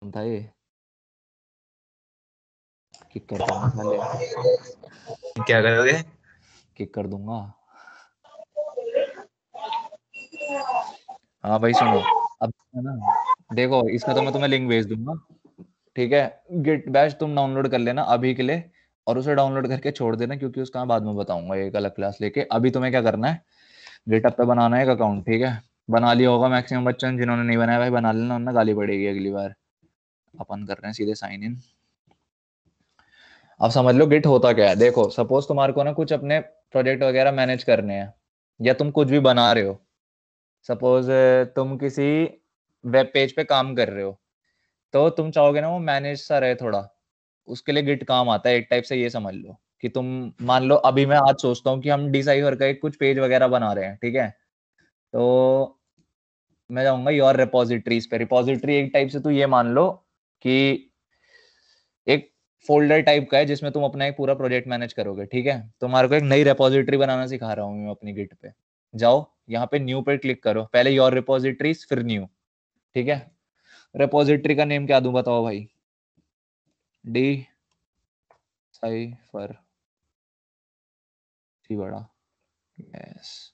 था ये, किक कर दूंगा साले, क्या करोगे? किक कर दूंगा। हाँ भाई सुनो, अब है ना, देखो इसका तो मैं तुम्हें लिंक भेज दूंगा, ठीक है। गिट बैश तुम डाउनलोड कर लेना अभी के लिए, और उसे डाउनलोड करके छोड़ देना, क्योंकि उसका मैं बाद में बताऊंगा एक अलग क्लास लेके। अभी तुम्हें क्या करना है, गिटहब पे बनाना है एक अकाउंट, ठीक है। बना लिया होगा मैक्सिमम बच्चों ने, जिन्होंने नहीं बनाया भाई बना लेना, उन्हें गाली पड़ेगी अगली बार। अपन कर रहे हैं सीधे साइन इन। अब समझ लो गिट होता क्या है। देखो सपोज तुम्हारे को ना कुछ अपने प्रोजेक्ट वगैरह मैनेज करने हैं, या तुम कुछ भी बना रहे हो। सपोज तुम किसी वेब पेज पे काम कर रहे हो, तो तुम चाहोगे ना वो मैनेज सा रहे थोड़ा, उसके लिए गिट काम आता है एक टाइप से। ये समझ लो कि तुम, मान लो अभी मैं आज सोचता हूँ कि हम डिसाइफर का एक कुछ पेज वगैरह बना रहे हैं, ठीक है। तो मैं जाऊंगा योर रिपोजिटरीज पे। रिपोजिटरी एक टाइप से तू ये मान लो कि एक फोल्डर टाइप का है, जिसमें तुम अपना एक पूरा प्रोजेक्ट मैनेज करोगे, ठीक है। तुम्हारे को एक नई रिपोजिटरी बनाना सिखा रहा हूँ मैं अपनी गिट पे। जाओ यहाँ पे न्यू पे क्लिक करो, पहले योर रिपोजिटरीज फिर न्यू, ठीक है। रिपोजिटरी का नेम क्या दूं बताओ भाई? डी साइफर, सी बड़ा, यस,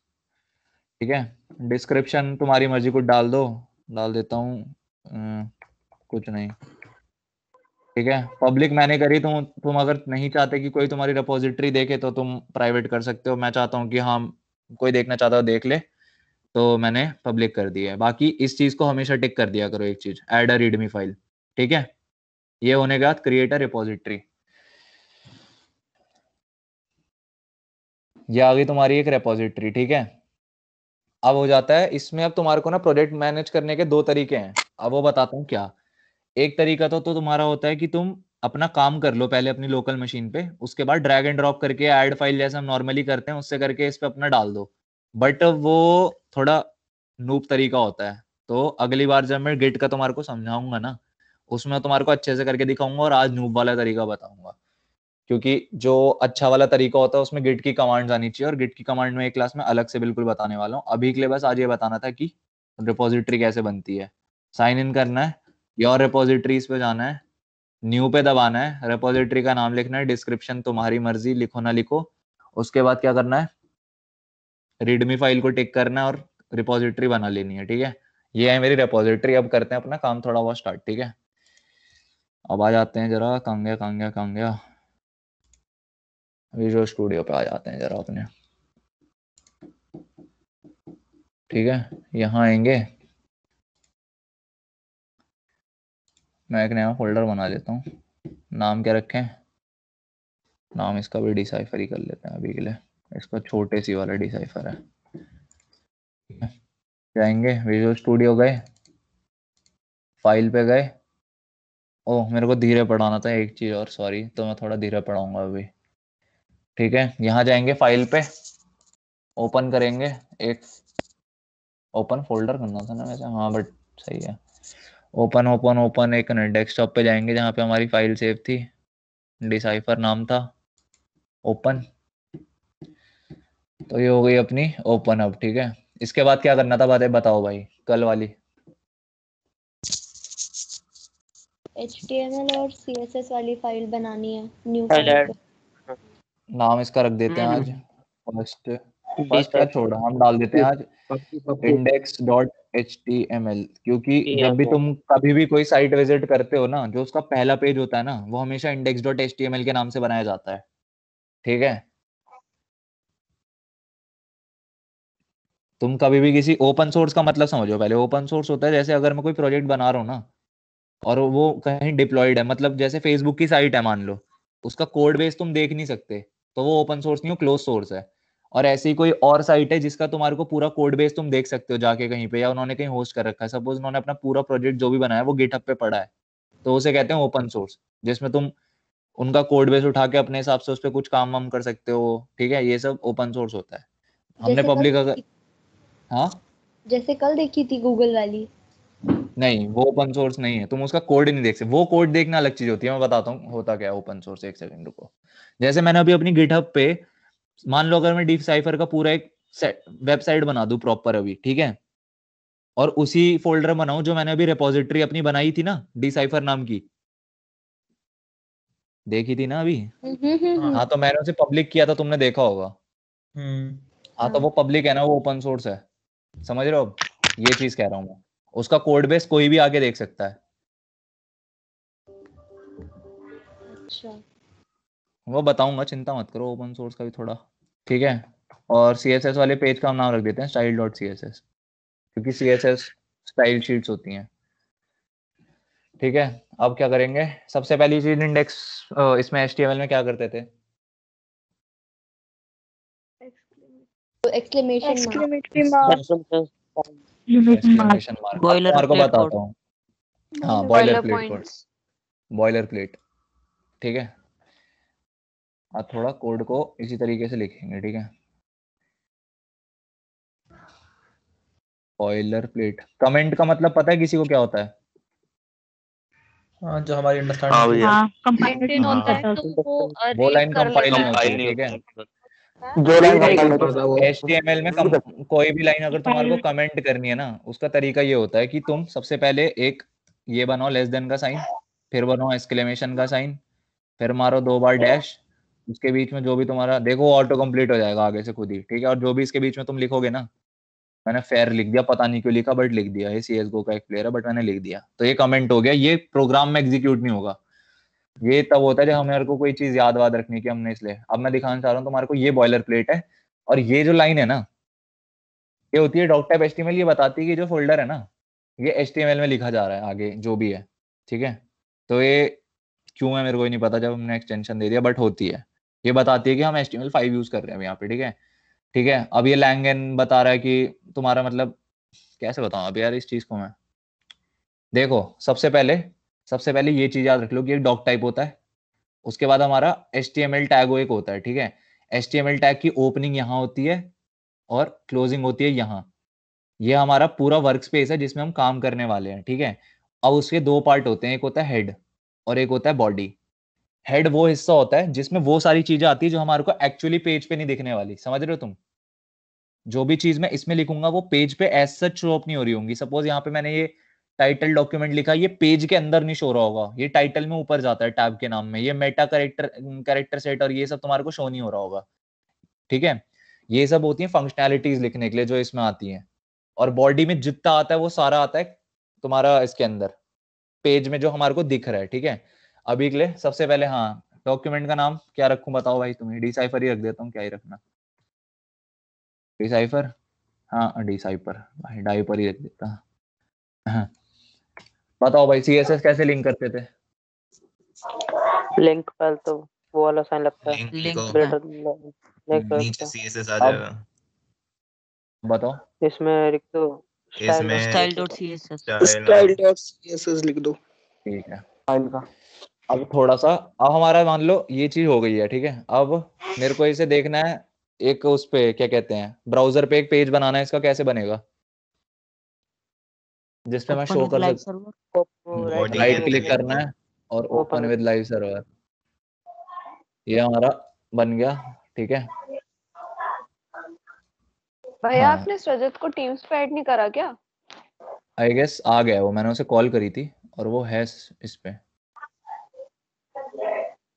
ठीक है। डिस्क्रिप्शन तुम्हारी मर्जी कुछ डाल दो, डाल देता हूँ कुछ नहीं, ठीक है। पब्लिक मैंने करी, तुम अगर नहीं चाहते कि कोई तुम्हारी रिपोजिटरी देखे तो तुम प्राइवेट कर सकते हो। मैं चाहता हूँ कि हाँ, कोई देखना चाहता हो देख ले, तो मैंने पब्लिक कर दिया है। बाकी इस चीज को हमेशा टिक कर दिया करो, एक चीज, ऐड अ रीडमी फाइल, ठीक है। ये होने के बाद क्रिएट अ रिपोजिटरी, ये आ गई तुम्हारी एक रिपोजिटरी, ठीक है। अब हो जाता है इसमें, अब तुम्हारे को ना प्रोजेक्ट मैनेज करने के दो तरीके हैं, अब वो बताता हूँ क्या। एक तरीका तो तुम्हारा होता है कि तुम अपना काम कर लो पहले अपनी लोकल मशीन पे, उसके बाद ड्रैग एंड ड्रॉप करके ऐड फाइल जैसे हम नॉर्मली करते हैं उससे करके इस पे अपना डाल दो। बट वो थोड़ा नूब तरीका होता है। तो अगली बार जब मैं गिट का तुम्हारे को समझाऊंगा ना, उसमें तुम्हारे को अच्छे से करके दिखाऊंगा, और आज नूब वाला तरीका बताऊंगा। क्योंकि जो अच्छा वाला तरीका होता है उसमें गिट की कमांड्स आनी चाहिए, और गिट की कमांड में एक क्लास में अलग से बिल्कुल बताने वाला हूँ। अभी के लिए बस आज ये बताना था कि रिपोजिटरी कैसे बनती है। साइन इन करना है, योर रिपोजिटरीज पे जाना है, न्यू पे दबाना है, रिपोजिटरी का नाम लिखना है, डिस्क्रिप्शन तुम्हारी मर्जी लिखो ना लिखो। उसके बाद क्या करना है, रीडमी फाइल को टिक करना है और रिपोजिटरी बना लेनी है, ठीक है। ये है मेरी रिपोजिटरी। अब करते हैं अपना काम थोड़ा बहुत स्टार्ट, ठीक है। अब आ जाते हैं जरा, कहाँ गया, विजुअल स्टूडियो पे आ जाते हैं जरा अपने, ठीक है। यहाँ आएंगे, मैं एक नया फोल्डर बना लेता हूँ। नाम क्या रखें? नाम इसका भी डिसाइफर ही कर लेते हैं अभी के लिए, इसका छोटे सी वाला डिसाइफर है। जाएंगे विजुअल स्टूडियो, गए फाइल पे गए। ओह मेरे को धीरे पढ़ाना था एक चीज और, सॉरी, तो मैं थोड़ा धीरे पढ़ाऊंगा अभी, ठीक है। यहाँ जाएंगे फाइल पे, ओपन करेंगे एक, ओपन फोल्डर करना था ना वैसे, हाँ बट सही है। ओपन ओपन ओपन, एक डेस्कटॉप पे जाएंगे जहाँ पे हमारी फाइल सेव थी, डिसाइफर नाम था, ओपन। तो ये हो गई अपनी ओपन अब, ठीक है। इसके बाद क्या करना था बातें बताओ भाई, कल वाली। HTML और CSS वाली फाइल बनानी है न्यू I'll फाइल add पे। नाम इसका रख देते हैं आज, फर्स्ट, फर्स्ट क्या decipher. छोड़ा, हम डाल देते हैं आज index dot H T M L. क्योंकि जब भी Yeah. तुम कभी भी कोई साइट विजिट करते हो ना, जो उसका पहला पेज होता है ना, वो हमेशा index dot H T M L के नाम से बनाया जाता है, ठीक है। तुम कभी भी किसी ओपन सोर्स का मतलब समझो पहले। ओपन सोर्स होता है जैसे अगर मैं कोई प्रोजेक्ट बना रहा हूँ ना, और वो कहीं डिप्लॉयड है, मतलब जैसे फेसबुक की साइट है मान लो, उसका कोड बेस तुम देख नहीं सकते, तो वो ओपन सोर्स नहीं, वो क्लोज सोर्स है। और ऐसी कोई और साइट है जिसका तुम्हारे को पूरा कोड बेस तुम देख सकते हो जाके कहीं पे, या उन्होंने कहीं होस्ट कर रखा है, सपोज उन्होंने अपना पूरा प्रोजेक्ट जो भी बनाया है वो गिटहब पे पड़ा है, तो उसे कहते हैं ओपन सोर्स, जिसमें तुम उनका कोड बेस उठा के अपने हिसाब से उस पर कुछ काम वाम कर सकते हो, ठीक है। ये सब ओपन सोर्स होता है। हमने जैसे पब्लिक अगर, हाँ, जैसे कल देखी थी गूगल वाली। नहीं वो ओपन सोर्स नहीं है, तुम उसका कोड ही नहीं देख सकते। वो कोड देखना अलग चीज होती है, मैं बताता हूँ होता क्या है ओपन सोर्स, एक सेकंड रुको। जैसे मैंने अभी अपनी गिटहब पे, मान लो अगर मैं डिसाइफर का पूरा एक वेबसाइट बना दूं प्रॉपर अभी, ठीक है। और उसी फोल्डर में बनाऊं जो मैंने अभी रिपोजिटरी अपनी बनाई थी ना, डिसाइफर नाम की, देखी थी ना अभी। हाँ तो मैंने उसे पब्लिक किया था, तुमने देखा होगा। हाँ तो वो पब्लिक है ना, वो ओपन सोर्स है, समझ रहे हो। अब ये चीज कह रहा हूँ मैं, उसका कोड बेस कोई भी आके देख सकता है। अच्छा। वो बताऊंगा, चिंता मत करो, ओपन सोर्स का भी थोड़ा, ठीक है। और सीएसएस वाले पेज का हम नाम रख देते हैं स्टाइल डॉट CSS, क्योंकि CSS स्टाइल शीट्स होती हैं, ठीक है। अब क्या करेंगे, सबसे पहली चीज इंडेक्स, इसमें HTML में क्या करते थे? Exclamation mark. Exclamatory mark. Exclamation mark. अब तुम्हारे को Boilerplate बताता code. हूँ। हाँ, boiler Boiler plate code, points. Boiler plate, ठीक है। अब थोड़ा कोड को इसी तरीके से लिखेंगे, ठीक है। बॉयलर प्लेट, कमेंट का मतलब पता है किसी को क्या होता है? हाँ, जो हमारी हाँ अंडरस्टैंडिंग भैया। हाँ, compilation Maintain होता है तो वो रीड लाइन कर कंपाइल लेता नहीं है। होती है, नहीं ठीक है। होता। जो लाइन देख, कंपाइल होता है वो HTML में कोई भी लाइन अगर तुम्हारे को कमेंट करनी है ना, उसका तरीका ये होता है कि तुम सबसे पहले एक ये बनाओ लेस देन का साइन, फिर बनाओ एक्सक्लेमेशन का साइन, फिर मारो 2 बार डैश, उसके बीच में जो भी तुम्हारा, देखो ऑटो कंप्लीट हो जाएगा आगे से खुद ही, ठीक है। और जो भी इसके बीच में तुम लिखोगे ना, मैंने फेयर लिख दिया, पता नहीं क्यों लिखा, बट लिख दिया, ये CSGO का एक प्लेयर है बट मैंने लिख दिया, तो ये कमेंट हो गया, ये प्रोग्राम में एग्जीक्यूट नहीं होगा। ये तब होता है जब हमारे को कोई चीज याद वाद रखनी की हमने, इसलिए अब मैं दिखाना चाह रहा हूँ तुम्हारे को, ये बॉयलर प्लेट है। और ये जो लाइन है ना, ये होती है डॉक टाइप HTML, ये बताती है कि जो फोल्डर है ना, ये HTML में लिखा जा रहा है आगे जो भी है, ठीक है। तो ये क्यों है मेरे को ही नहीं पता, जब हमने एक्सटेंशन दे दिया, बट होती है, ये बताती है कि हम HTML5 यूज कर रहे हैं यहाँ पे, ठीक है। ठीक है, अब ये लैंगन बता रहा है कि तुम्हारा मतलब, कैसे बताऊं अब यार इस चीज को मैं, देखो सबसे पहले ये चीज याद रख लो कि एक डॉक टाइप होता है, उसके बाद हमारा HTML टैग एक होता है, ठीक है। HTML टैग की ओपनिंग यहाँ होती है और क्लोजिंग होती है यहाँ, ये हमारा पूरा वर्क स्पेस है जिसमें हम काम करने वाले हैं, ठीक है। अब उसके 2 पार्ट होते हैं, एक होता है हेड और एक होता है बॉडी। हेड वो हिस्सा होता है जिसमें वो सारी चीजें आती है जो हमारे को एक्चुअली पेज पे नहीं दिखने वाली, समझ रहे हो तुम। जो भी चीज मैं इसमें लिखूंगा वो पेज पे एज सच शो अप नहीं हो रही होंगी। सपोज यहाँ पे मैंने ये टाइटल डॉक्यूमेंट लिखा, ये पेज के अंदर नहीं शो रहा होगा, ये टाइटल में ऊपर जाता है टैब के नाम में, ये मेटा कैरेक्टर सेट और ये सब तुम्हारे को शो नहीं हो रहा होगा, ठीक है। ये सब होती है फंक्शनैलिटीज लिखने के लिए जो इसमें आती हैं। और बॉडी में जितना आता है वो सारा आता है तुम्हारा इसके अंदर पेज में जो हमारे को दिख रहा है, ठीक है। अभी के लिए सबसे पहले, हाँ, डॉक्यूमेंट का नाम क्या रखूं बताओ भाई, तुम्हें डिसाइफर ही रख देता हूँ, क्या ही रखना, डिसाइफर, हाँ डिसाइफर भाई, डाइपर ही रख देता। हाँ। बताओ भाई CSS कैसे लिंक करते थे? लिंक पहले तो वो वाला साइन लगता है, लिंक Link लिखो, ग्रेटर नीचे लिंक CSS आ अब जाएगा, बताओ। इसमें लिख दो स्टाइल इसमें style.css. स्टाइल डॉट सीएसएस लिख दो। ठीक है, फाइल का। अब थोड़ा सा, अब हमारा मान लो ये चीज हो गई है, ठीक है। अब मेरे को इसे देखना है, एक उस पे क्या कहते हैं, ब्राउजर पे एक पेज बनाना है, इसका कैसे बनेगा जिसपे मैं Open शो with कर live सकता। server. बॉडी राइट कहते क्लिक हैं करना है और open open with live server, ये हमारा बन गया, ठीक है। भैया हाँ, आपने रजत को टीम्स पे ऐड नहीं करा क्या? आई गेस आ गया वो, मैंने उसे कॉल करी थी और वो है इस पे।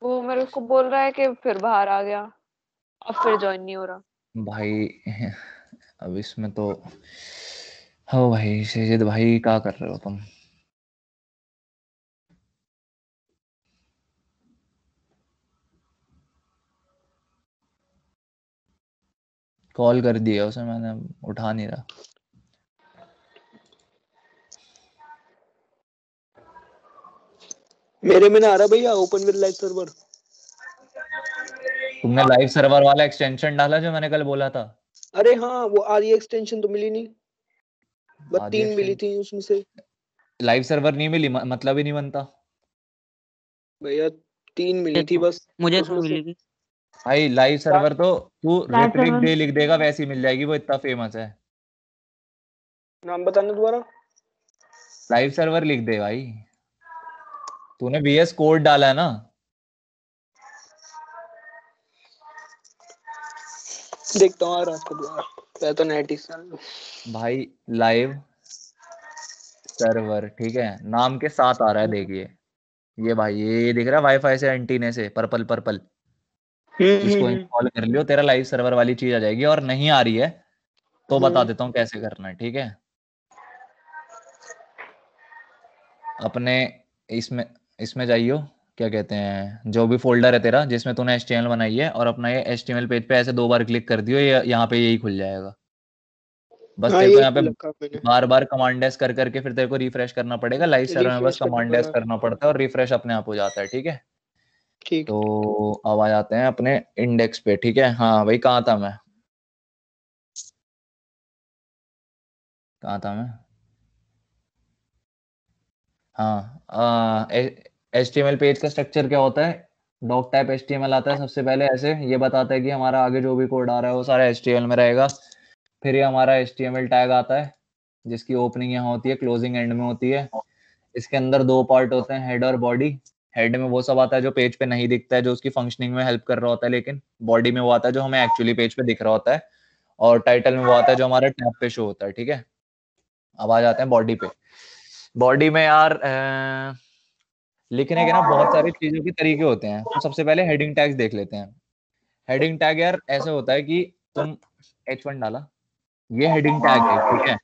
वो मेरे को बोल रहा है कि फिर बाहर आ गया, अब फिर ज्वाइन नहीं हो रहा। भाई अब इसमें तो, हो भाई सैयद भाई क्या कर रहे हो तुम? कॉल कर दिया उसे मैंने, उठा नहीं रहा। मेरे में ना आ रहा भैया ओपन विद लाइव सर्वर। तुमने लाइव सर्वर वाला एक्सटेंशन डाला जो मैंने कल बोला था? अरे हाँ वो आधी एक्सटेंशन तो मिली नहीं, बस आधी 3 मिली थी उसमें से। लाइव सर्वर नहीं मिली, मतलब ही नहीं बनता भैया 3 मिली थी बस मुझे उसमें इसमें से। मिलेगी। भाई। लाइव सर्वर तो तू Live रिपब्लिक server. डे लिख देगा वैसी मिल जाएगी, वो इतना फेमस है। नाम बताना दोबारा। लाइव सर्वर लिख दे भाई, तूने VS कोड डाला है ना? देखता हूँ आ रहा है आपका दोबारा, पहले तो नेट ही चल। भाई लाइव सर्वर, ठीक है, नाम के साथ आ रहा है, देखिए ये भाई, ये दिख रहा है वाईफाई से एंटीने से, पर्पल पर्पल, इसको इंस्टॉल कर लियो, तेरा लाइव सर्वर वाली चीज आ जाएगी। और नहीं आ रही है तो बता देता हूँ कैसे करना है, ठीक है। अपने इसमें इसमें जाइयो, क्या कहते हैं, जो भी फोल्डर है तेरा जिसमें तूने HTML बनाई है, और अपना ये HTML पेज पे ऐसे 2 बार क्लिक कर दियो, ये यहाँ पे यही खुल जाएगा। बस हाँ तेरे को ये यहाँ पे खुल रखा मैंने। बार बार कमांड एस कर करके फिर तेरे को रिफ्रेश करना पड़ेगा। लाइव सर्वर में बस रिफ्रेश करना कमांड एस पड़ेगा। करना पड़ता है और रिफ्रेश अपने आप हो जाता है, ठीक है। ठीक। तो अब आ जाते हैं अपने इंडेक्स पे, ठीक है। हाँ भाई, कहाँ था मैं? हाँ, HTML पेज का स्ट्रक्चर क्या होता है? डॉक टाइप HTML आता है सबसे पहले, ऐसे ये बताता है कि हमारा आगे जो भी कोड आ रहा है वो सारा HTML में रहेगा। फिर ये हमारा HTML टैग आता है, जिसकी ओपनिंग यहाँ होती है, क्लोजिंग एंड में होती है। इसके अंदर 2 पार्ट होते हैं, हेड और बॉडी। हेड में वो सब आता है जो पेज पे नहीं दिखता है, जो उसकी फंक्शनिंग में हेल्प कर रहा होता है, लेकिन बॉडी में वो आता है जो हमें एक्चुअली पेज पे दिख रहा होता है। और टाइटल में वो आता है जो हमारे टैब पे शो होता है, ठीक है। अब आ जाते हैं बॉडी पे। बॉडी में यार लिखने के ना बहुत सारी चीजों के तरीके होते हैं। तो सबसे पहले हेडिंग टैग्स देख लेते हैं। हेडिंग टैग यार ऐसे होता है कि तुम H1 डाला, ये हेडिंग टैग है, ठीक है।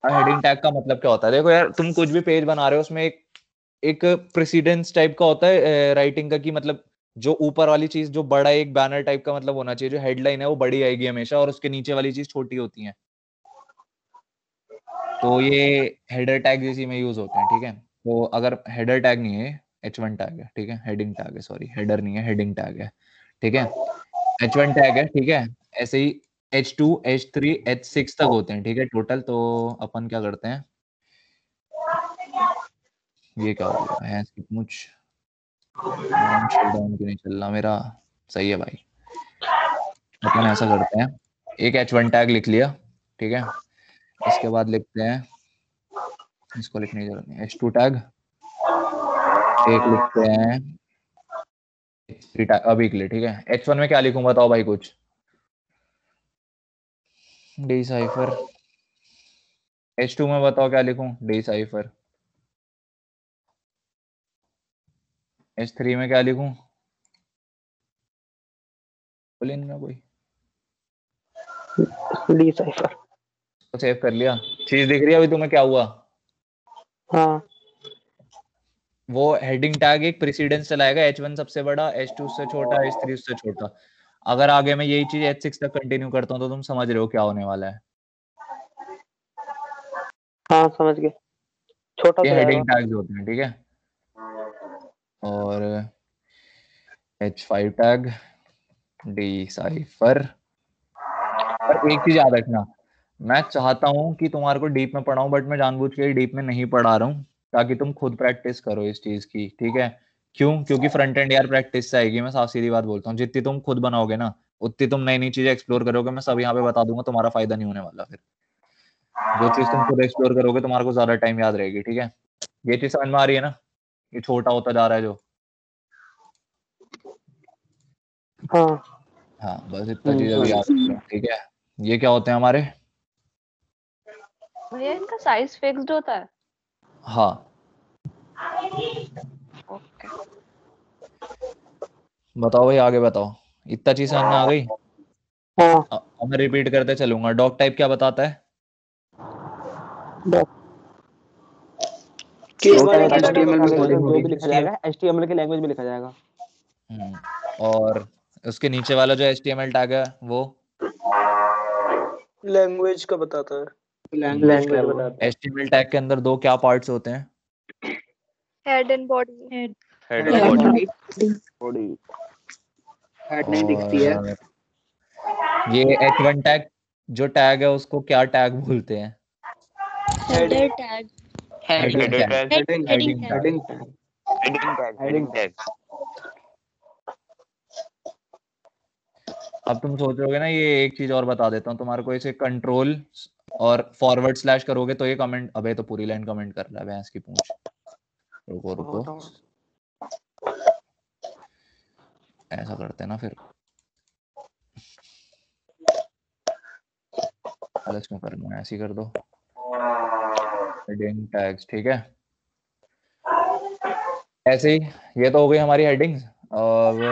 अब हेडिंग टैग का मतलब क्या होता है? देखो यार, तुम कुछ भी पेज बना रहे हो, उसमें एक प्रेसिडेंस टाइप का होता है राइटिंग का, कि मतलब जो ऊपर वाली चीज, जो बड़ा एक बैनर टाइप का मतलब होना चाहिए, जो हेडलाइन है वो बड़ी आएगी हमेशा, और उसके नीचे वाली चीज छोटी होती है। तो ये हेडर टैग इसी में यूज होते हैं, ठीक है। तो अगर हेडर टैग नहीं है, H1 टैग है, ठीक है, हेडिंग टैग है, सॉरी, हेडर नहीं है, हेडिंग टैग है, ठीक है। H1 टैग है, ठीक है। ऐसे ही H2, H3, H6 तक होते हैं, ठीक है, टोटल। तो अपन क्या करते हैं, ये क्या हो गया है इसकी पूछ, डाउन क्यों नहीं चल रहा मेरा? सही है भाई। अपन ऐसा करते हैं, एक H1 टैग लिख लिया, ठीक है। इसके बाद लिखते हैं, इसको लिखने की जरूरत नहीं, H2 टैग एक लिखते हैं, H3 टैग अभी के लिए, ठीक है। H1 में क्या लिखूं बताओ भाई कुछ? डिसाइफर। H2 में बताओ क्या लिखूं? डिसाइफर। H3 में क्या लिखूं? बोले ना कोई। डिसाइफर। तो सेव कर लिया, चीज दिख रही है अभी तुम्हें क्या हुआ? हाँ वो हेडिंग टैग एक प्रेसिडेंस चलाएगा, H1 सबसे बड़ा, H2 उससे छोटा, H3 उससे छोटा। अगर आगे मैं यही चीज H6 तक कंटिन्यू करता हूँ तो तुम समझ रहे हो क्या होने वाला है। हाँ समझ गए, छोटा ये सा हेडिंग जाएगा। टैग्स होते हैं, ठीक है। और H5 टैग, डिसाइफर। पर एक चीज याद रखना, मैं चाहता हूँ कि तुम्हारे को डीप में पढ़ाऊं, बट मैं जानबूझ के डीप में नहीं पढ़ा रहा हूँ, ताकि तुम खुद प्रैक्टिस करो इस चीज की, ठीक है। क्यों? क्योंकि फ्रंट एंड यार प्रैक्टिस से आएगी, मैं साफ सीधी बात बोलता हूँ। जितनी तुम खुद बनाओगे ना, उतनी तुम नई नई चीजें एक्सप्लोर करोगे। मैं सब यहाँ पे बता दूंगा, तुम्हारा फायदा नहीं होने वाला। फिर जो चीज तुम खुद एक्सप्लोर करोगे तुम्हारे को ज्यादा टाइम याद रहेगी, ठीक है। ये चीज समझ में आ रही है ना? ये छोटा होता जा रहा है जो। हाँ हाँ, बस इतना चीज अभी याद रखना, ठीक है। ये क्या होते हैं हमारे? भैया इनका साइज फिक्स्ड होता है? हाँ। ओके। बताओ भाई, आगे बताओ। इतना चीज समझ में आ गई? हाँ। अब मैं रिपीट करते चलूंगा। डॉक टाइप क्या बताता है? केवल एक HTML HTML में कोडिंग जो होगी। भी लिखा जाएगा HTML के लैंग्वेज में लिखा जाएगा। और उसके नीचे वाला जो HTML टैग है वो लैंग्वेज का बताता है। लैंग्वेज बताता है। HTML टैग के अंदर 2 क्या पार्ट्स होते हैं? Head and body. Head head and and body. Body. Head नहीं दिखती है। और ये H1 टैग जो टैग है उसको क्या टैग बोलते हैं? Header tag. Heading header tag. Tag. Heading heading tag. Heading heading tag. Heading tag. अब तुम सोच रहोगे ना, ये एक चीज और बता देता हूँ तुम्हारे को, इसे कंट्रोल और फॉरवर्ड स्लैश करोगे तो ये कमेंट, अबे तो पूरी लाइन कमेंट कर रहा है भैंस की पूंछ। रुको रुको, ऐसा करते हैं ना फिर, आलस क्यों करना है, ऐसे ही कर दो। हेडिंग टैग्स, ठीक है। ऐसे ही ये तो हो गई हमारी हेडिंग्स। और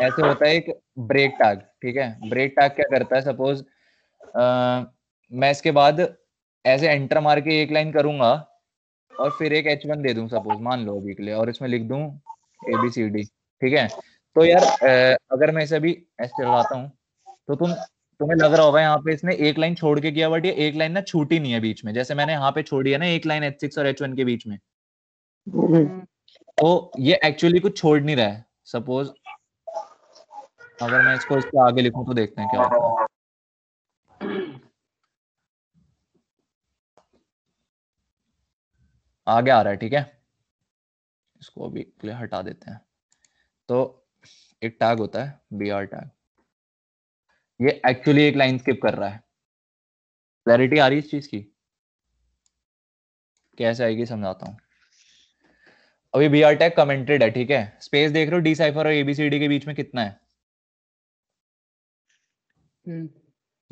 ऐसे होता है एक ब्रेक टैग, ठीक है। ब्रेक टैग क्या करता है, सपोज मैं इसके बाद ऐसे एंटर मार के एक लाइन करूंगा और फिर एक H1 दे दूं सपोज, मान लो अभी के लिए, और इसमें लिख दूं ABCD, ठीक है। तो यार अगर मैं इसे अभी ऐसे चलाता हूँ तो तुम्हें लग रहा होगा यहाँ पे इसने एक लाइन छोड़ के किया, बट ये एक लाइन ना छूटी नहीं है बीच में, जैसे मैंने यहाँ पे छोड़ी है ना एक लाइन H6 और H1 के बीच में। तो ये एक्चुअली कुछ छोड़ नहीं रहा है। सपोज अगर मैं इसको इसके आगे लिखूं तो देखते हैं क्या होता है। आगे आ रहा है, ठीक है। इसको अभी के लिए हटा देते हैं। तो एक टैग होता है BR टैग, ये एक्चुअली एक लाइन स्किप कर रहा है। क्लैरिटी आ रही है इस चीज की? कैसे आएगी समझाता हूँ। अभी BR टैग कमेंटेड है, ठीक है। स्पेस देख रहे हो डिसाइफर और ABCD के बीच में कितना है?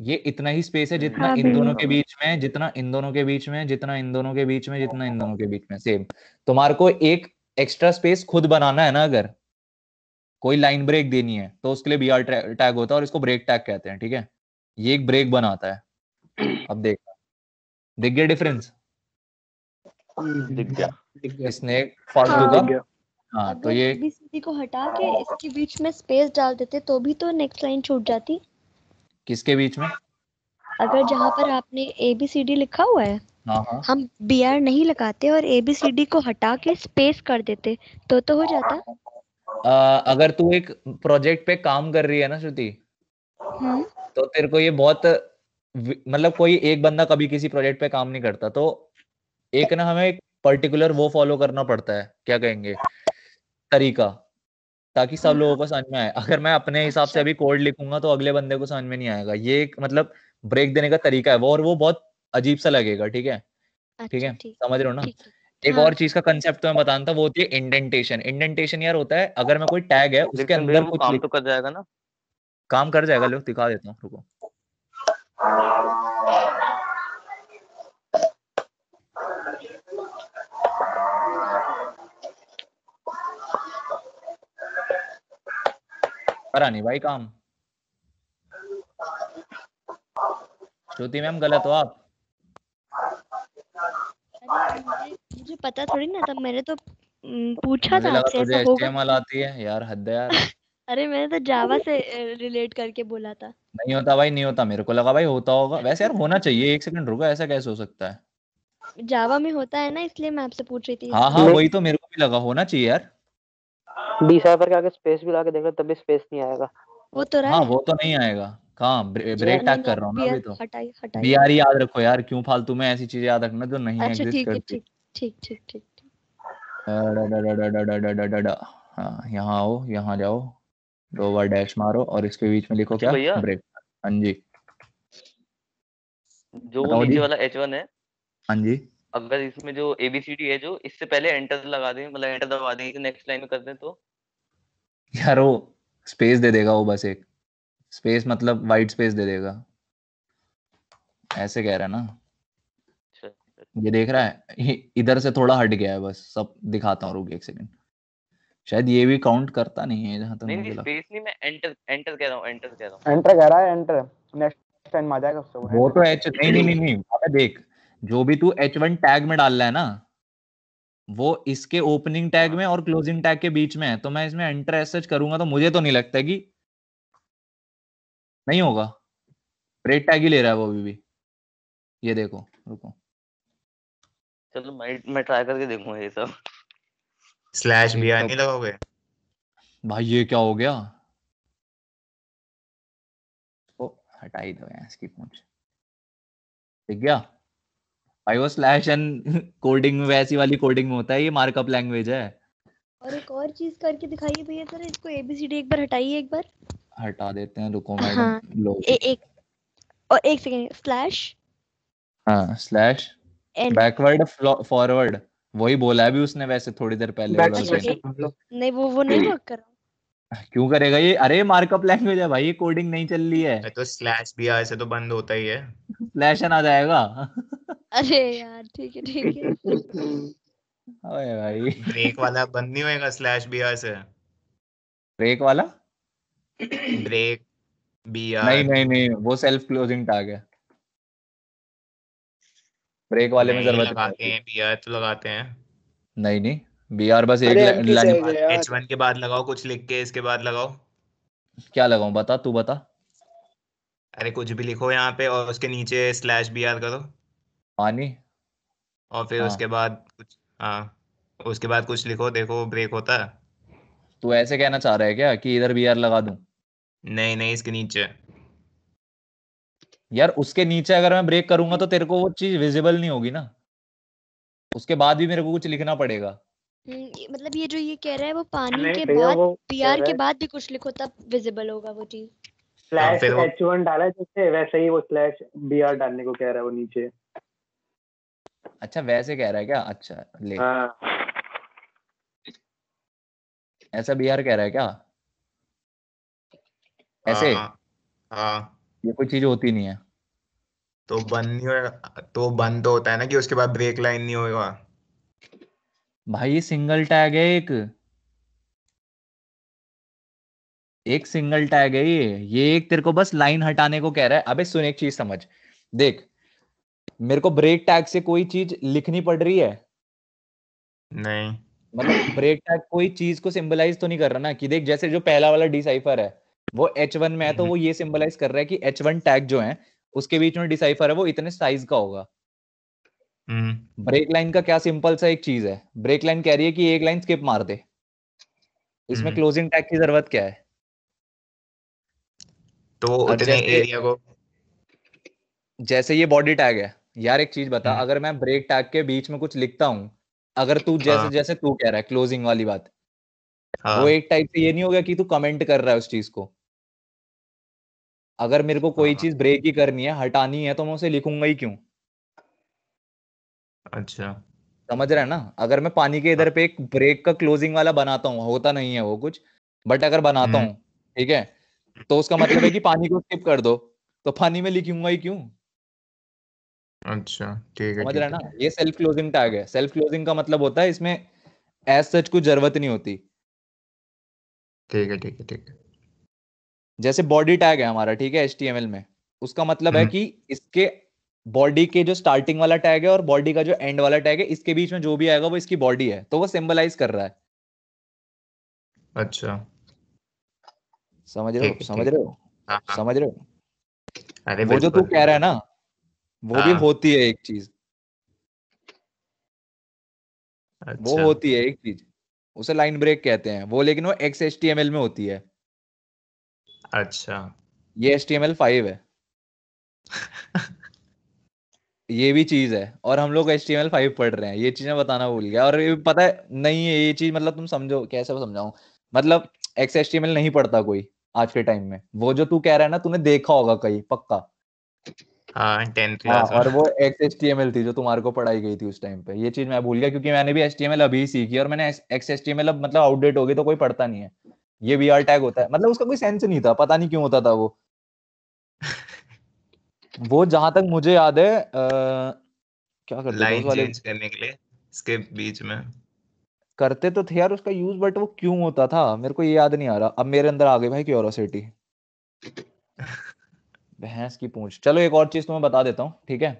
ये इतना ही स्पेस है जितना हाँ इन भैया। दोनों के बीच में, जितना इन दोनों के बीच में, जितना इन दोनों के बीच में, जितना इन दोनों के बीच में, सेम। तुम्हारे को एक एक्स्ट्रा स्पेस खुद बनाना है ना, अगर कोई लाइन ब्रेक देनी है तो उसके लिए BR टैग होता है और इसको ब्रेक टैग कहते हैं, ठीक है। ये एक ब्रेक बनाता है। अब दिख गया डिफरेंस? दिख गया। इसने फालतू हाँ। का, दिख गया। हाँ। तो अगर ये ABCD को हटा के इसके बीच में स्पेस डाल देते तो भी तो नेक्स्ट लाइन छूट जाती। किसके बीच में? अगर जहाँ पर आपने ABCD लिखा हुआ है हाँ हाँ। हम BR नहीं लगाते और ABCD को हटा के स्पेस कर देते तो हो जाता। अगर तू एक प्रोजेक्ट पे काम कर रही है ना श्रुति, तो तेरे को ये बहुत मतलब कोई एक बंदा कभी किसी प्रोजेक्ट पे काम नहीं करता, तो एक ना हमें एक पर्टिकुलर वो फॉलो करना पड़ता है, क्या कहेंगे, तरीका, ताकि सब लोगों को समझ में आए। अगर मैं अपने हिसाब से अच्छा। अभी कोड लिखूंगा तो अगले बंदे को समझ में नहीं आएगा। ये एक मतलब ब्रेक देने का तरीका है वो, और वो बहुत अजीब सा लगेगा, ठीक है। ठीक अच्छा है, ठीक समझ रहे हो ना? ठीक है। एक हाँ। और चीज का कंसेप्ट तो मैं बताता हूँ, वो होती है इंडेंटेशन। इंडेंटेशन यार होता है अगर मैं कोई टैग है उसके लेकिन भैया अंदर वो कुछ काम लिख, तो कर जाएगा ना? काम कर जाएगा। लो दिखा देता हूँ, रुको। करा नहीं भाई काम। श्रुति मैम गलत हो आप। अरे मुझे पता थोड़ी ना था, मैंने तो पूछा मुझे था लगा आपसे तुझे ऐसा होगा। HTML आती है यार, हद है यार। अरे मैंने तो जावा से रिलेट करके बोला था। नहीं होता भाई, नहीं होता। मेरे को लगा भाई होता होगा, वैसे यार होना चाहिए। एक सेकंड रुको, ऐसा कैसे हो सकता है? जावा में होता है ना, इसलिए मैं आपसे पूछ रही थी हाँ इसका। हाँ, वही तो मेरे को भी लगा होना चाहिए यार। डिसाइफर के आगे स्पेस भी लाके देख लो तब भी स्पेस नहीं आएगा। वो तो रहा हाँ है। वो तो नहीं आएगा। कहाँ ब्रेक नहीं टैग नहीं कर आप रहा हूँ ना BR अभी तो। हटाइए हटाइए। BR याद रखो यार, क्यों फालतू में ऐसी चीजें याद रखना जो नहीं अच्छा एग्जिस्ट ठीक है करती। ठीक ठीक ठीक ठीक ठीक। हाँ, यहाँ आओ, यहाँ जाओ, 2 बार डैश मारो और इसके बीच में लिखो अच्छा क्या, भैया, ब्रेक। हाँ जी, जो वो बताओ जी। नीचे वाला H1 है, हाँ जी। अगर इसमें जो ABCD है, जो इससे पहले एंटर लगा दें, मतलब एंटर दबा दें, नेक्स्ट लाइन में कर दें तो? यार वो स्पेस दे देगा, वो बस एक स्पेस मतलब वाइट स्पेस दे देगा, ऐसे कह रहा है ना। अच्छा। ये देख रहा है, इधर से थोड़ा हट गया है बस, सब दिखाता हूँ, रुक एक सेकंड। शायद ये भी काउंट करता नहीं है जहां तक नहीं नहीं, मुझे लगता। स्पेस नहीं, मैं एंटर एंटर कह रहा हूँ, एंटर कह रहा हूँ। एंटर कह रहा है, एंटर नेक्स्ट टाइम आ जाएगा उससे वो वो एंटर तो करके। H नहीं नहीं नहीं नहीं, अबे देख, जो भी तू H1 टैग में डाल रहा है ना, वो इसके ओपनिंग टैग में और क्लोजिंग टैग के बीच में है। तो मैं इसमें एंटर एज सच करूंगा तो मुझे तो नहीं लगता कि नहीं होगा। ब्रेक टैग ही ले रहा है वो अभी भी। ये देखो, रुको। चलो मैं ट्राई करके देखूंगा ये सब। स्लैश एक BR तो नहीं लगाओगे? भाई ये क्या हो गया? ओ, हटा ही दो यार इसकी पूंछ। ठीक गया भाई, वो स्लैश एन कोडिंग में, वैसी वाली कोडिंग में होता है, ये मार्कअप लैंग्वेज है। और एक और चीज करके दिखाइए भैया जरा, इसको ABCD एक बार हटाइए एक बार। हटा देते हैं, रुको मैडम। हाँ। लो एक और एक सेकेंड, स्लैश हाँ, स्लैश एन। बैकवर्ड फॉरवर्ड, वही बोला है भी उसने वैसे थोड़ी देर पहले वो बैक अच्छा लड़के ने। स्पेस मान लो। नहीं वो नहीं वर्क कर रहा। क्यों करेगा ये? अरे मार्कअप लैंग्वेज है भाई, ये कोडिंग नहीं चल रही है। तो स्लैश BR से तो बंद होता ही है। फ्लैशन आ जाएगा। अरे यार ठीक है ठीक है। ओए भाई। ब्रेक वाला बंद नहीं होएगा स्लैश BR से। ब्रेक वाला? ब्रेक नहीं BR। नहीं नहीं, वो सेल्फ क्लोजिंग टैग है, ब्रेक वाले में नहीं जरूरत नहीं लगाते होती। हैं, BR तो लगाते हैं। नहीं नहीं, बीआर बस एक अरे एम्प्टी लाइन। टैग है यार। H1 के बाद लगाओ, कुछ लिख के इसके बाद लगाओ। क्या लगाऊं, बता तू बता। अरे कुछ भी लिखो यहाँ पे और उसके नीचे स्लैश BR करो। पानी। और फिर हाँ, उसके बाद कुछ, हाँ, उसके बाद कुछ लिखो, देखो ब्रेक होता है। तू ऐसे कहना चाह रहा है क्या कि इधर बीआर लगा दूं? नहीं नहीं, इसके नीचे। यार उसके नीचे अगर मैं ब्रेक करूंगा तो तेरे को वो चीज विजिबल नहीं होगी ना, उसके बाद भी मेरे को कुछ लिखना पड़ेगा। मतलब ये जो ये कह रहा है वो पानी नहीं के भैया बाद वो कह पीआर रहा के है बाद भी कुछ लिखो तब विजिबल होगा वो चीज। तो स्लैश फिर वो H1 डाला है जैसे, वैसे ही वो स्लैश BR डालने को कह रहा है वो नीचे। अच्छा वैसे कह रहा है क्या? अच्छा ले, हाँ ऐसा बीआर कह रहा है क्या? ऐसे? हाँ हाँ। ये कोई चीज होती नहीं है। तो बंद नहीं होएगा, तो बंद तो होता है ना कि उसके बाद ब्रेक लाइन नहीं होएगा। भाई ये सिंगल टैग है, एक एक सिंगल टैग है ये एक तेरे को बस लाइन हटाने को कह रहा है। अबे सुन, एक चीज समझ, देख, मेरे को ब्रेक टैग से कोई चीज लिखनी पड़ रही है, नहीं। मतलब ब्रेक टैग कोई चीज को सिंबलाइज तो नहीं कर रहा ना, कि देख जैसे जो पहला वाला डिसाइफर है वो H1 में है, तो वो ये सिंबलाइज कर रहा है कि H1 टैग जो है उसके बीच में डिसाइफर है वो इतने साइज का होगा। हम्म। ब्रेक लाइन का क्या सिंपल सा एक चीज है, ब्रेक लाइन कह रही है कि एक लाइन स्किप मार दे, इसमें हम्म। क्लोजिंग टैग की जरूरत क्या है? तो अब उतने जैसे एरिया को। जैसे ये बॉडी टैग है, यार एक चीज बता, हम्म। अगर मैं ब्रेक टैग के बीच में कुछ लिखता हूं, अगर तू जैसे हाँ जैसे तू कह रहा है क्लोजिंग वाली बात, वो हाँ एक टाइप से ये नहीं होगा कि तू कमेंट कर रहा है उस चीज को। अगर मेरे को कोई हाँ। चीज ब्रेक ही करनी है, हटानी है, तो मैं उसे लिखूंगा ही क्यों? अच्छा। समझ रहा है ना? अगर मैं पानी के हाँ। इधर पे एक ब्रेक का क्लोजिंग वाला बनाता हूँ, होता नहीं है वो कुछ, बट अगर बनाता हम्म। हूँ, ठीक है, तो उसका मतलब है कि पानी को स्किप कर दो, तो पानी में लिखूंगा ही क्यों? अच्छा ठीक है समझ रहा है ठीक ना? है ये सेल्फ क्लोजिंग टैग है। सेल्फ क्लोजिंग का मतलब होता है इसमें एज सच कुछ जरूरत नहीं होती। ठीक है ठीक है ठीक है। जैसे बॉडी टैग है हमारा, ठीक है, HTML में, उसका मतलब है हम्म। कि इसके बॉडी के जो स्टार्टिंग वाला टैग है और बॉडी का जो एंड वाला टैग है, इसके बीच में जो भी आएगा वो इसकी बॉडी है, तो वो सिंबलाइज कर रहा है। अच्छा समझ रहे हो? ठीक है समझ ठीक। रहे हो? हाँ हाँ। समझ रहे हो? अरे वो जो तू बिल्कुल। कह रहा है ना, वो भी हाँ। होती है एक चीज, वो अच्छा। होती है एक चीज, उसे लाइन ब्रेक कहते हैं वो, लेकिन वो XHTML में होती है, अच्छा। ये HTML5 है, ये भी चीज है, और हम लोग HTML5 पढ़ रहे हैं, ये चीज मैं बताना भूल गया। और ये पता है नहीं है ये चीज, मतलब तुम समझो कैसे समझाऊं, मतलब XHTML नहीं पढ़ता कोई आज के टाइम में, वो जो तू कह रहा है ना, तूने देखा होगा कहीं पक्का। हाँ 10th हाँ, क्लास में। और वो XHTML थी जो तुम्हारे को पढ़ाई गई थी उस टाइम पे, ये चीज मैं भूल गया, क्योंकि मैंने भी HTML अभी ही सीखी, और मैंने XHTML अब मतलब आउटडेट हो गई तो कोई पढ़ता नहीं है। ये वीआर टैग होता है, मतलब उसका कोई सेंस नहीं था, पता नहीं क्यों होता था वो जहां तक मुझे याद है क्या करते थे उस लाइन वाले, चेंज करने के लिए स्किप बीच में। करते तो थे यार उसका यूज, बट वो क्यों होता था मेरे को ये याद नहीं आ रहा। अब मेरे अंदर आ गई भाई क्यूरोसिटी, भैंस की पूंछ। चलो एक और चीज तुम्हें बता देता हूँ, ठीक है,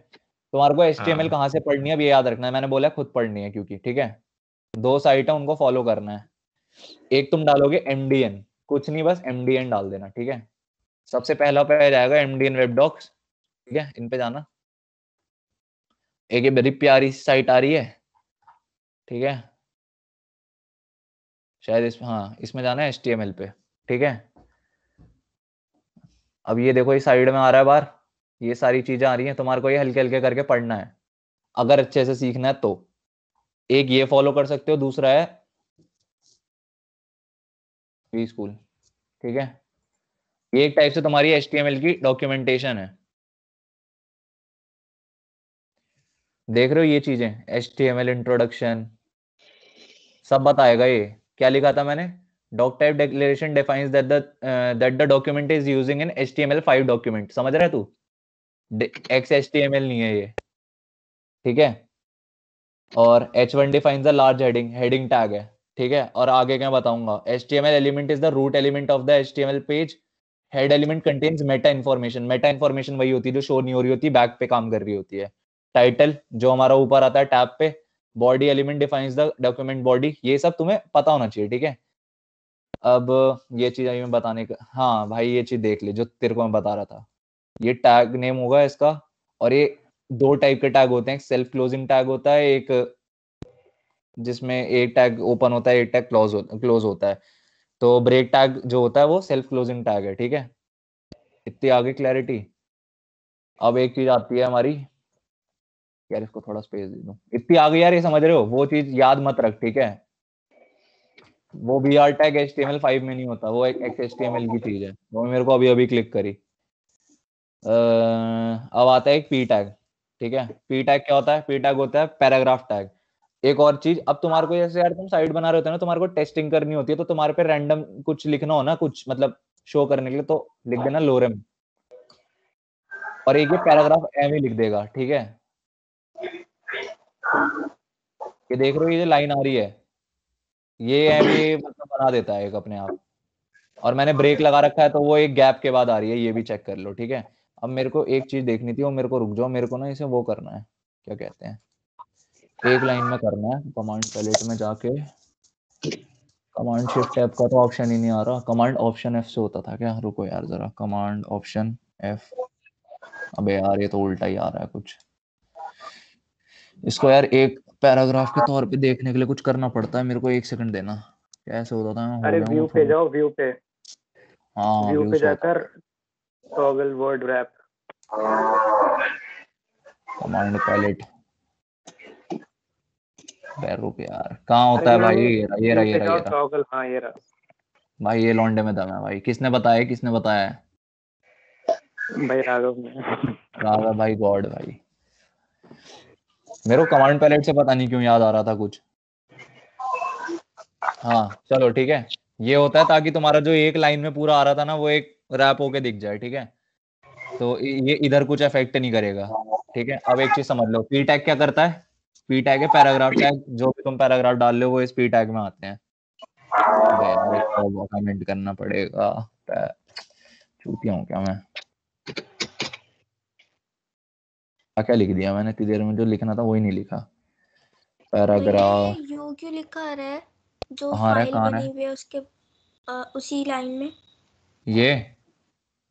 तुम्हारे को HTML हाँ। कहाँ से पढ़नी है अब ये याद रखना है, मैंने बोला खुद पढ़नी है, क्योंकि ठीक है, दो साइट है उनको फॉलो करना है। एक तुम डालोगे MDN, कुछ नहीं बस MDN डाल देना, ठीक है, सबसे पहला पेज आएगा MDN वेब डॉक्स, ठीक है, इन पे जाना। एक ये बड़ी प्यारी साइट आ रही है, ठीक है, शायद इस, हाँ इसमें जाना है HTML पे, ठीक है। अब ये देखो ये साइड में आ रहा है बाहर, ये सारी चीजें आ रही हैं, तुम्हारे को ये हल्के हल्के करके पढ़ना है अगर अच्छे से सीखना है तो। एक ये फॉलो कर सकते हो, दूसरा है वी स्कूल, ठीक है, ये एक टाइप से तुम्हारी HTML की डॉक्यूमेंटेशन है। देख रहे हो ये चीजें, HTML इंट्रोडक्शन सब बताएगा ये। क्या लिखा था मैंने? doc type declaration defines that the document is using an HTML5 document. समझ रहा है तू? XHTML नहीं है ये, ठीक है? और H1 defines a large heading tag है, ठीक है? और आगे क्या बताऊंगा? HTML element is the root element of the HTML page. Head element contains meta information. Meta information वही होती है जो शो नहीं हो रही होती, बैक पे काम कर रही होती है. टाइटल जो हमारा ऊपर आता है टैब पे. Body element defines the document body. ये सब तुम्हें पता होना चाहिए, ठीक है? अब ये चीज मैं बताने का, हाँ भाई ये चीज देख ले जो तेरे को मैं बता रहा था. ये टैग नेम होगा इसका, और ये 2 टाइप के टैग होते हैं. एक सेल्फ क्लोजिंग टैग होता है, एक जिसमें एक टैग ओपन होता है, एक टैग क्लोज होता है. तो ब्रेक टैग जो होता है वो सेल्फ क्लोजिंग टैग है, ठीक है? इतनी आगे क्लैरिटी. अब एक चीज आती है हमारी, यार इसको थोड़ा स्पेस दे दूं. इतनी आगे यार, ये समझ रहे हो? वो चीज याद मत रख, ठीक है? वो BR टैग HTML5 में नहीं होता, वो एक XHTML की चीज है. वो मेरे को अभी अभी क्लिक करी. अब आता है एक P टैग, ठीक है? P टैग क्या होता है? P टैग होता है पैराग्राफ टैग. एक और चीज, अब तुम्हारे को जैसे यार तुम साइट बना रहे होते हो ना, तुम्हारे को टेस्टिंग करनी होती है, तो तुम्हारे पे रैंडम कुछ लिखना हो ना, कुछ मतलब शो करने के लिए, तो लिख देना लोरेम, और एक ये पैराग्राफ एम ही लिख देगा, ठीक है? ये देख रहे हो, ये जो लाइन आ रही है, ये एम ही मतलब बना देता है एक अपने आप. और मैंने ब्रेक लगा रखा है, तो वो एक गैप के बाद आ रही है, ये भी चेक कर लो, ठीक है? अब मेरे को एक चीज देखनी थी, वो मेरे को, रुक जाओ, मेरे को ना इसे वो करना है, क्या कहते हैं, एक लाइन में करना है. कमांड पैलेट में जाके, कमांड शिफ्ट F का तो ऑप्शन ही नहीं आ रहा. कमांड ऑप्शन F से होता था क्या? रुको यार जरा, कमांड ऑप्शन F. अबे यार ये तो उल्टा ही आ रहा है कुछ. इसको यार एक पैराग्राफ के तौर पे देखने के लिए कुछ करना पड़ता है. मेरे को 1 सेकंड देना. कैसे होता था? अरे व्यू पे जाओ, व्यू पे. हाँ, व्यू पे जाकर toggle word wrap. Command palette. रुक यार, कहाँ होता है भाई? ये रहा. टॉगल, हाँ ये रहा भाई. ये लौंडे में दम है भाई. किसने बताया? किसने बताया है? भाई, राघव ने. राघव भाई, गॉड भाई. मेरे को कमांड पैलेट से पता नहीं क्यों याद आ रहा था कुछ. हाँ चलो ठीक है. ये होता है ताकि तुम्हारा जो एक लाइन में पूरा आ रहा था ना, वो एक रैप होके दिख जाए, ठीक है? तो ये इधर कुछ इफेक्ट नहीं करेगा, ठीक है? अब एक चीज समझ लो, P टैग क्या करता है? P टैग है पैराग्राफ टैग. जो भी तुम पैराग्राफ डाल लो वो इस P टैग में आते हैं. कमेंट करना पड़ेगा. चूतिया हूँ क्या मैं? क्या लिख दिया मैंने? इतनी देर में जो लिखना था वही नहीं लिखा. पैराग्राफ यू क्यों लिखा है जो कहाँ फाइल है? बनी हुई है उसके उसी लाइन में? ये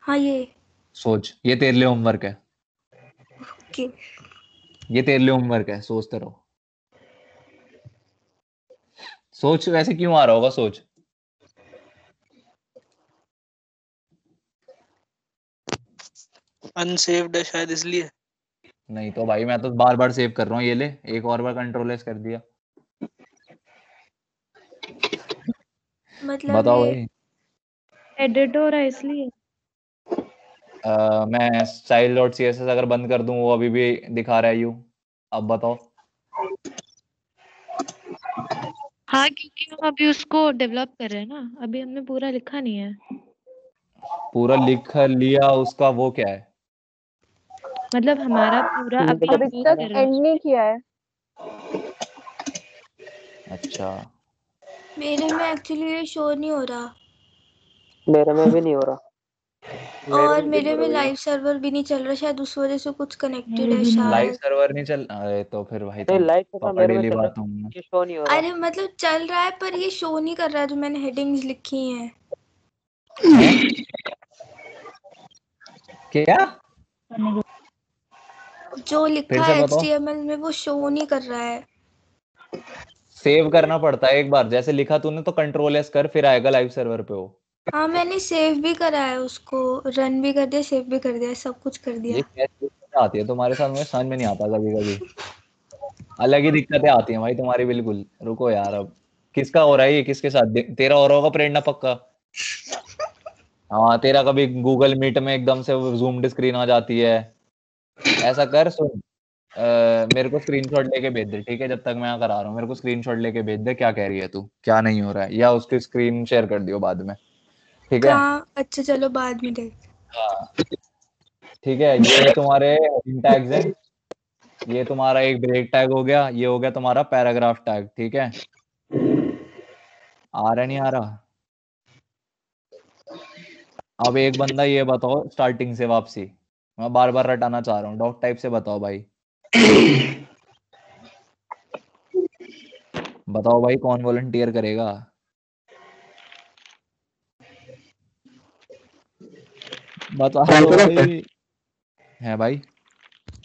हाँ ये सोच, ये तेरे लिए होमवर्क है. ओके. ये तेरे लिए होमवर्क है, सोचते रहो. सोच वैसे क्यों आ रहा होगा, सोच. अनसेव्ड है शायद इसलिए. नहीं तो भाई मैं तो बार बार सेव कर रहा हूँ. ये ले, एक और बार कंट्रोल एस कर दिया. मतलब बताओ भाई. एडिट हो रहा है इसलिए. मैं style.css अगर बंद कर दूं वो अभी भी दिखा रहा है यू. अब बताओ. हाँ क्योंकि हम अभी उसको डेवलप कर रहे हैं ना, अभी हमने पूरा लिखा नहीं है. पूरा लिख लिया उसका, वो क्या है? मतलब हमारा पूरा अभी अभी तक एंड नहीं किया है. अच्छा. मेरे में एक्चुअली ये शो नहीं हो रहा. मेरे में भी नहीं हो रहा. और मेरे में लाइव सर्वर भी नहीं चल रहा, शायद उस वजह से कुछ कनेक्टेड है लाइव शायद. सर्वर नहीं चल. अरे तो फिर भाई नहीं, तुम लाइव तो पकड़ मेरे ही में ली चल बात रहा, तुमने. ये शो नहीं हो रहा. अरे मतलब चल रहा है पर ये शो नहीं कर रहा है जो मैंने हेडिंग्स लिखी हैं. क्या? जो लिखा फिर से है बताओ. HTML में वो शो नहीं कर रहा है. सेव करना पड़ता है एक बार. जैसे लिखा तूने तो कंट्रोल एस कर, फिर आएगा लाइव सर्वर पे वो. हाँ मैंने सेव भी करा है उसको, रन भी कर दिया, सेव भी कर दिया, सब कुछ कर दिया. ये कैसे आती है तुम्हारे साथ? मुझे समझ में नहीं आता कभी कभी. अलग ही दिक्कतें आती हैं भाई तुम्हारी. बिल्कुल. रुको यार, अब किसका हो रहा है ये? किसके साथ? तेरा हो रहा होगा प्रेरणा पक्का. हाँ, तेरा कभी गूगल मीट में एकदम से जूम्ड स्क्रीन आ जाती है. ऐसा कर, सुन, मेरे को स्क्रीनशॉट लेके भेज दे, ठीक है, जब तक मैं यहाँ करा रहा हूँ मेरे को स्क्रीनशॉट लेके भेज दे क्या कह रही है तू, क्या नहीं हो रहा है, या उसकी स्क्रीन शेयर कर दियो बाद में, ठीक है। कहाँ? अच्छा चलो बाद में देख। हाँ ठीक है, ये तुम्हारे हेडिंग टैग्स हैं, ये तुम्हारा एक ब्रेक टैग हो गया, ये हो गया तुम्हारा पैराग्राफ टैग, ठीक है। आ रहा नहीं आ रहा? अब एक बंदा ये बताओ स्टार्टिंग से वापसी, मैं बार बार रटाना चाह रहा हूँ, डॉग टाइप से बताओ भाई। बताओ भाई कौन वॉलंटियर करेगा? बता दो भाई। है भाई।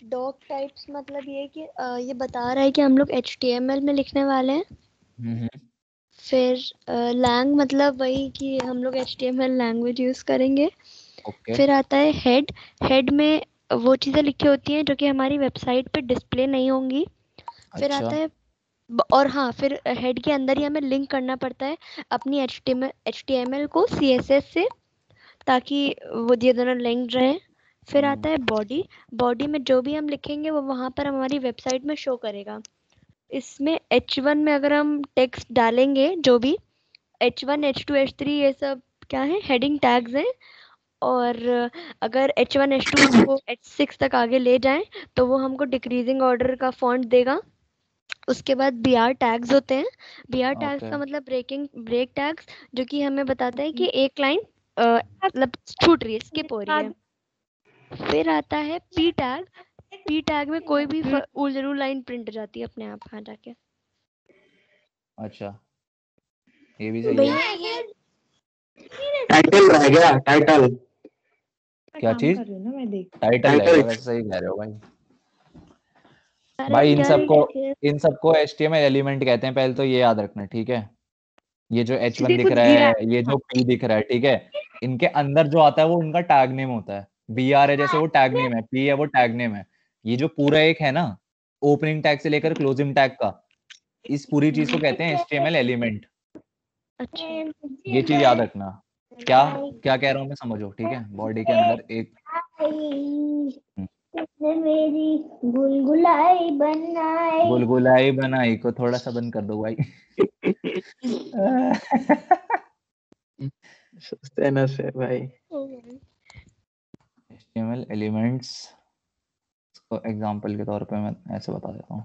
डॉग टाइप्स मतलब ये कि ये बता रहा है कि हम लोग HTML में लिखने वाले हैं। हम्म। फिर लैंग मतलब वही कि हम लोग HTML लैंग्वेज यूज करेंगे। ओके। फिर आता है हेड। हेड में वो चीज़ें लिखी होती हैं जो कि हमारी वेबसाइट पे डिस्प्ले नहीं होंगी। फिर अच्छा। आता है और हाँ, फिर हेड के अंदर ही हमें लिंक करना पड़ता है अपनी HTML को CSS से, ताकि वो ये दोनों लिंक रहे। फिर आता है बॉडी। बॉडी में जो भी हम लिखेंगे वो वहाँ पर हमारी वेबसाइट में शो करेगा। इसमें H1 में अगर हम टेक्स्ट डालेंगे, जो भी H1 H2 H3 ये सब क्या है, हेडिंग टैग्स हैं। और अगर H1 H2 को H6 तक आगे ले जाएं तो वो हमको डिक्रीजिंग ऑर्डर का फॉन्ट देगा। उसके बाद BR टैग्स होते हैं। BR tags okay. का मतलब ब्रेक टैग्स, जो कि हमें बताता है कि एक लाइन मतलब छूट रही है, स्किप हो रही है। फिर आता है P टैग। P टैग में कोई भी उलझू लाइन प्रिंट हो जाती है अपने आप वहाँ जाके। अच्छा ये भी सही है। भैया ये टाइटल रह गया, टाइटल। क्या चीज? टाइटल रहेगा, वैसे सही कह रहे हो भाई। भाई इन सबको HTML एलिमेंट कहते हैं, पहले तो ये याद रखना, ठीक है। ये जो H1 दिख रहा है, ये जो P दिख रहा है, ठीक है, इनके अंदर जो आता है वो उनका टैग नेम होता है। BR है जैसे वो टैग नेम है, P है वो टैग नेम है। ये जो पूरा एक है ना, ओपनिंग टैग से लेकर क्लोजिंग टैग का, इस पूरी चीज को कहते हैं HTML एलिमेंट। अच्छा। ये चीज याद रखना। क्या क्या कह रहा हूँ मैं, समझो, ठीक है। बॉडी के अंदर एक मेरी गुलगुलाई बनाई। गुलगुलाई बनाई को थोड़ा सा बंद कर दो भाई। सस्ते से भाई। HTML एलिमेंट्स को एग्जांपल के तौर पे मैं ऐसे बता देता हूँ।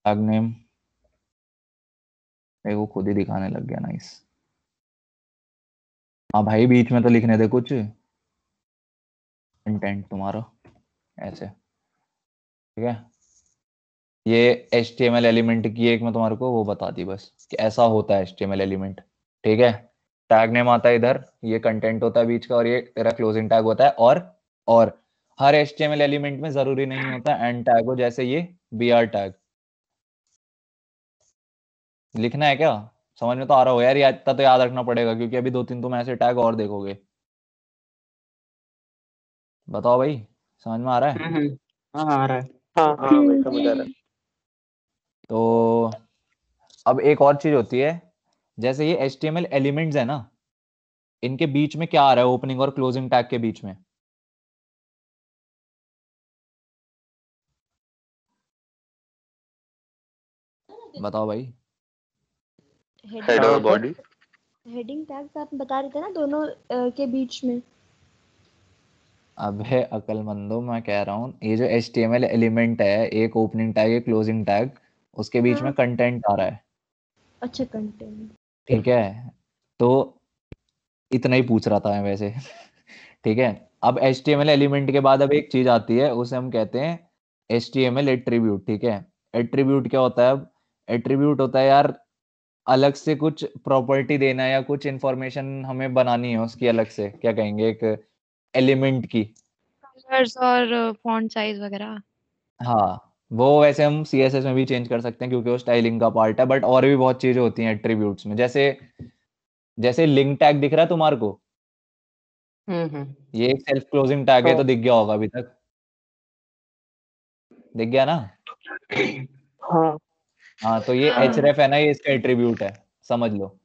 टैग नेम, वो खुद ही दिखाने लग गया, नाइस। हाँ भाई बीच में तो लिखने दे कुछ कंटेंट तुम्हारा ऐसे, ठीक है। ये HTML एलिमेंट की एक मैं तुम्हारे को वो बता दी बस कि ऐसा होता है HTML एलिमेंट, ठीक है। टैग नेम आता है इधर, ये कंटेंट होता है बीच का, और ये तेरा क्लोजिंग टैग होता है। और हर HTML एलिमेंट में जरूरी नहीं होता एंड टैग हो, जैसे ये BR टैग। लिखना है क्या? समझ में तो आ रहा हो यार, ये इतना तो याद रखना पड़ेगा क्योंकि अभी 2-3 तुम ऐसे टैग और देखोगे। बताओ भाई, समझ में आ रहा है? हाँ आ रहा है। हाँ भाई समझ आ रहा है। तो अब एक और चीज होती है, जैसे ये HTML एलिमेंट्स है ना, इनके बीच में क्या आ रहा है ओपनिंग और क्लोजिंग टैग के बीच में? बताओ भाई। हेड और बॉडी। हेडिंग टैग्स आप बता रहे थे ना, दोनों के बीच में। अबे अकलमंदो, मैं कह रहा हूँ ये जो HTML एलिमेंट है, एक ओपनिंग टैग एक क्लोजिंग टैग, उसके बीच में कंटेंट आ रहा है, अच्छा, कंटेंट। ठीक है। तो इतना ही पूछ रहा था मैं वैसे। ठीक है। अब HTML एलिमेंट के बाद अब एक चीज आती है, उसे हम कहते हैं HTML एट्रीब्यूट, ठीक है। एट्रीब्यूट क्या होता है? अब एट्रीब्यूट होता है यार, अलग से कुछ प्रॉपर्टी देना या कुछ इंफॉर्मेशन हमें बनानी है उसकी, अलग से क्या कहेंगे, एक एलिमेंट की। कलर्स और फॉन्ट साइज वगैरह। हाँ वो वैसे हम CSS में भी चेंज कर सकते हैं क्योंकि वो स्टाइलिंग का पार्ट है, बट और भी बहुत चीजें होती हैं एट्रीब्यूट्स में। जैसे जैसे लिंक टैग दिख रहा है तुम्हारे को, ये एक सेल्फ क्लोजिंग टैग है, तो दिख गया होगा अभी तक, दिख गया ना? हाँ हाँ तो ये href है ना, ये इसका एट्रीब्यूट है, समझ लो।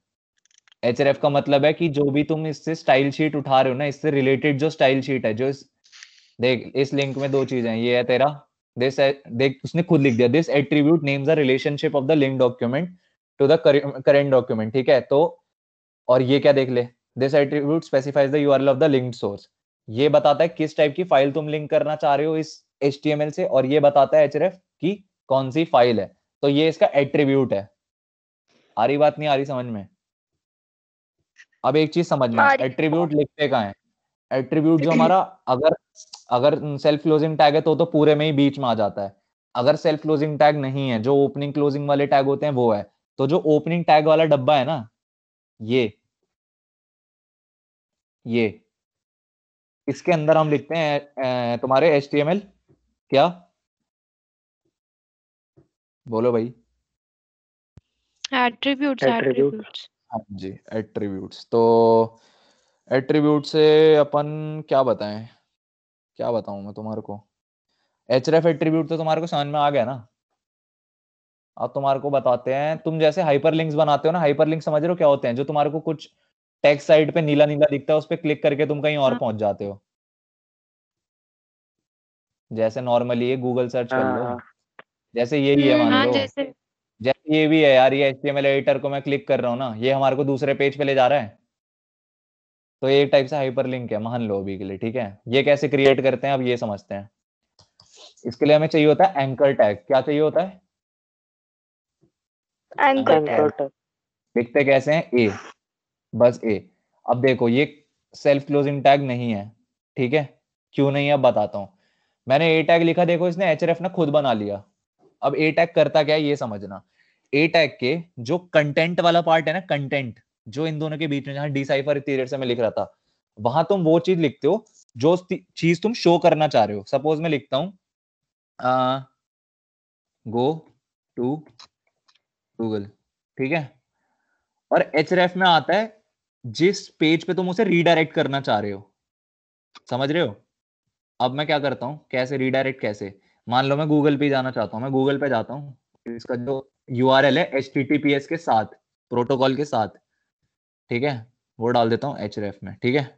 href का मतलब है कि जो भी तुम इससे स्टाइल शीट उठा रहे हो ना, इससे रिलेटेड जो स्टाइल शीट है, जो देख इस लिंक में दो चीजें हैं, ये है तेरा दिस देख उसने खुद लिख दिया, this attribute names the relationship of the link document to the current document, ठीक है। तो और ये क्या देख ले, this attribute specifies the URL of the linked source, ये बताता है किस टाइप की फाइल तुम लिंक करना चाह रहे हो इस HTML से, और ये बताता है href की कौन सी फाइल है। तो ये इसका एट्रीब्यूट है। आ रही बात नहीं आ रही समझ में? अब एक चीज समझना, एट्रीब्यूट लिखते कहाँ है? एट्रीब्यूट जो हमारा अगर अगर सेल्फ क्लोजिंग टैग है तो पूरे में ही बीच में आ जाता है। अगर सेल्फ क्लोजिंग टैग नहीं है, जो ओपनिंग क्लोजिंग वाले टैग होते हैं वो है, तो जो ओपनिंग टैग वाला डब्बा है ना, ये इसके अंदर हम लिखते हैं तुम्हारे HTML क्या, बोलो भाई। एट्रीब्यूट्स। हाँ जी, एट्रीब्यूट्स। तो एट्रीब्यूट से अपन क्या बताएं, क्या बताऊं मैं तुम्हारे को? href एट्रीब्यूट तो तुम्हारे को समझ में आ गया ना। अब तुम्हारे को बताते हैं, तुम जैसे हाइपरलिंक्स बनाते हो ना, हाइपरलिंक समझ रहे हो क्या होते हैं? जो तुम्हारे को कुछ टेक्स्ट साइट पे नीला नीला दिखता है, उस पर क्लिक करके तुम कहीं और पहुंच जाते हो। जैसे नॉर्मली ये गूगल सर्च कर लो, जैसे यही है मान लो, जैसे ये भी है यार, ये HTML एडिटर को मैं क्लिक कर रहा हूँ ना, ये हमारे को दूसरे पेज पे ले जा रहा है। तो ये एक टाइप से हाइपरलिंक है, मान लो अभी के लिए, ठीक है। ये कैसे क्रिएट करते हैं अब ये समझते हैं। इसके लिए हमें चाहिए होता है एंकर टैग। क्या चाहिए होता है? Anchor tag. लिखते कैसे हैं? ए, बस ए। अब देखो ये सेल्फ क्लोजिंग टैग नहीं है, ठीक है। क्यों नहीं है अब बताता हूं। मैंने ए टैग लिखा, देखो इसने href ने खुद बना लिया। अब ए टैग करता क्या है ये समझना। ए टैग के जो कंटेंट वाला पार्ट है ना, कंटेंट जो इन दोनों के बीच में, जहां डिसाइफर पीरियड से मैं लिख रहा था, वहां तुम वो चीज लिखते हो जो चीज तुम शो करना चाह रहे हो। सपोज मैं लिखता हूं गो टू गूगल, ठीक है। और href में आता है जिस पेज पे तुम उसे रीडायरेक्ट करना चाह रहे हो, समझ रहे हो? अब मैं क्या करता हूँ, कैसे रीडायरेक्ट, कैसे, मान लो मैं गूगल पे जाना चाहता हूँ, मैं गूगल पे जाता हूँ, इसका जो URL है HTTPS के साथ, प्रोटोकॉल के साथ, ठीक है, वो डाल देता हूँ href में, ठीक है।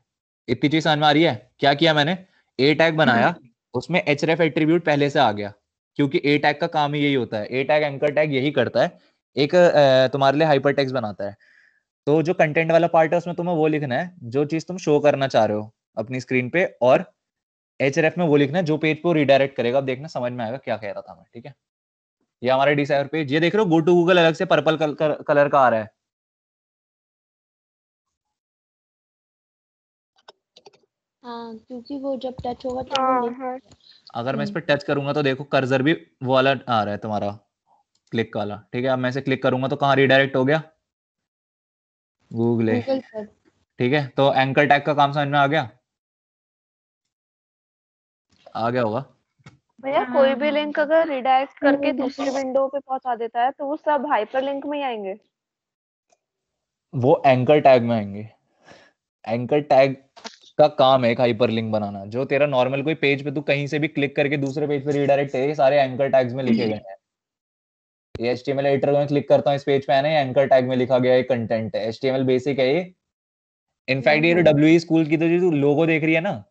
इतनी चीज समझ में आ रही है? क्या किया मैंने, ए टैग बनाया, उसमें href एट्रीब्यूट पहले से आ गया, क्योंकि ए टैग का काम ही यही होता है। ए टैग एंकर टैग यही करता है, एक तुम्हारे लिए हाइपर टेक्स्ट बनाता है। तो जो कंटेंट वाला पार्ट है उसमें तुम्हें वो लिखना है जो चीज तुम शो करना चाह रहे हो अपनी स्क्रीन पे, और href में वो लिखना है जो पेज को रीडायरेक्ट करेगा। अब देखना समझ में आएगा क्या कह रहा था मैं, ठीक है। ये हमारे डिसाइवर पेज, ये देख रहे हो गो टू गूगल अलग से पर्पल कलर का आ रहा है। हाँ, क्योंकि वो जब टच होगा तो वो लिंक। अगर मैं इस पर टच करूंगा तो देखो कर्सर भी वो वाला आ रहा है तुम्हारा, क्लिक वाला, ठीक है। अब मैं इसे क्लिक करूंगा तो कहाँ रीडायरेक्ट हो गया? गूगल पर, ठीक है। तो एंकर टैग का काम समझ में आ गया? आ गया होगा भैया कोई भी लिंक अगर रिडायरेक्ट करके दूसरी विंडो पे पहुंचा देता है तो वो सब हाइपरलिंक में ही आएंगे। वो एंकर टैग में आएंगे। एंकर टैग का काम है एक हाइपरलिंक बनाना। जो तेरा नॉर्मल कोई पेज पे तू कहीं से भी क्लिक करके दूसरे पेज पे रीडायरेक्ट है, ये सारे एंकर टैग्स में लिखे गए हैं। ये HTML एडिटर में क्लिक करता हूँ, इस पेज पे है ना, ये एंकर टैग में लिखा गया है, कंटेंट है, HTML बेसिक है ये। इनफैक्ट ये जो WE स्कूल की तो जो लोगो देख रही है ना,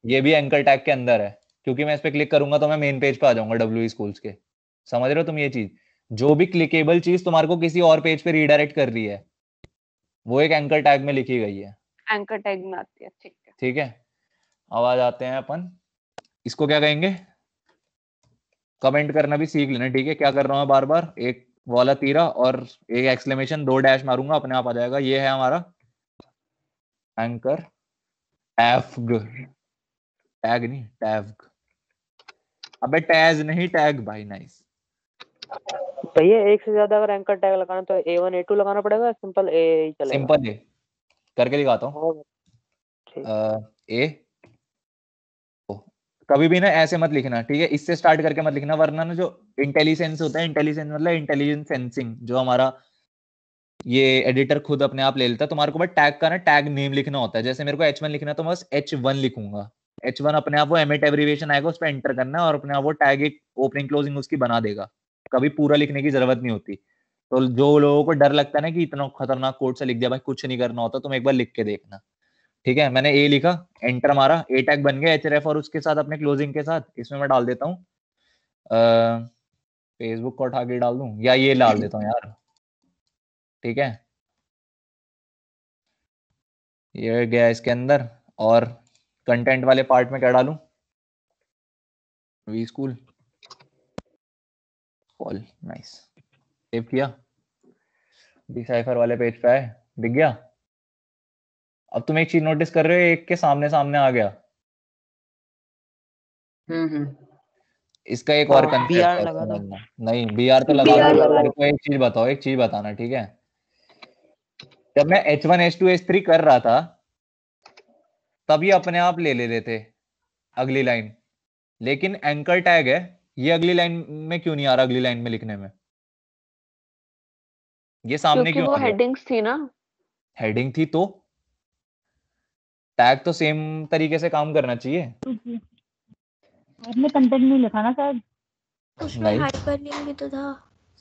ये भी एंकर टैग के अंदर है, क्योंकि मैं इस पे क्लिक करूंगा तो मैं मेन पेज पे आ जाऊंगा WE स्कूल्स के। समझ रहे हो तुम ये चीज? जो भी क्लिकेबल चीज तुम्हारे को किसी और पेज पे रीडायरेक्ट कर रही है, वो एक एंकर टैग में लिखी गई है। एंकर टैग में आती है, ठीक है। ठीक है, अब आ जाते हैं अपन, इसको क्या कहेंगे? कमेंट करना भी सीख लेना, ठीक है। क्या कर रहा हूँ बार बार, एक वाला तीरा और एक एक्सक्लेमेशन, 2 डैश मारूंगा, अपने आप आ जाएगा। ये है हमारा एंकर टैग, टैग नहीं टैग, अबे टैग नहीं टैग भाई, नाइस। भैया एक से ज्यादा अगर एंकर टैग लगाना तो A1 A2 लगाना पड़ेगा, सिंपल A ही चलेगा? सिंपल ए करके दिखाता हूँ। ए कभी भी ना ऐसे मत लिखना, ठीक है, इससे स्टार्ट करके मत लिखना, वरना ना जो इंटेलिजेंस होता है, इंटेलिजेंस मतलब इंटेलिजेंस सेंसिंग, जो हमारा ये एडिटर खुद अपने आप ले लेता है। तुम्हारे को बस टैग का ना टैग नेम लिखना होता है। जैसे मेरे को H1 लिखना है तो मैं बस H1 लिखूंगा, H1 अपने आप वो एमिट एब्रिविएशन आएगा, उस पर एंटर करना है और अपने आप वो टैग एक ओपनिंग क्लोजिंग उसकी बना देगा। कभी पूरा लिखने की जरूरत नहीं होती। तो जो लोगों को डर लगता है ना कि इतना खतरनाक कोड से लिख दिया, भाई कुछ नहीं करना होता, तुम एक बार लिख के देखना, ठीक है, मैंने ए लिखा, एंटर मारा, ए टैग बन गया href और उसके साथ अपने क्लोजिंग के साथ इसमें मैं डाल देता हूँ फेसबुक को उठा के डाल दूं या ये डाल देता हूँ यार, ठीक है, ये गया इसके अंदर। और कंटेंट वाले पार्ट में क्या डालूं, V school all, nice, save किया, डिसाइफर वाले पेज पे आए, दिख गया। अब तुम एक चीज नोटिस कर रहे हो, एक के सामने सामने आ गया। इसका एक और कंसेप्ट BR है लगा दो। समझना। नहीं BR तो लगा BR दूंगा, मेरे को एक चीज बताओ, एक चीज बताना, ठीक है। जब मैं H1 H2 H3 कर रहा था तब ये अपने आप ले रहे थे अगली लाइन, लेकिन एंकर टैग है, ये अगली लाइन में क्यों नहीं आ रहा, अगली लाइन में लिखने में ये सामने क्योंकि क्यों वो आ गया? हेडिंग्स थी ना। हेडिंग थी तो टैग तो सेम तरीके से काम करना चाहिए। आपने कंटेंट नहीं लिखा ना शायद? उसमें नहीं, हाइपरलिंक भी तो था।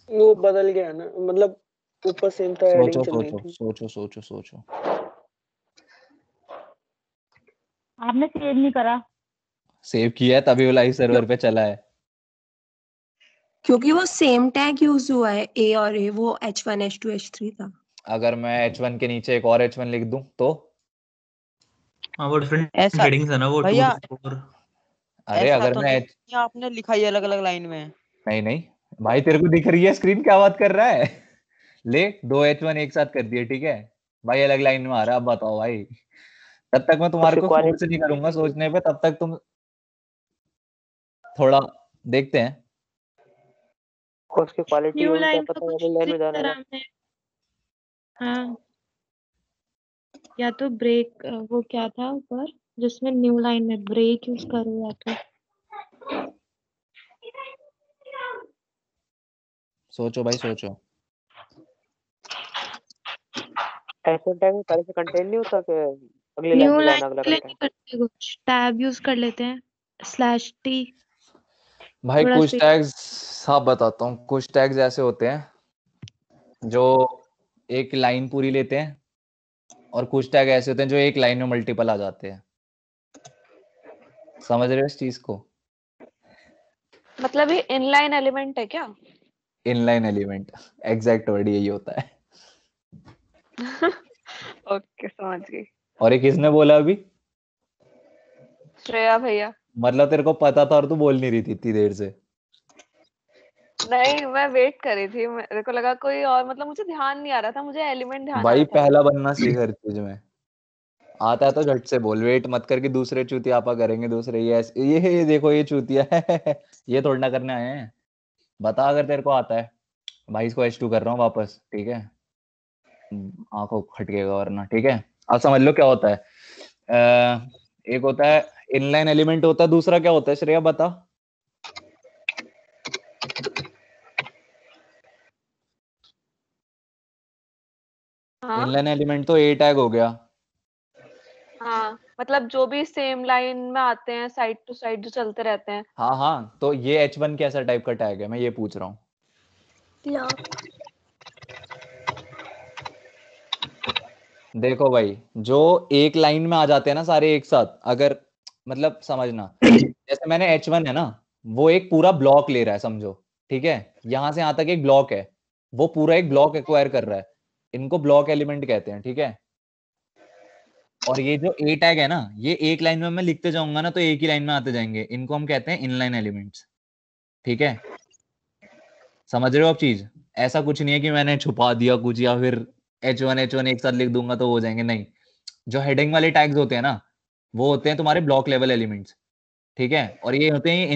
वो बदल गया ना, मतलब ऊपर सेम था, सोचो हेडिंग चल रही सोचो थी। सोचो सोचो सोचो, आपने सेव नहीं करा? सेव किया है तभी वो लाइव सर्वर पे चला है। क्योंकि वो सेम टैग यूज हुआ है, ए और ए, वो H1 H2 H3 था। अगर मैं H1 के नीचे एक और H1 लिख दूं तो हाँ वो डिफरेंट ऐसा हेडिंग्स है ना, वो 2 भैया, 4। अरे ऐसा अगर तो मैं नहीं आपने लिखा ही अलग अलग लाइन में। नहीं नहीं भाई, तेरे को दिख रही है स्क्रीन, क्या बात कर रहा है? ले 2 H1 एक साथ कर दिए, ठीक है भाई, अलग लाइन में आ रहा है। अब बताओ भाई, तब तक मैं तुम्हारे उसकी को फोर्स नहीं करूंगा सोचने पे, तब तक तुम थोड़ा देखते हैं। उसकी क्वालिटी न्यू होगी, क्या लाइन का पता कुछ वाली लाइन में ट्रिक जाने करा का। हमने। हाँ, या तो ब्रेक, वो क्या था ऊपर जिसमें न्यू लाइन में ब्रेक यूज करो, या तो सोचो भाई सोचो। ऐसे टैग में पहले से कंटेंट नहीं होता कि अगली लाइन न्यू में लाइन जाना अगला के लिए कंटेंट। नहीं करते, कुछ टैब यूज कर लेते हैं, /t। भाई थोड़ा कुछ सा टैग्स, हाँ बताता हूँ, कुछ टैग्स ऐसे होते हैं जो एक लाइन पूरी लेते हैं, और कुछ टैग ऐसे होते हैं जो एक लाइन में मल्टीपल आ जाते हैं। समझ रहे हो इस चीज को? मतलब ये इनलाइन एलिमेंट है क्या? इनलाइन एलिमेंट, एग्जैक्ट वर्ड यही होता है। ओके, समझ गई। और ये किसने बोला अभी? श्रेया भैया। मतलब तेरे को पता था और तू बोल नहीं रही थी इतनी देर से? नहीं, मैं वेट कर रही थी, मेरे को लगा कोई और, मतलब मुझे ध्यान नहीं आ रहा था, मुझे एलिमेंट ध्यान आ भाई रहा था। पहला बनना सीख हर चीज में, आता है तो झट से बोल, वेट मत करके दूसरे चूतियापा करेंगे दूसरे, ये देखो ये चूतिया है ये थोड़ा ना करने आए हैं। बता अगर तेरे को आता है। भाई इसको H2 कर रहा हूँ वापस, ठीक है, आंखों खटकेगा वरना, ठीक है। अब समझ लो क्या होता है। एक होता है इनलाइन एलिमेंट होता है, दूसरा क्या होता है श्रेया बता? हाँ इनलाइन एलिमेंट तो ए टैग हो गया। हाँ, मतलब जो भी सेम लाइन में आते हैं, साइड टू साइड जो चलते रहते हैं। हाँ हाँ, तो ये H1 कैसा टाइप का टैग है, मैं ये पूछ रहा हूँ। देखो भाई, जो एक लाइन में आ जाते हैं ना सारे एक साथ, अगर मतलब समझना, जैसे मैंने H1 है ना, वो एक पूरा ब्लॉक ले रहा है समझो, ठीक है, यहां से यहां तक एक ब्लॉक है, वो पूरा एक ब्लॉक एक्वायर कर रहा है, इनको ब्लॉक एलिमेंट कहते हैं, ठीक है। और ये जो ए टैग है ना, ये एक लाइन में मैं लिखते जाऊंगा ना तो एक ही लाइन में आते जाएंगे, इनको हम कहते हैं इनलाइन एलिमेंट्स, ठीक है। समझ रहे हो आप चीज? ऐसा कुछ नहीं है कि मैंने छुपा दिया कुछ या फिर H1 एक साथ लिख दूंगा तो हो जाएंगे, नहीं। जो हेडिंग वाले टैग्स होते हैं ना, वो होते हैं तुम्हारे ब्लॉक लेवल एलिमेंट्स, ठीक है। और ये होते हैं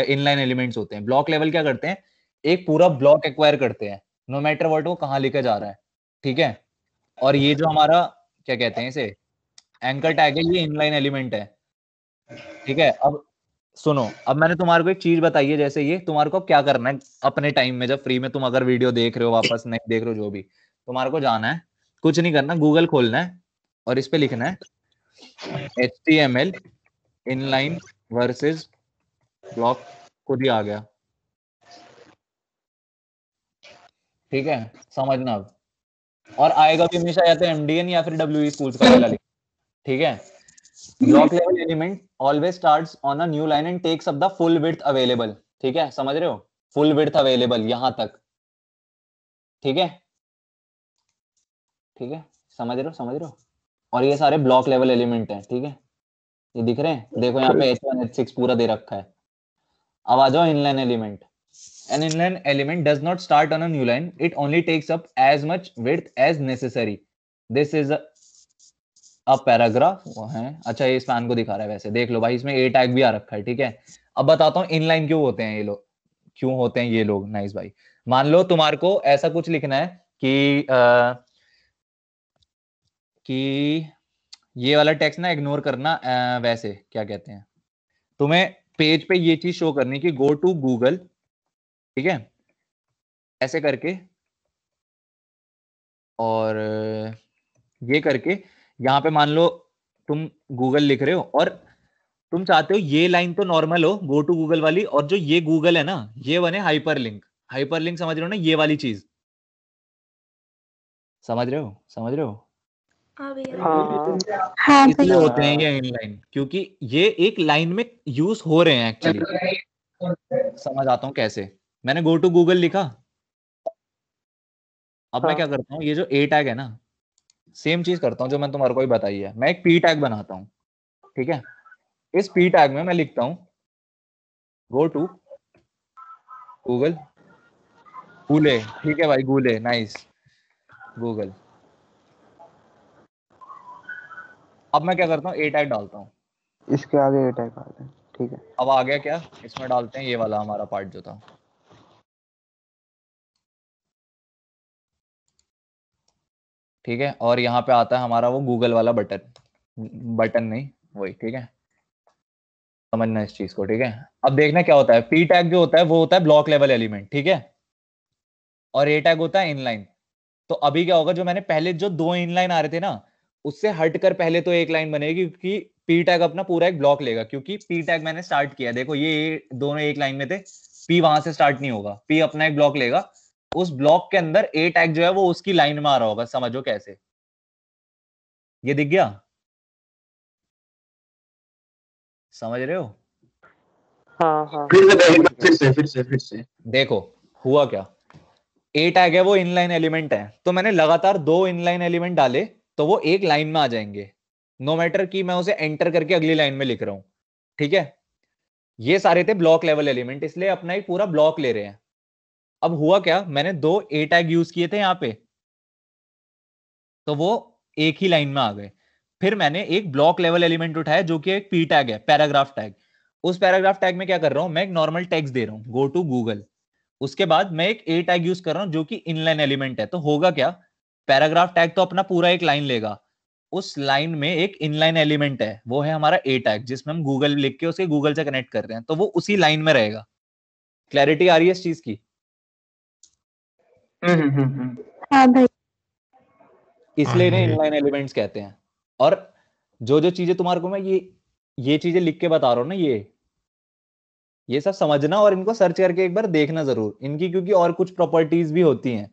इनलाइन एलिमेंट्स होते हैं। ब्लॉक लेवल क्या करते हैं, एक पूरा ब्लॉक एक्वायर करते हैं, नो मैटर व्हाट वो कहाँ लेकर जा रहा है, ठीक है। और ये जो हमारा क्या कहते हैं इसे, एंकर टैग है, ये इनलाइन एलिमेंट है, ठीक है। अब सुनो, अब मैंने तुम्हारे को एक चीज बताई है, जैसे ये तुम्हारे को अब क्या करना है अपने टाइम में, जब फ्री में तुम अगर वीडियो देख रहे हो, वापस नहीं देख रहे हो, जो भी तुम्हारे को जाना है, कुछ नहीं करना, गूगल खोलना है और इस पे लिखना है HTML इनलाइन वर्सेस ब्लॉक, खुद ही आ गया, ठीक है। समझना अब, और आएगा भी हमेशा या तो MDN या फिर WE स्कूल्स का वाला लिंक, ठीक है। Block level element always starts on a new line and takes up the full width available, ठीक है, समझ रहे हो, फुल विड्थ अवेलेबल यहां तक, ठीक है, ठीक है, समझ रहे हो। और ये सारे ब्लॉक लेवल एलिमेंट हैं, ठीक है, ये दिख रहे हैं, देखो यहाँ पे H1 H6 पूरा दे रखा है। अब आ जाओ inline element. An inline element does not start on a new line. It only takes up as much width as necessary. This is a paragraph. वो है, अच्छा ये स्पैन को दिखा रहा है, वैसे देख लो भाई इसमें ए टैग भी आ रखा है, ठीक है। अब बताता हूँ इनलाइन क्यों होते हैं ये लोग, क्यों होते हैं ये लोग। नाइस भाई, मान लो तुम्हारे को ऐसा कुछ लिखना है कि ये वाला टेक्स्ट ना इग्नोर करना, वैसे क्या कहते हैं, तुम्हें पेज पे ये चीज शो करनी कि गो टू गूगल, ठीक है, ऐसे करके, और ये करके यहाँ पे मान लो तुम गूगल लिख रहे हो और तुम चाहते हो ये लाइन तो नॉर्मल हो गो टू गूगल वाली, और जो ये गूगल है ना ये बने हाइपरलिंक। हाइपरलिंक समझ रहे हो ना, ये वाली चीज समझ रहे हो। हाँ इसलिए होते हैं ये इनलाइन, क्योंकि ये एक लाइन में यूज हो रहे हैं एक्चुअली। समझ आता हूँ कैसे। मैंने गो टू गूगल लिखा, अब मैं क्या करता हूँ, ये जो ए टैग है ना, सेम चीज करता हूँ जो मैं तुम्हारे को ही बताई है, मैं एक पी टैग बनाता हूँ, ठीक है। इस पी टैग में मैं लिखता हूँ गो टू गूगल, गूले, ठीक है भाई, गूले, नाइस, गूगल। अब मैं क्या करता हूँ, ए टैग डालता हूँ, इसके आगे ए टैग डालते हैं, ठीक है। अब आ गया क्या, इसमें डालते हैं ये वाला हमारा पार्ट जो था, ठीक है। और यहाँ पे आता है हमारा वो गूगल वाला बटन नहीं वही, ठीक है, समझना इस चीज को, ठीक है। अब देखना क्या होता है, पी टैग जो होता है वो होता है ब्लॉक लेवल एलिमेंट, ठीक है, और ए टैग होता है इनलाइन। तो अभी क्या होगा, जो मैंने पहले जो दो इनलाइन आ रहे थे ना, उससे हटकर पहले तो एक लाइन बनेगी, क्योंकि पी टैग अपना पूरा एक ब्लॉक लेगा, क्योंकि पी टैग मैंने स्टार्ट किया, देखो ये दोनों एक लाइन में थे, पी वहां से स्टार्ट नहीं होगा, पी अपना एक ब्लॉक लेगा, उस ब्लॉक के अंदर ए टैग जो है वो उसकी लाइन में आ रहा होगा, समझो कैसे, ये दिख गया, समझ रहे हो। हाँ फिर से देखो हुआ क्या, ए टैग है वो इनलाइन एलिमेंट है, तो मैंने लगातार दो इनलाइन एलिमेंट डाले तो वो एक लाइन में आ जाएंगे, नो मैटर कि मैं उसे एंटर करके अगली लाइन में लिख रहा हूं, ठीक है। ये सारे थे ब्लॉक लेवल एलिमेंट, इसलिए अपना एक पूरा ब्लॉक ले रहे हैं। अब हुआ क्या, मैंने दो ए टैग यूज किए थे यहां पे, तो वो एक ही लाइन में आ गए। फिर मैंने एक ब्लॉक लेवल एलिमेंट उठाया जो कि एक पी टैग है, पैराग्राफ टैग। उस पैराग्राफ टैग में क्या कर रहा हूं, मैं एक नॉर्मल टेक्स्ट दे रहा हूं, गो टू गूगल। उसके बाद मैं एक ए टैग यूज कर रहा हूं जो कि इनलाइन एलिमेंट है, तो होगा क्या, पैराग्राफ टैग तो अपना पूरा एक लाइन लेगा, उस लाइन में एक इनलाइन एलिमेंट है, वो है हमारा ए टैग, जिसमें हम गूगल लिख के उसके गूगल से कनेक्ट कर रहे हैं, तो वो उसी लाइन में रहेगा। क्लैरिटी आ रही है इस चीज की। हाँ भाई। इसलिए इन्हें इनलाइन एलिमेंट्स कहते हैं। और जो जो चीजें तुम्हारे को मैं ये चीजें लिख के बता रहा हूं ना, ये सब समझना और इनको सर्च करके एक बार देखना जरूर इनकी, क्योंकि और कुछ प्रॉपर्टीज भी होती हैं,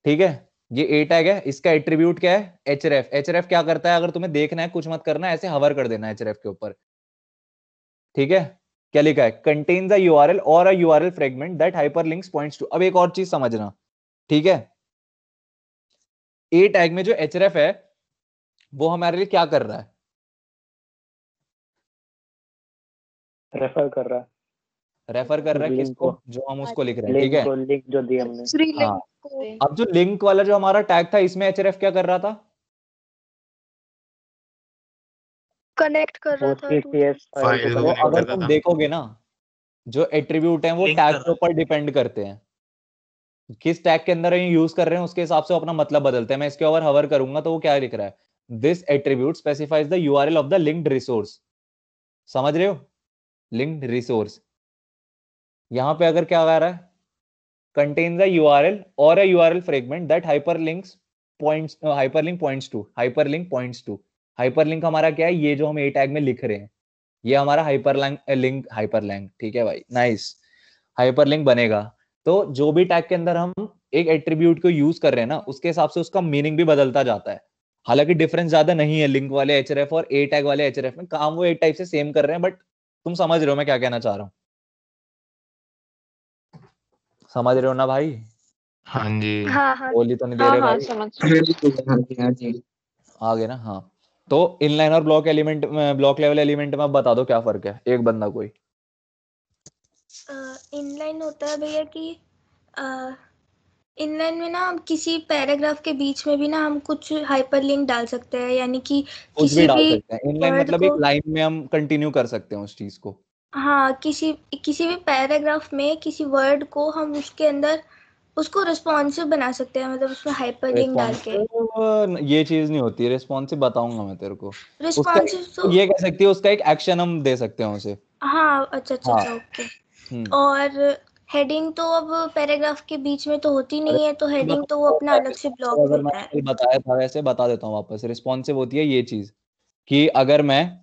ठीक है। ये ए टैग है, इसका एट्रीब्यूट क्या है, एचरेफ। एचरेफ क्या करता है, अगर तुम्हें देखना है कुछ मत करना, ऐसे हवर कर देना एचरेफ के ऊपर, ठीक है। क्या लिखा है, कंटेन्स अ यूआरएल और a URL fragment that hyperlinks points to. अब एक और चीज समझना, ठीक है, ए टैग में जो एचरेफ है वो हमारे लिए क्या कर रहा है, रेफर कर रहा है लिंक किसको, को, जो हम उसको लिख रहे हैं, ठीक है। लिंक जो दिया हमने। हाँ, अब जो लिंक वाला जो हमारा टैग था, इसमें एचरेफ क्या कर रहा था, कनेक्ट कर रहा था फाइल तो अगर तुम देखोगे ना, जो एट्रीब्यूट हैं वो टैग के ऊपर डिपेंड करते हैं, किस टैग के अंदर यूज कर रहे हैं उसके हिसाब से अपना मतलब बदलते हैं। मैं इसके ऊपर हवर करूंगा तो वो क्या लिख रहा है, this attribute specifies the URL of the linked resource. समझ रहे हो, लिंक्ड रिसोर्स। यहां पे अगर क्या आ रहा है, contains a URL or a URL fragment that hyperlink points to। hyperlink हमारा क्या है, ये जो हम ए टैग में लिख रहे हैं, ये हमारा हाइपरलिंक, ठीक है भाई, नाइस, हाइपरलिंक बनेगा। तो जो भी टैग के अंदर हम एक एट्रीब्यूट को यूज कर रहे हैं ना, उसके हिसाब से उसका मीनिंग भी बदलता जाता है। हालांकि डिफरेंस ज्यादा नहीं है लिंक वाले एचआरएफ और ए टैग वाले एचआरएफ में, काम वो एक टाइप से सेम कर रहे हैं, बट तुम समझ रहे हो मैं क्या कहना चाह रहा हूँ? समझ रहे हो ना भाई? हाँ जी। हाँ बोली तो नहीं दे रहे भाई? समझ आ गए ना? हाँ, तो इनलाइन और ब्लॉक एलिमेंट में, ब्लॉक लेवल एलिमेंट में बता दो क्या फर्क है, एक बंदा कोई। इनलाइन होता है भैया कि इनलाइन में ना हम किसी पैराग्राफ के बीच में भी ना हम कुछ हाइपरलिंक डाल सकते हैं, यानी कि कुछ भी किसी डाल भी सकते हैं। इनलाइन वर्ड मतलब एक को, लाइन में हम कंटिन्यू कर सकते हैं उस चीज को। हाँ, किसी किसी भी पैराग्राफ में किसी वर्ड को हम उसके अंदर उसको रिस्पॉन्सिव बना सकते हैं, मतलब उसमें हाइपरलिंक डाल के। रिस्पॉन्सिव ये चीज नहीं होती है, रिस्पॉन्सिव बताऊंगा मैं तेरे को। उसका रिस्पॉन्सिव तो ये कह सकती है, उसका एक एक्शन हम दे सकते हैं उसे। हाँ, अच्छा अच्छा हाँ। अच्छा, ओके। और हेडिंग तो अब पैराग्राफ के बीच में तो होती नहीं है, तो हेडिंग तो वो अपना अलग से ब्लॉक अगर होता मैंने है। कल बताया था वैसे बता देता हूँ वापस। रिस्पॉन्सिव होती है ये चीज कि अगर मैं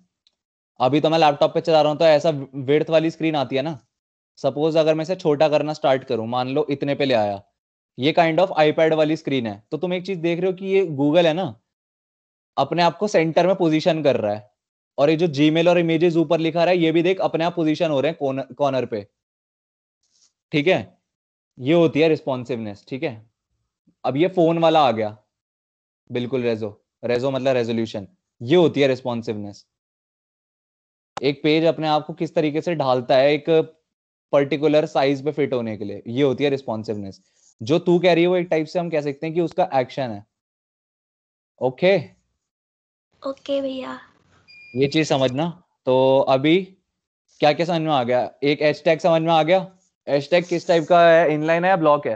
अभी तो मैं लैपटॉप पे चला रहा हूँ तो ऐसा विड्थ वाली स्क्रीन आती है ना, सपोज अगर मैं इसे छोटा करना स्टार्ट करूं, मान लो इतने पे ले आया, ये काइंड ऑफ आईपैड वाली स्क्रीन है। तो तुम एक चीज देख रहे हो कि ये गूगल है ना, अपने आप को सेंटर में पोजीशन कर रहा है, और ये जो जीमेल और इमेजेस ऊपर लिखा रहा है ये भी देख अपने आप पोजीशन हो रहे हैं कॉर्नर पे। ठीक है, ये होती है रिस्पॉन्सिवनेस। ठीक है, अब ये फोन वाला आ गया, बिल्कुल रेजो, रेजो मतलब रेजोल्यूशन, ये होती है रिस्पॉन्सिवनेस। एक पेज अपने आप को किस तरीके से ढालता है एक पर्टिकुलर साइज पे फिट होने के लिए, ये होती है रिस्पॉन्सिवनेस। जो तू कह रही है वो एक टाइप से हम कह सकते हैं कि उसका एक्शन है। ओके ओके भैया। ये चीज समझना। तो अभी क्या क्या समझ में आ गया? एक एच टैग समझ में आ गया। एच टैग किस टाइप का है, इनलाइन है या ब्लॉक है?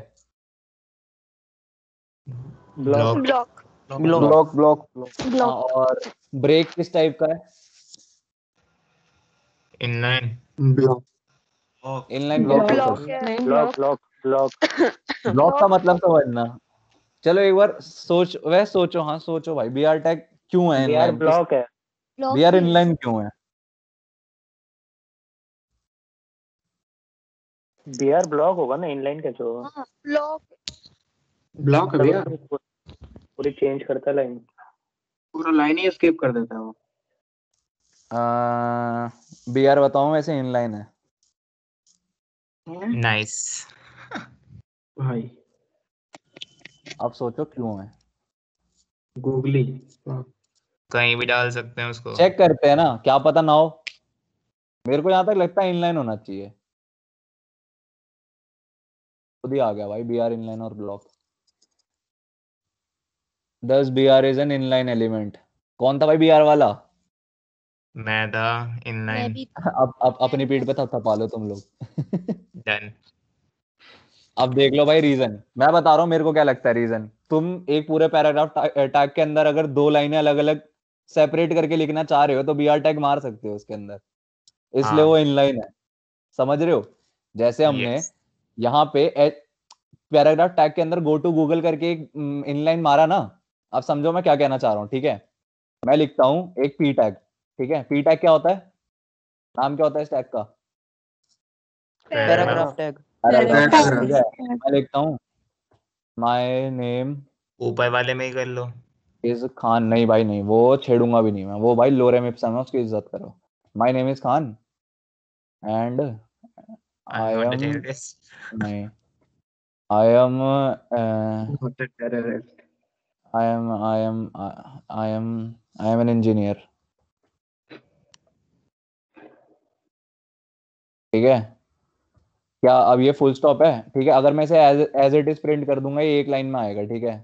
Block block block block block और ब्रेक किस टाइप का है? इनलाइन इनलाइन ब्लॉक ब्लॉक है ब्लॉक ब्लॉक ब्लॉक ब्लॉक का मतलब समझना। चलो एक बार सोच, वह सोचो, हाँ सोचो भाई, बी आर टैग क्यों है बिहार इनलाइन? ब्लॉक है। बी आर इनलाइन क्यों है? बिहार ब्लॉक होगा ना, इनलाइन कैसे होगा? ब्लॉक ब्लॉक है भैया, पूरी चेंज करता है लाइन, पूरा लाइन ही स्किप कर देता है वो। बी आर बताऊं वैसे इनलाइन है। नाइस भाई अब सोचो क्यों है। गूगली कहीं भी डाल सकते हैं उसको। चेक करते हैं ना, क्या पता ना हो। मेरे को यहाँ तक लगता है इनलाइन होना चाहिए। खुद ही आ गया भाई, बी आर इनलाइन और block. Thus BR is an inline element। कौन था भाई BR वाला? मैं था इनलाइन। अब अपनी पीठ पे थपथपा लो तुम लोग। डन। अब देख लो भाई रीजन, मैं बता रहा हूँ मेरे को क्या लगता है रीजन। तुम एक पूरे पैराग्राफ टैग के अंदर अगर दो लाइनें अलग अलग सेपरेट करके लिखना चाह रहे हो तो BR टैग मार सकते हो उसके अंदर, इसलिए वो इनलाइन है। समझ रहे हो? जैसे हमने यहाँ पे पैराग्राफ टैग के अंदर गो टू गूगल करके एक इनलाइन मारा ना। अब समझो मैं क्या कहना चाह रहा हूँ। ठीक है, मैं लिखता हूँ एक पी टैग। ठीक है, पी टैग क्या होता है? नाम क्या होता है इस टैग का? Paragraph tag. ठीक है, मैं लिखता हूँ माय नेम ऊपर वाले में ही कर लो। इज खान। नहीं भाई नहीं, वो छेड़ूंगा भी नहीं मैं, वो भाई लोरेम इप्सम है, उसकी इज्जत करो। My name is Khan and I am नहीं I am I am an engineer. ठीक है, क्या अब ये फुल स्टॉप है? ठीक है, अगर मैं इसे एज इट इज प्रिंट कर दूंगा ये एक लाइन में आएगा। ठीक है,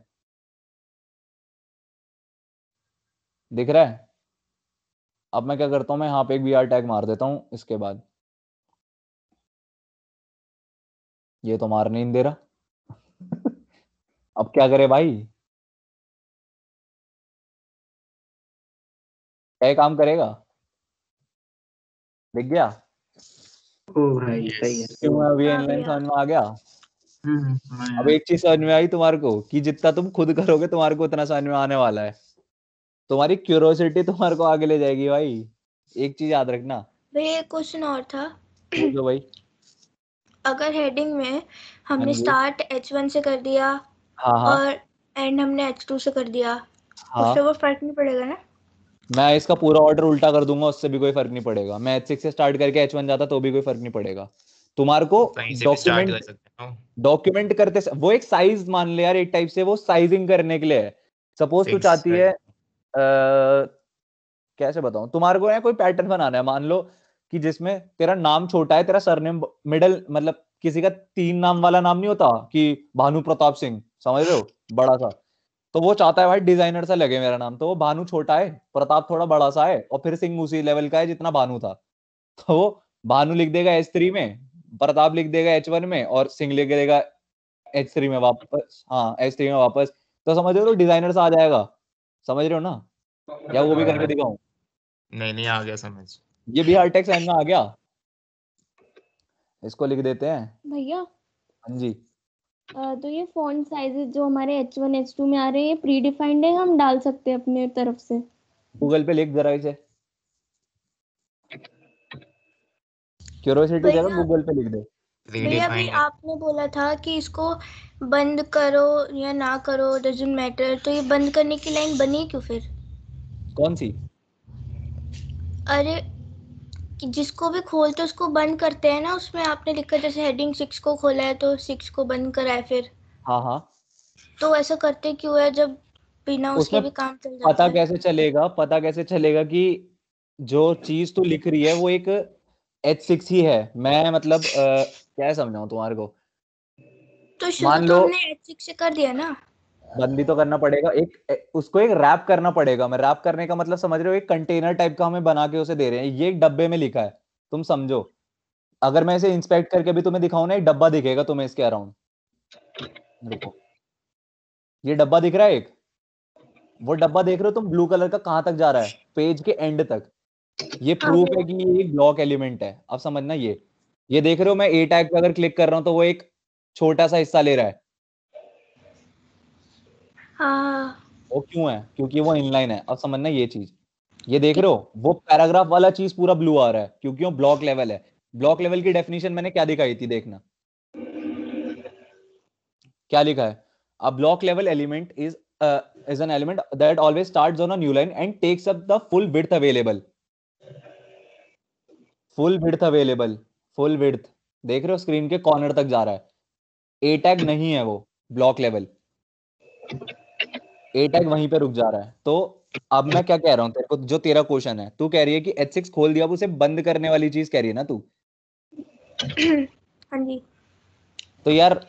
दिख रहा है? अब मैं क्या करता हूँ, मैं यहाँ पे एक BR टैग मार देता हूँ इसके बाद। ये तो मार नहीं दे रहा। अब क्या करे भाई? क्या काम करेगा? दिख गया? ओ भाई सही है। क्यों अभी इनलाइन समझ में आ गया? अब एक चीज समझ में आई तुम्हारे को कि जितना तुम खुद करोगे तुम्हारे को उतना समझ में आने वाला है। तुम्हारी क्यूरोसिटी तुम्हारे को आगे ले जाएगी भाई। एक चीज याद रखना। भैया एक क्वेश्चन और था। जो भाई अगर हेडिंग में हमने हाँ जी। स्टार्ट H1 से कर दिया हाँ हाँ और एंड हमने H2 से कर दिया, हाँ उससे वो फर्क नहीं पड़ेगा ना? मैं इसका पूरा ऑर्डर उल्टा कर दूंगा, उससे भी कोई फर्क नहीं पड़ेगा। मैं H6 से स्टार्ट करके H1 जाता तो भी कोई फर्क नहीं पड़ेगा। तुम्हारे को कहीं से भी स्टार्ट कर डॉक्यूमेंट सकते हो। डॉक्यूमेंट करते वो एक साइज मान ले यार, एक टाइप से वो साइजिंग करने के लिए है। सपोज तू फिक्स चाहती है कर कैसे बताऊं, तुम्हारे को है कोई पैटर्न बनाना है, मान लो कि जिसमें तेरा नाम छोटा है, तेरा सरनेम मिडिल, मतलब किसी का 3 नाम वाला नाम नहीं होता कि भानु प्रताप सिंह, समझ रहे हो, बड़ा सा। तो वो चाहता है भाई डिजाइनर सा लगे मेरा नाम, तो वो भानु छोटा है, प्रताप थोड़ा बड़ा सा है, और फिर सिंह उसी लेवल का है जितना भानु था। तो वो भानु लिख देगा H3 में, प्रताप लिख देगा H1 में, और सिंह लिख देगा H3 में वापस, हाँ H3 में वापस। तो समझ रहे हो, तो डिजाइनर सा आ जाएगा, समझ रहे हो ना? या वो भी करके दिखाऊं? नहीं आ गया समझ। ये भी हर टेक्स्ट में आ गया। इसको लिख देते हैं। भैया हाँ जी। तो ये फॉन्ट साइजेस जो हमारे H1 H2 में आ रहे हैं, ये प्री डिफाइंड है, हम डाल सकते हैं अपने तरफ से? गूगल पे लिख जरा इसे, क्यूरियोसिटी जगह गूगल पे लिख दे। भैया अभी आपने बोला था कि इसको बंद करो या ना करो डजंट मैटर, तो ये बंद करने की लाइन बनी क्यों फिर? कौन सी? अरे कि जिसको भी खोलते उसको बंद करते हैं ना, उसमें आपने लिखा जैसे हेडिंग 6 को खोला है तो 6 को बंद करा है फिर। हाँ तो ऐसा करते क्यों है जब बिना उसके उसमें भी काम चल जाता पता है? कैसे चलेगा कि जो चीज तू लिख रही है वो एक H6 ही है। मैं मतलब क्या समझाऊं तुम्हारे को। तो शुरू मान तो लो हमने H6 से कर दिया ना। बंद भी तो करना पड़ेगा, उसको एक रैप करना पड़ेगा। मैं रैप करने का मतलब समझ रहे हो, एक कंटेनर टाइप का हमें बना के उसे दे रहे हैं। ये एक डब्बे में लिखा है, तुम समझो। अगर मैं इसे इंस्पेक्ट करके भी तुम्हें दिखाऊं ना, एक डब्बा दिखेगा तुम्हें इसके अराउंड। देखो ये डब्बा दिख रहा है एक, वो डब्बा देख रहे हो तुम, ब्लू कलर का, कहां तक जा रहा है? पेज के एंड तक। ये प्रूफ है कि ये एक ब्लॉक एलिमेंट है। अब समझना, ये देख रहे हो, मैं ए टैग पे अगर क्लिक कर रहा हूं तो वो एक छोटा सा हिस्सा ले रहा है। हाँ वो क्यों है? क्योंकि वो इनलाइन है। अब समझना ये चीज, ये देख रहे हो, वो पैराग्राफ वाला चीज पूरा ब्लू आ रहा है क्योंकि वो ब्लॉक लेवल है। ब्लॉक लेवल की डेफिनेशन मैंने क्या दिखाई थी, देखना क्या लिखा है। A block level element is an element that always starts on a new line and takes up the full width available. full width देख रहे हो, स्क्रीन के कॉर्नर तक जा रहा है। ए टैग नहीं है वो ब्लॉक लेवल, ए टैग वहीं पे रुक जा रहा है। तो अब मैं क्या कह रहा हूं तेरे को, जो तेरा क्वेश्चन है, तू कह रही है कि H6 खोल दिया, अब उसे बंद करने वाली चीज कह रही है ना तू। हाँ जी। तो यार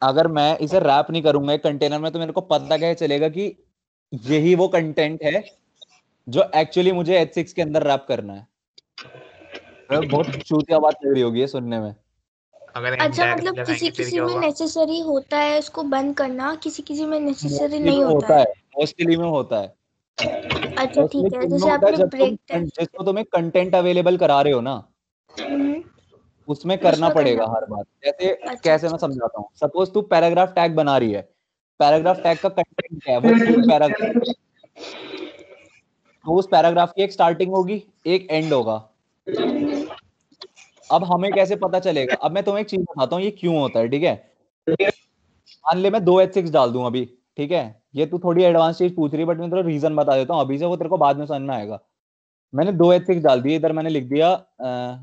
अगर मैं इसे रैप नहीं करूंगा एक कंटेनर में, तो मेरे को पता कैसे चलेगा कि यही वो कंटेंट है जो एक्चुअली मुझे H6 के अंदर रैप करना है? बहुत चूतिया बात लग रही होगी ये सुनने में। अगर अच्छा मतलब किसी किसी में नेसेसरी होता है इसको बंद करना, किसी किसी में नेसेसरी नहीं होता है। मोस्टली में होता है। अच्छा ठीक है, जैसे आपने ब्रेक टाइम जिसको तुम्हें कंटेंट अवेलेबल करा रहे हो ना, उसमें करना पड़ेगा हर बार। जैसे कैसे मैं समझाता हूँ। सपोज तू पैराग्राफ टैग बना रही है, पैराग्राफ टैग का कंटेंट क्या है? वो फुल पैराग्राफ। तो उस पैराग्राफ की एक स्टार्टिंग होगी, एक एंड होगा। अब हमें कैसे पता चलेगा? अब मैं तुम्हें एक चीज बताता हूँ ये क्यों होता है, ठीक है? मान ले मैं 2 H6 डाल दूं अभी, ठीक है? ये तू थोड़ी एडवांस चीज पूछ रही है, बट मैं तेरे को रीजन बता देता हूँ अभी से, वो तेरे को बाद में समझ में आएगा। मैंने 2 H6 डाल दिए, इधर मैंने लिख दिया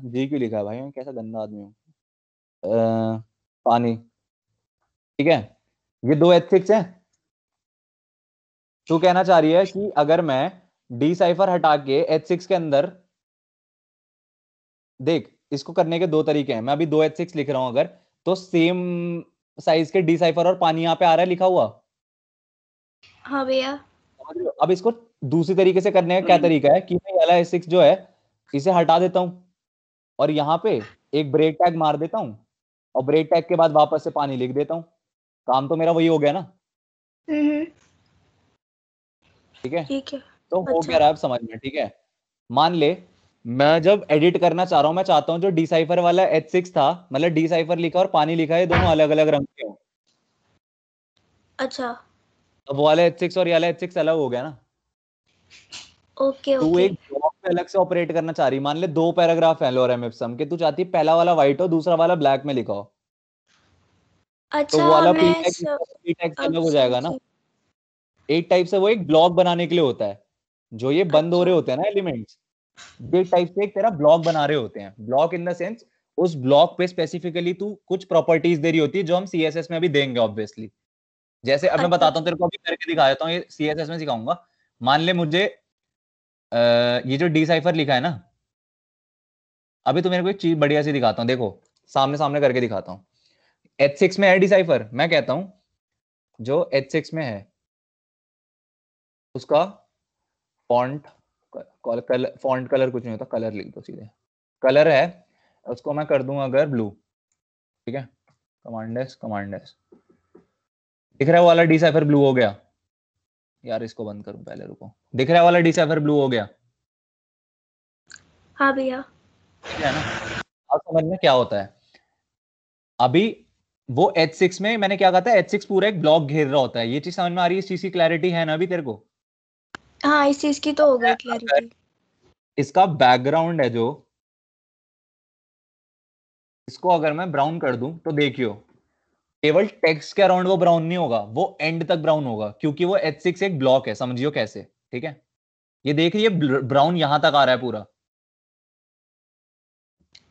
जी क्यों लिखा है भाई, मैं कैसा गंदा आदमी हूँ, पानी, ठीक है? ये 2 H6 है। तू कहना चाह रही है कि अगर मैं डिसाइफर हटा के H6 के अंदर, देख इसको करने के 2 तरीके हैं। मैं अभी 2 H6 लिख रहा हूं अगर, तो सेम साइज के डिसाइफर और पानी यहाँ पे आ रहा है लिखा हुआ। हाँ भैया। अब इसको दूसरी तरीके से करने का क्या तरीका है कि मैं वाला H6 जो है इसे हटा देता हूं और यहाँ पे एक ब्रेक टैग मार देता हूं, और ब्रेक टैग के बाद वापस से पानी लिख देता हूं। काम तो मेरा वही हो गया ना। ठीक है? तो हो गया रहा, अब समझ में, ठीक है? मान ले मैं जब एडिट करना चाह रहा हूं, मैं चाहता हूं जो डिसाइफर वाला H6 था, मतलब डिसाइफर लिखा और पानी लिखा है, दोनों अलग अलग रंग के हो। अच्छा। अब वो वाला H6 और ये वाला H6 अलग हो गया ना। ओके तू एक ब्लॉक पे अलग से ऑपरेट करना चाह रही। मान ले 2 पैराग्राफ है लोरेम इप्सम के, तू चाहती है पहला वाला व्हाइट हो, दूसरा वाला ब्लैक में लिखा हो। अच्छा, तो वो वाला मैं पी टैग अलग हो जाएगा ना। एक टाइप से वो एक ब्लॉक बनाने के लिए होता है। जो ये बंद हो रहे होते हैं ना एलिमेंट्स, ये टाइप से एक तेरा ब्लॉक बना रहे होते हैं। ब्लॉक इन द सेंस उस ब्लॉक पे स्पेसिफिकली तू कुछ प्रॉपर्टीज दे रही होती है जो हम सीएसएस में अभी देंगे ऑब्वियसली। जैसे अब मैं बताता हूँ तेरे को, अभी करके दिखा देता हूँ, ये सीएसएस में सिखाऊंगा। मान ले मुझे ये जो डिसाइफर लिखा है ना, अभी तो मेरे को एक चीज बढ़िया सी दिखाता हूँ, देखो सामने सामने करके दिखाता हूँ। H6 में है डिसाइफर, मैं कहता हूँ जो H6 में है उसका फॉन्ट फॉन्ट कलर कुछ नहीं होता, कलर लिख दो सीधे, कलर है उसको मैं कर दूंगा अगर ब्लू, ठीक है, कमांड एस दिख रहा है वाला डिसाइफर ब्लू हो गया। यार इसको बंद करूं पहले, रुको, दिख रहा है वाला डिसाइफर ब्लू हो गया। हाँ भैया, ठीक है ना। अब समझ में क्या होता है, अभी वो H6 में मैंने क्या कहा था, H6 पूरा एक ब्लॉक घेर रहा होता है। ये चीज समझ में आ रही है, इस चीज की क्लैरिटी है ना अभी तेरे को? हाँ इस चीज की तो हो गई क्लैरिटी। इसका बैकग्राउंड है जो, इसको अगर मैं ब्राउन कर दूं तो देखियो केवल टेक्स्ट के अराउंड वो ब्राउन नहीं होगा, वो एंड तक ब्राउन होगा, क्योंकि वो H6 एक ब्लॉक है, समझियो कैसे, ठीक है। ये देखिए ब्राउन यहां तक आ रहा है पूरा।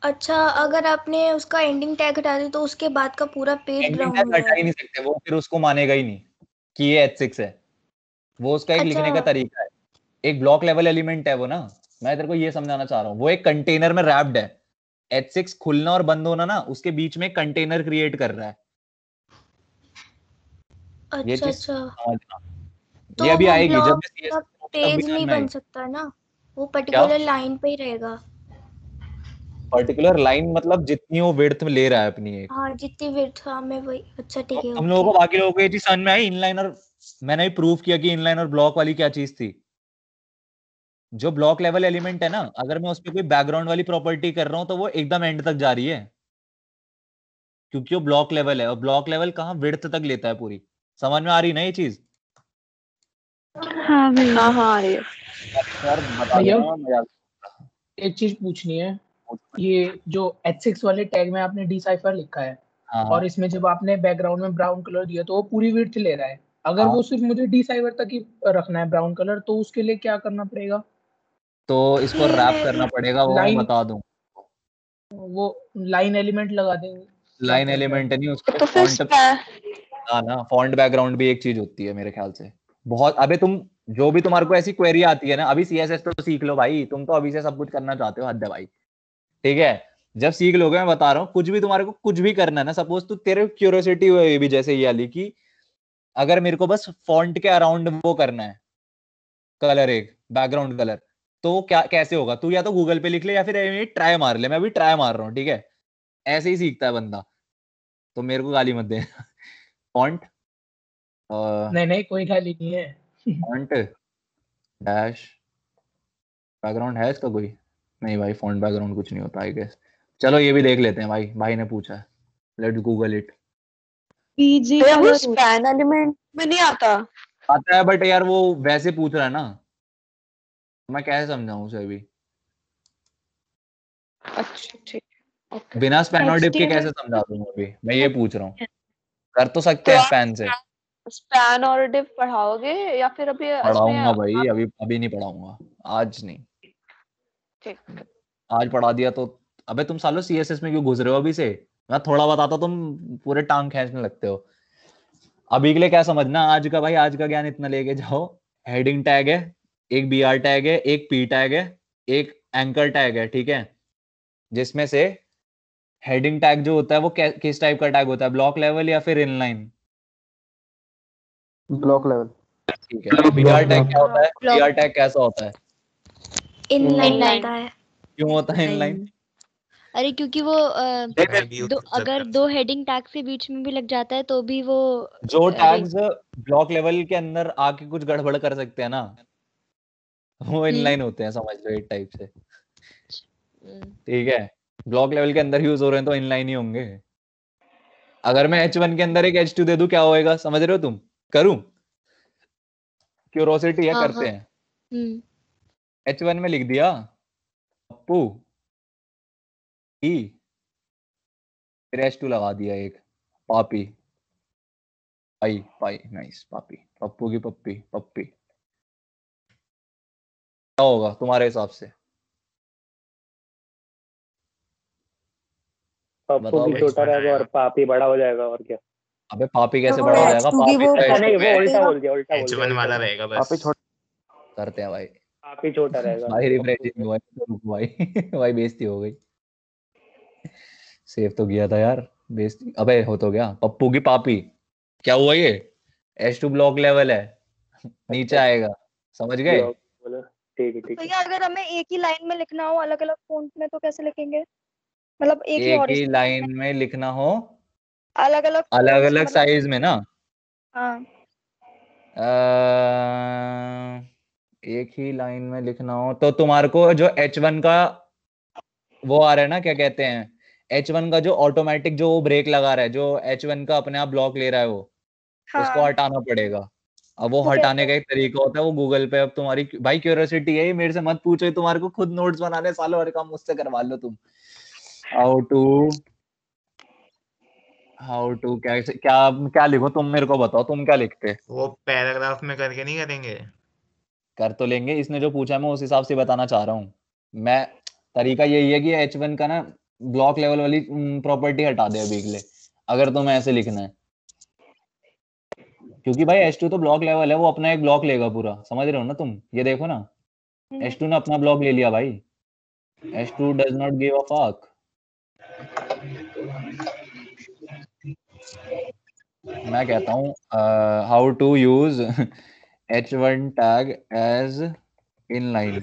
अच्छा, अगर आपने उसका एंडिंग टैग हटा दी तो उसके बाद का पूरा पेज एंडिंग ब्राउन टैग हो हटा ही जाएगा। नहीं सकते, वो फिर उसको मानेगा ही नहीं कि ये H6 है। वो उसका एक लिखने का अच्छा, तरीका है, एक ब्लॉक लेवल एलिमेंट है वो ना। मैं तेरे को ये समझाना चाह रहा हूँ, वो एक कंटेनर में रैप्ड है। H6 खुलना और बंद होना ना, उसके बीच में एक कंटेनर क्रिएट कर रहा है। ये अच्छा चीज अच्छा, समझना, तो ये अभी वो आएगी जब ब्लॉक मैं का CSS तब भी पेज समझ नहीं में बन आएगी। सकता ना, वो क्या पर्टिकुलर लाइन पे ही रहेगा। पर्टिकुलर लाइन मतलब जितनी वो विड्थ में ले रहा है अपनी एक। हाँ जितनी विड्थ, हाँ मैं वही, अच्छा तो ठीक है तुम लोगों ओके। को, बाकी लोगों को ये चीज समझ में आई इनलाइन और, मैंने भी प्रूव किया कि इनलाइन और ब्लॉक वाली क्या चीज थी। जो ब्लॉक लेवल एलिमेंट है ना, अगर मैं उस पर कोई बैकग्राउंड वाली प्रॉपर्टी कर रहा हूं तो वो एकदम एंड तक जा रही है, क्योंकि वो ब्लॉक लेवल है। और ब्लॉक लेवल कहाँ, विड्थ तक लेता है पूरी। समझ में आ रही ना ये चीज? हाँ भैया। हाँ हाँ आ रही है। यार बता भैया देना, मैं मजाक। एक चीज पूछनी है, ये जो H6 वाले टैग में आपने डिसाइफर लिखा है हाँ और इसमें जब आपने बैकग्राउंड में ब्राउन कलर दिया तो वो पूरी विड्थ ले रहा है, अगर हाँ, वो सिर्फ मुझे डिसाइफर तक ही रखना है ब्राउन कलर, तो उसके लिए क्या करना पड़ेगा? तो इसको ये रैप मैं करना पड़ेगा, वो मैं लाइन, बता दूं। वो लाइन एलिमेंट लगा देंगे, क्या लाइन पड़ता है? एलिमेंट नहीं, उसको तो फिर फॉन्ट, हाँ ना, फॉन्ट बैकग्राउंड भी एक चीज होती है मेरे ख्याल से। बहुत, अबे तुम जो भी तुम्हारे को ऐसी क्वेरी आती है ना, अभी सीएसएस तो सीख लो भाई, तुम तो अभी से सब कुछ करना चाहते हो, हद है भाई, ठीक है। जब सीख लोगे, मैं बता रहा हूँ, कुछ भी तुम्हारे को कुछ भी करना है ना, सपोज तू, तेरे क्यूरियोसिटी हुई भी जैसे ये वाली की, अगर मेरे को बस फॉन्ट के अराउंड वो करना है कलर, एक बैकग्राउंड कलर, तो क्या कैसे होगा, तू या तो गूगल पे लिख ले या फिर ट्राई मार ले। मैं अभी ट्राई मार रहा हूँ, ठीक है, ऐसे ही सीखता है बंदा, तो मेरे को गाली मत दे। फॉन्ट नहीं नहीं कोई गाली नहीं है। फॉन्ट डैश बैकग्राउंड है इसका कोई? नहीं भाई, फॉन्ट बैकग्राउंड कुछ नहीं होता आई गेस। चलो ये भी देख लेते हैं भाई, भाई ने पूछा है, लेट्स गूगल इट। पीजी भैया वो कलर स्पैन एलिमेंट में नहीं आता। आता है बट यार वो वैसे पूछ रहा है ना, मैं कैसे समझाऊं उसे अभी, अच्छा ठीक है ओके। बिना स्पैन और डिप के कैसे HTML समझा दूं अभी, मैं ये पूछ रहा हूँ। कर तो सकते तो हैं आप स्पैन से। स्पैन और डिफ पढ़ाओगे या फिर अभी इसमें पढ़ाऊंगा भाई, आप अभी अभी नहीं पढ़ाऊंगा, आज नहीं। ठीक। आज पढ़ा दिया तो, अबे तुम सालों सीएसएस में क्यों घुस रहे हो अभी से? मैं थोड़ा बताता तुम पूरे टांग खींचने लगते हो। अभी के लिए क्या समझना आज का भाई, आज का ज्ञान इतना लेके जाओ। हेडिंग टैग है, एक बीआर टैग है, एक पी टैग है, एक एंकर टैग है, ठीक है। जिसमें से हेडिंग टैग जो होता है वो किस टाइप का टैग होता है, ब्लॉक लेवल या फिर इनलाइन? Block level. ठीक है, बीआर टैग क्या होता है, बीआर टैग कैसा होता है? इनलाइन होता है। क्यों होता है इनलाइन? अरे क्योंकि वो अगर दो हेडिंग टैग से बीच में भी लग जाता है तो भी वो जो टैग्स ब्लॉक लेवल के अंदर आके कुछ गड़बड़ कर सकते हैं ना, वो इनलाइन होते हैं, समझ लो एक टाइप से, ठीक है। ब्लॉक लेवल के अंदर यूज हो रहे हैं तो इनलाइन ही होंगे। अगर मैं H1 के अंदर एक H2 दे दूं, क्या होएगा, समझ रहे हो तुम? करूं? क्यूरोसिटी है, करते हैं। H1 में लिख दिया पप्पू ई, फिर H2 लगा दिया एक पापी, पाई पाई नाइस पापी पप्पू की पप्पी पप्पी क्या होगा तुम्हारे हिसाब से? पप्पू बताओ भी भाई। छोटा रहेगा और पापी बड़ा हो जाएगा और क्या। अबे पापी कैसे तो बड़ा हो जाएगा? H2 की पापी वो तो अच्छा नहीं वो उल्टा रहेगा। बोल दिया उल्टा बोल दिया H1 उल्टा वाला बोल रहेगा दिया। बस। पापी छोटा करते हैं भाई। पापी छोटा रहेगा। भाई पप्पू रिफ्रेशिंग हुआ है, तो रुक भाई भाई बेइज्जती हो गई। सेव तो किया था यार, बेइज्जती अबे हो तो गया। पप्पू की पापी क्या हुआ ये? H2 ब्लॉक लेवल है, नीचे आएगा, समझ गए? ब्लॉक बोला ठीक है ठीक है। भैया अगर हमें एक ही लाइन में लिखना हो अलग अलग फॉन्ट में तो कैसे लिखेंगे? मतलब एक ही एक ही हॉरिजॉन्टल लाइन में लिखना हो अलग अलग अलग fonts अलग मतलब साइज में ना, हाँ एक ही लाइन में लिखना हो तो तुम्हारे को जो H1 का वो आ रहा है ना, क्या कहते हैं, H1 का जो ऑटोमेटिक जो ब्रेक लगा रहा है, जो H1 का अपने आप ब्लॉक ले रहा है, वो उसको हाँ हटाना पड़ेगा। अब वो तो हटाने कैसे? का एक तरीका होता है, वो गूगल पे। अब तुम्हारी भाई क्यूरियोसिटी है, ये मेरे से मत पूछो, ये तुम्हारे को खुद नोट्स बनाने सालों और काम मुझसे करवा लो तुम। हाउ टू क्या क्या क्या लिखो तुम, मेरे को बताओ तुम क्या लिखते? वो पैराग्राफ में करके नहीं करेंगे? कर तो लेंगे, इसने जो पूछा मैं उस हिसाब से बताना चाह रहा हूँ। मैं तरीका यही है कि H1 का ना ब्लॉक लेवल वाली प्रॉपर्टी हटा दे अभी के लिए, अगर तुम्हें ऐसे लिखना है। क्योंकि भाई H2 तो ब्लॉक लेवल है, वो अपना एक ब्लॉक लेगा पूरा, समझ रहे हो ना तुम? ये देखो ना, H2 ने अपना ब्लॉक ले लिया भाई। H2 does not give a fuck. मैं कहता हूँ how to use H1 tag as inline.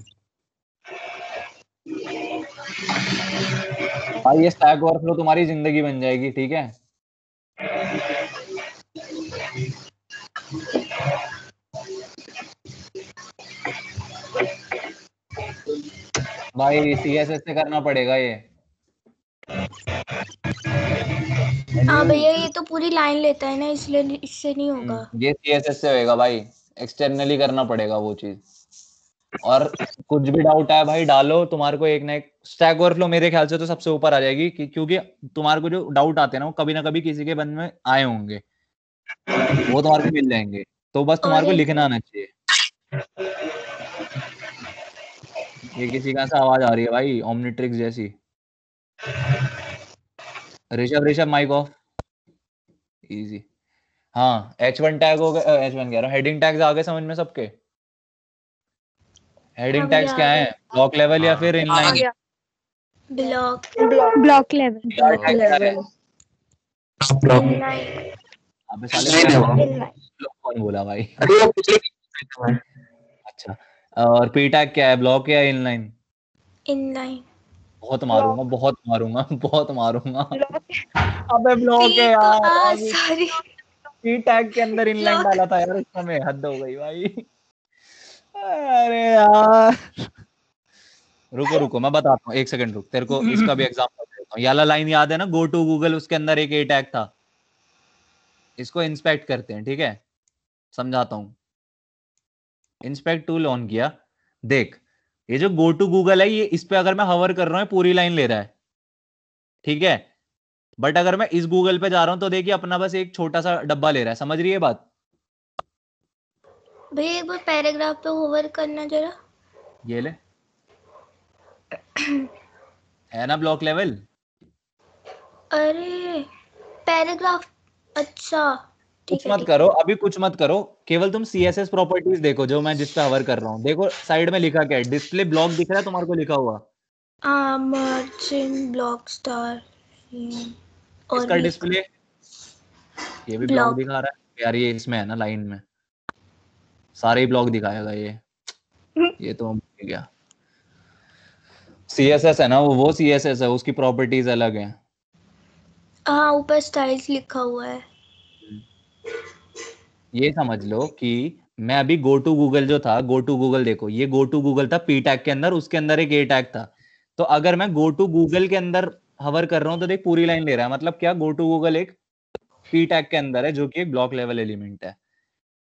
भाई ये स्टैक ओवरफ्लो तुम्हारी जिंदगी बन जाएगी, ठीक है? भाई CSS से करना पड़ेगा ये। हाँ भैया ये तो पूरी लाइन लेता है ना, इसलिए इससे नहीं होगा। ये CSS से होएगा भाई, एक्सटर्नली करना पड़ेगा वो चीज। और कुछ भी डाउट है भाई डालो, तुम्हारे को एक ना एक स्टैक ओवरफ्लो मेरे ख्याल से तो सबसे ऊपर आ जाएगी, क्योंकि तुम्हारे को जो डाउट आते हैं ना वो कभी ना कभी किसी के मन में आए होंगे, वो तुम्हारे को मिल जाएंगे। तो बस तुम्हारे को और लिखना आना चाहिए। ये किसी का सा आवाज आ रही है भाई, ओमनिट्रिक्स जैसी। Rishabh mic off. इजी। हाँ H1 टैग हो गया, H1 कह रहा हूँ, हेडिंग टैग्स आ गए समझ में सबके? हाँ हेडिंग टैग्स भैया क्या आ है? गया। ब्लॉक लेवल या फिर आ इनलाइन? गया block block level. Block tag क्या है? इनलाइन अबे साले ब्लॉक कौन बोला भाई? अच्छा, और पी टैग क्या है? ब्लॉक या इनलाइन? इनलाइन बहुत मारूंगा बहुत मारूंगा बहुत मारूंगा। ब्लॉक अबे ब्लॉक है यार, सॉरी पी टैग के अंदर इनलाइन ब्लॉक डाला था यार, उसमें हद हो गई भाई। अरे यार रुको रुको मैं बताता हूँ, एक सेकंड रुक, तेरे को इसका भी एग्जांपल देता हूँ। ये वाला लाइन याद है ना, गो टू गूगल, उसके अंदर एक ए टैग था। इसको इंस्पेक्ट करते हैं, ठीक है? समझाता हूँ। इंस्पेक्ट टूल ऑन किया, देख ये जो गो टू गूगल है, ये इस पे अगर मैं हवर कर रहा हूँ पूरी लाइन ले रहा है, ठीक है? बट अगर मैं इस गूगल पे जा रहा हूं तो देखिए अपना बस एक छोटा सा डब्बा ले रहा है, समझ रही है बात? भैया एक बार पैराग्राफ पे होवर करना जरा। ये ले, है ना ब्लॉक लेवल? अरे पैराग्राफ, अच्छा कुछ ठीक है मत ठीक करो अभी, कुछ मत करो, केवल तुम CSS प्रॉपर्टीज देखो, जो मैं जिस पे हवर कर रहा हूँ। देखो साइड में लिखा क्या है, डिस्प्ले ब्लॉक दिख रहा है तुम्हारे को लिखा हुआ? मार्जिन ब्लॉक स्टार और इसका भी डिस्प्ले ये भी ब्लॉक दिखा रहा है यार, ये इसमें है ना लाइन में, सारे ही ब्लॉक दिखाएगा ये तो हम गया। CSS है ना वो CSS है, उसकी प्रॉपर्टीज अलग हैं। हाँ ऊपर स्टाइल्स लिखा हुआ है। ये समझ लो कि मैं अभी गो टू गूगल जो था, गो टू गूगल देखो, ये गो टू गूगल था पी टैग के अंदर, उसके अंदर एक ए टैग था। तो अगर मैं गो टू गूगल के अंदर हवर कर रहा हूं तो देख पूरी लाइन ले रहा है, मतलब क्या, गो टू गूगल एक पी टैग के अंदर है जो कि एक ब्लॉक लेवल एलिमेंट है।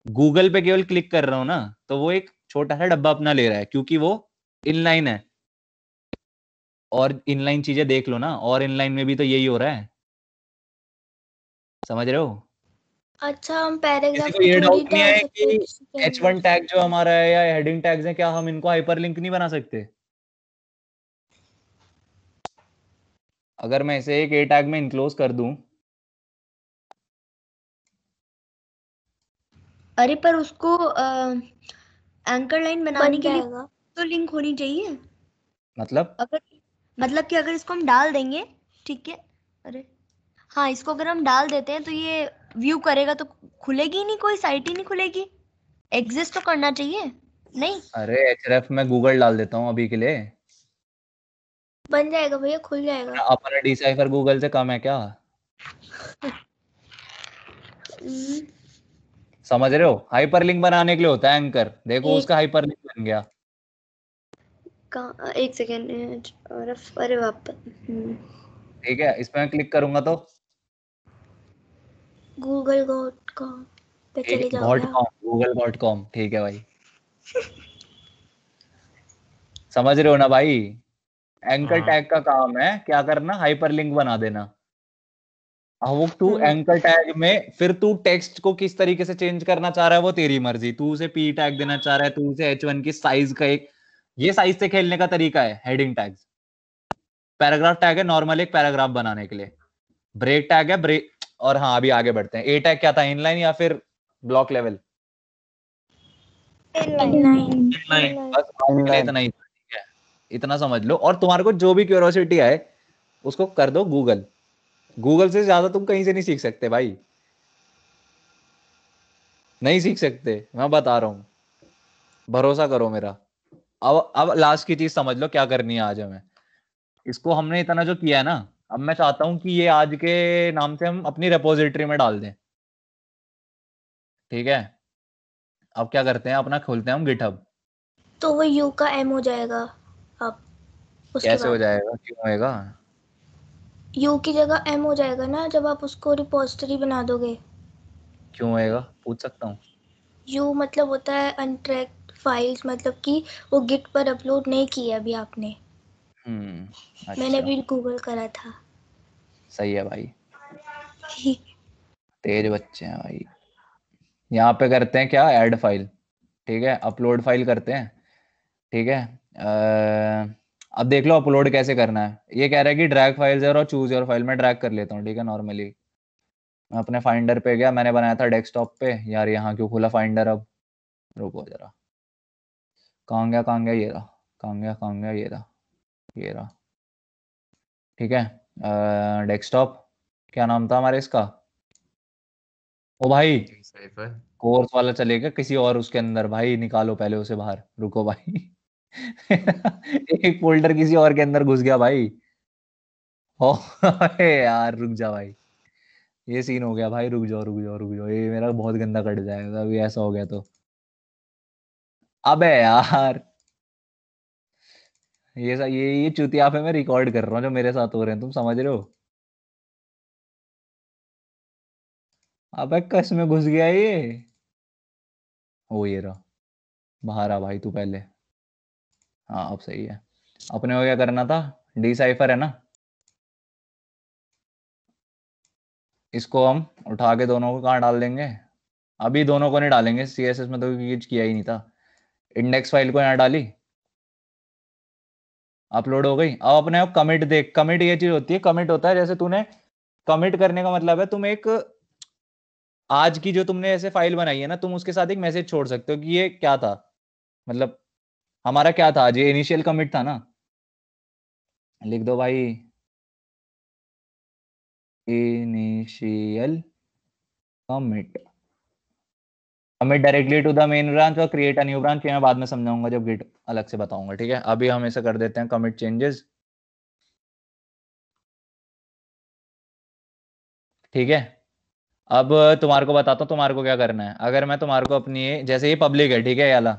गूगल पे केवल क्लिक कर रहा हूं ना तो वो एक छोटा सा डब्बा अपना ले रहा है, क्योंकि वो इनलाइन है। और इनलाइन चीजें देख लो ना, और इनलाइन में भी तो यही हो रहा है, समझ रहे हो? अच्छा, हम किसी पैराग्राफ को में ये थोड़ी डाउट नहीं डाल है सकते कि किसी के H1 अंदर। टैग जो हमारा है या हेडिंग टैग्स हैं, क्या हम इनको हाइपरलिंक नहीं बना सकते? अगर मैं इसे एक ए टैग में इनक्लोज कर दूं, अरे पर उसको एंकर लाइन बनाने बन के लिए जाएगा। तो लिंक होनी चाहिए। मतलब अगर मतलब कि अगर इसको हम डाल देंगे, ठीक है, अरे हाँ, इसको अगर हम डाल देते हैं तो ये व्यू करेगा तो खुलेगी ही नहीं, कोई साइट ही नहीं खुलेगी। एग्जिस्ट तो करना चाहिए नहीं। अरे href में गूगल डाल देता हूँ अभी के लिए। बन जाएगा भैया, खुल जाएगा। अपना डिसाइफर गूगल से कम है क्या? समझ रहे हो? हाइपरलिंक बनाने के लिए होता है एंकर। देखो उसका हाइपरलिंक बन गया। एक सेकेंड, अरे वापस ठीक है, इस पे मैं क्लिक करूंगा तो google.com पे चले जाओगे आप। google.com। ठीक है भाई, समझ रहे हो ना भाई? एंकर टैग का काम है क्या करना? हाइपरलिंक बना देना। अब तू एंकर टैग में फिर तू टेक्स्ट को किस तरीके से चेंज करना चाह रहा है वो तेरी मर्जी। तू उसे पी टैग देना चाह रहा है, तू उसे H1 की साइज का एक, ये साइज से खेलने का तरीका है। हेडिंग टैग्स, पैराग्राफ टैग है नॉर्मल एक पैराग्राफ बनाने के लिए, ब्रेक टैग है ब्रेक। और हाँ, अभी आगे बढ़ते हैं। ए टैग क्या था? इनलाइन या फिर ब्लॉक लेवल? इनलाइन। बस आज के लिए इतना ही, ठीक है, इतना समझ लो। और तुम्हारे को जो भी क्यूरियोसिटी आए उसको कर दो गूगल। गूगल से ज्यादा तुम कहीं से नहीं सीख सकते भाई, नहीं सीख सकते, मैं बता रहा हूं, भरोसा करो मेरा। अब लास्ट की चीज समझ लो क्या करनी है आज हमें। इसको हमने इतना जो किया है ना, अब मैं चाहता हूं कि ये आज के नाम से हम अपनी रेपोजिटरी में डाल दें। ठीक है, अब क्या करते हैं, अपना खोलते हैं हम गिटहब। तो वो यू का एम हो जाएगा अब उसके कैसे हो बाद। जाएगा? क्यों होएगा? यू की जगह एम हो जाएगा ना जब आप उसको रिपोजिटरी बना दोगे। क्यों होएगा, पूछ सकता हूँ? यू मतलब होता है अनट्रैक्ड फाइल्स, मतलब कि वो गिट पर अपलोड नहीं की है अभी आपने। मैंने अच्छा, भी गूगल करा था। सही है भाई, तेज बच्चे हैं भाई। यहाँ पे करते हैं क्या, ऐड फाइल। ठीक है, अपलोड फाइल करते हैं। ठीक है, अब देख लो अपलोड कैसे करना है। ये कह रहा है कि ड्रैग फाइल्स और चूज योर फाइल में ड्रैग कर लेता हूँ। ठीक है, नॉर्मली मैं अपने फाइंडर पे गया, मैंने बनाया था डेस्कटॉप पे। यार यहाँ क्यों खुला फाइंडर? अब रुको जरा, कहाँ गया कहाँ गया, ये रहा, कहाँ गया कहाँ गया, ये रहा ये रहा। ठीक है, डेस्कटॉप, क्या नाम था हमारे इसका? ओ भाई, कोर्स वाला चलेगा किसी और उसके अंदर? भाई निकालो पहले उसे बाहर, रुको भाई। एक फोल्डर किसी और के अंदर घुस गया भाई। ओ यार रुक जा भाई, ये सीन हो गया भाई। रुक जाओ रुक जाओ रुक जाओ, ये मेरा बहुत गंदा कट जाएगा अभी ऐसा हो गया तो। अबे यार, ये चुतिया पे मैं रिकॉर्ड कर रहा हूँ जो मेरे साथ हो रहे हैं, तुम समझ रहे हो? अबे कस में घुस गया ये। ओ ये रहा, बाहर आ भाई तू पहले। हाँ अब सही है। अपने को क्या करना था, डिसाइफर है ना, इसको हम उठा के दोनों को कहाँ डाल देंगे? अभी दोनों को नहीं डालेंगे, CSS में तो कुछ किया ही नहीं था। इंडेक्स फाइल को यहाँ डाली, अपलोड हो गई। अब अपने आप कमिट देख, कमिट ये चीज होती है, कमिट होता है जैसे तूने कमिट करने का मतलब है तुम एक आज की जो तुमने ऐसे फाइल बनाई है ना, तुम उसके साथ एक मैसेज छोड़ सकते हो कि ये क्या था, मतलब हमारा क्या था आज, ये इनिशियल कमिट था ना। लिख दो भाई, initial commit, commit directly to the main branch और क्रिएट अ न्यू ब्रांच। मैं बाद में समझाऊंगा जब गिट अलग से बताऊंगा। ठीक है, अभी हम ऐसा कर देते हैं, कमिट चेंजेस। ठीक है, अब तुम्हारे को बताता हूँ तुम्हारे को क्या करना है। अगर मैं तुम्हारे को अपनी जैसे ये पब्लिक है, ठीक है, ये वाला,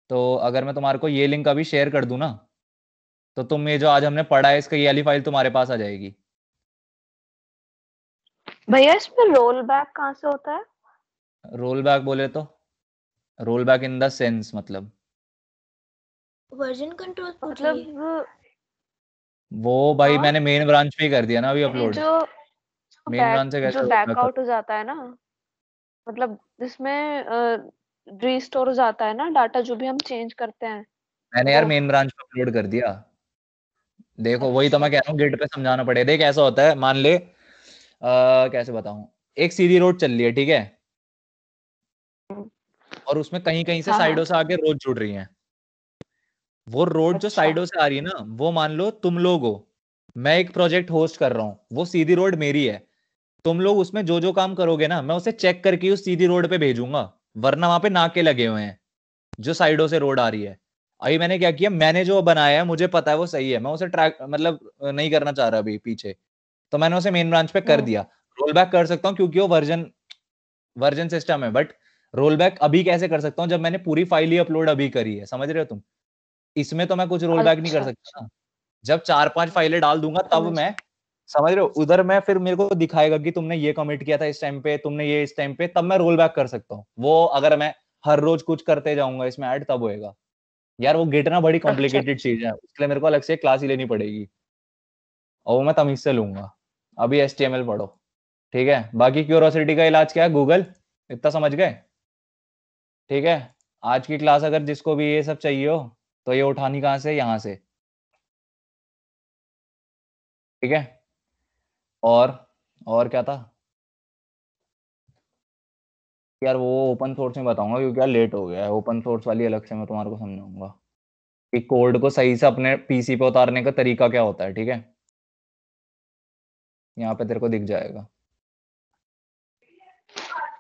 तो अगर मैं तुम्हारे को ये लिंक अभी शेयर कर दूं ना, तो तुम ये जो आज हमने पढ़ा है इसका ये वाली फाइल तुम्हारे पास आ जाएगी। भैया इसमें रोल बैक कहाँ से होता है? रोल बैक बोले तो, roll back in the sense मतलब वर्जन कंट्रोल पूछ रही है। मतलब वो भाई मैंने मेन ब्रांच पे ही कर दिया ना अभी यानी अपलोड। जो मेन ब्रांच से कैसे जो रोलबैक बैक आउट हो जाता है ना, मतलब जिसमें रीस्टोर हो जाता है ना डाटा, जो भी हम चेंज करते हैं मैंने यार वो। मेन ब्रांच पे अपलोड कर दिया। देखो वही तो मैं कह रहा हूँ, गिट पे समझाना पड़ेगा। देख ऐसा होता है, मान ले कैसे बताऊं, एक सीधी रोड चल रही है, ठीक है, और उसमें कहीं कहीं से हाँ साइडों हाँ। से आके रोड जुड़ रही है। वो रोड जो अच्छा। साइडों से आ रही है ना, वो मान लो तुम लोग हो, मैं एक प्रोजेक्ट होस्ट कर रहा हूँ, वो सीधी रोड मेरी है। तुम लोग उसमें जो जो काम करोगे ना, मैं उसे चेक करके उस सीधी रोड पे भेजूंगा, वरना वहां पे नाके लगे हुए हैं जो साइडों से रोड आ रही है। अभी मैंने क्या किया, मैंने जो बनाया है मुझे पता है वो सही है, मैं उसे ट्रैक मतलब नहीं करना चाह रहा अभी पीछे, तो मैंने उसे मेन ब्रांच पे कर दिया। रोल बैक कर सकता हूँ क्योंकि वो वर्जन सिस्टम है, बट रोल बैक अभी कैसे कर सकता हूँ जब मैंने पूरी फाइल ही अपलोड अभी करी है, समझ रहे हो तुम? इसमें तो मैं कुछ रोल बैक नहीं कर अच्छा सकता ना। जब 4-5 फाइलें डाल दूंगा तब समझ। मैं, समझ रहे हो, उधर मैं फिर मेरे को दिखाएगा कि तुमने ये कमिट किया था इस टाइम पे, तुमने ये इस टाइम पे, तब मैं रोल बैक कर सकता हूँ। वो अगर मैं हर रोज कुछ करते जाऊंगा इसमें ऐड, तब होएगा। यार वो गिट ना बड़ी अच्छा कॉम्प्लिकेटेड चीज है, उसके लिए मेरे को अलग से क्लास ही लेनी पड़ेगी, और वो मैं तमीज से लूंगा। अभी HTML पढ़ो, ठीक है। बाकी क्यूरोसिटी का इलाज क्या है, गूगल, इतना समझ गए? ठीक है। आज की क्लास अगर जिसको भी ये सब चाहिए हो तो ये उठानी कहाँ से, यहाँ से, ठीक है। और क्या था यार, वो ओपन सोर्स में बताऊंगा क्योंकि यार लेट हो गया है। ओपन सोर्स वाली अलग से मैं तुम्हारे को समझाऊंगा कि कोड को सही से अपने पीसी पे उतारने का तरीका क्या होता है, ठीक है। यहाँ पे तेरे को दिख जाएगा।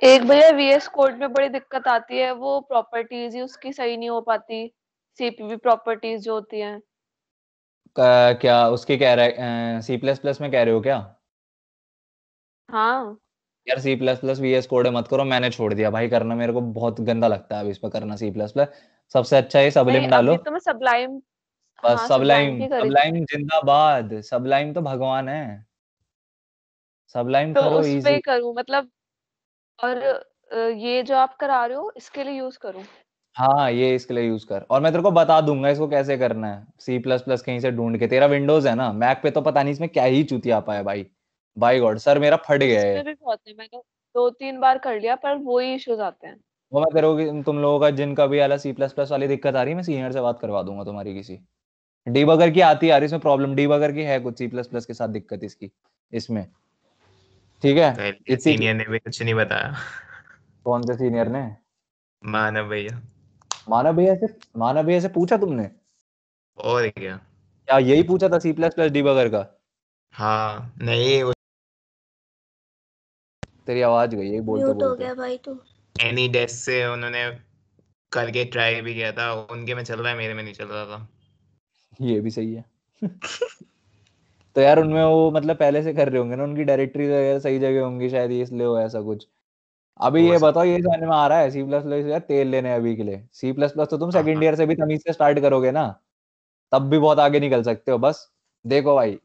एक भैया VS कोड में बड़ी दिक्कत आती है, वो प्रॉपर्टीज ही उसकी सही नहीं हो पाती, सीपीपी प्रॉपर्टीज जो होती हैं। क्या उसकी कह रहे C++ में कह रहे हो क्या? हाँ यार C++ VS कोड मत करो, मैंने छोड़ दिया भाई करना, मेरे को बहुत गंदा लगता है अब इस पर करना C++। सबसे अच्छा है नहीं, सबलिम डालो। अभी तो मैं सबलाइम, बस हाँ सबलाइम सबलाइम, की करी थी। सबलाइम जिंदाबाद, सबलाइम तो भगवान है, सबलाइम तो करो उस पे इजी। ही करूँ मतलब, और ये जो आप करा रहे हो इसके लिए यूज करूँ? हाँ ये इसके लिए यूज कर, और मैं तेरे को बता दूंगा इसको कैसे करना है। C++ कहीं से ढूंढ के, तेरा विंडोज है ना, मैक पे तो पता नहीं इसमें क्या ही चूतिया पाया भाई। बाई गॉड सर मेरा फट गया है। इसमें भी बहुत है, मैंने 2-3 बार कर लिया पर वही इश्यूज आते हैं। वो मैं तेरे को, तुम लोगों का जिनका भी वाला C++ वाली दिक्कत आ रही है, मैं सीनियर से बात करवा दूंगा तुम्हारी किसी। डीबगर की आती है यार इसमें प्रॉब्लम, डीबगर की है कुछ C++ के साथ दिक्कत इसकी इसमें, ठीक है। इसी सीनियर ने भी कुछ नहीं बताया। कौन से सीनियर ने? मानव भैया। मानव भैया से पूछा तुमने? और क्या। क्या यही पूछा था C++ डीबगर का? हाँ नहीं, तेरी आवाज गई है बोलते म्यूट हो बोलते। गया भाई तू। एनी डेस्क से उन्होंने करके ट्राई भी किया था, उनके में चल रहा है, मेरे में नहीं चल रहा था। ये भी सही है। तो यार उनमें वो मतलब पहले से कर रहे होंगे ना, उनकी डायरेक्टरी वगैरह सही जगह होंगी शायद, इसलिए हो ऐसा कुछ। अभी हो ये सकता बताओ, ये समझ में आ रहा है C++ यार तेल लेने अभी के लिए? C++ तो तुम हाँ सेकंड हाँ। ईयर से भी तमीज से स्टार्ट करोगे ना, तब भी बहुत आगे निकल सकते हो। बस देखो भाई,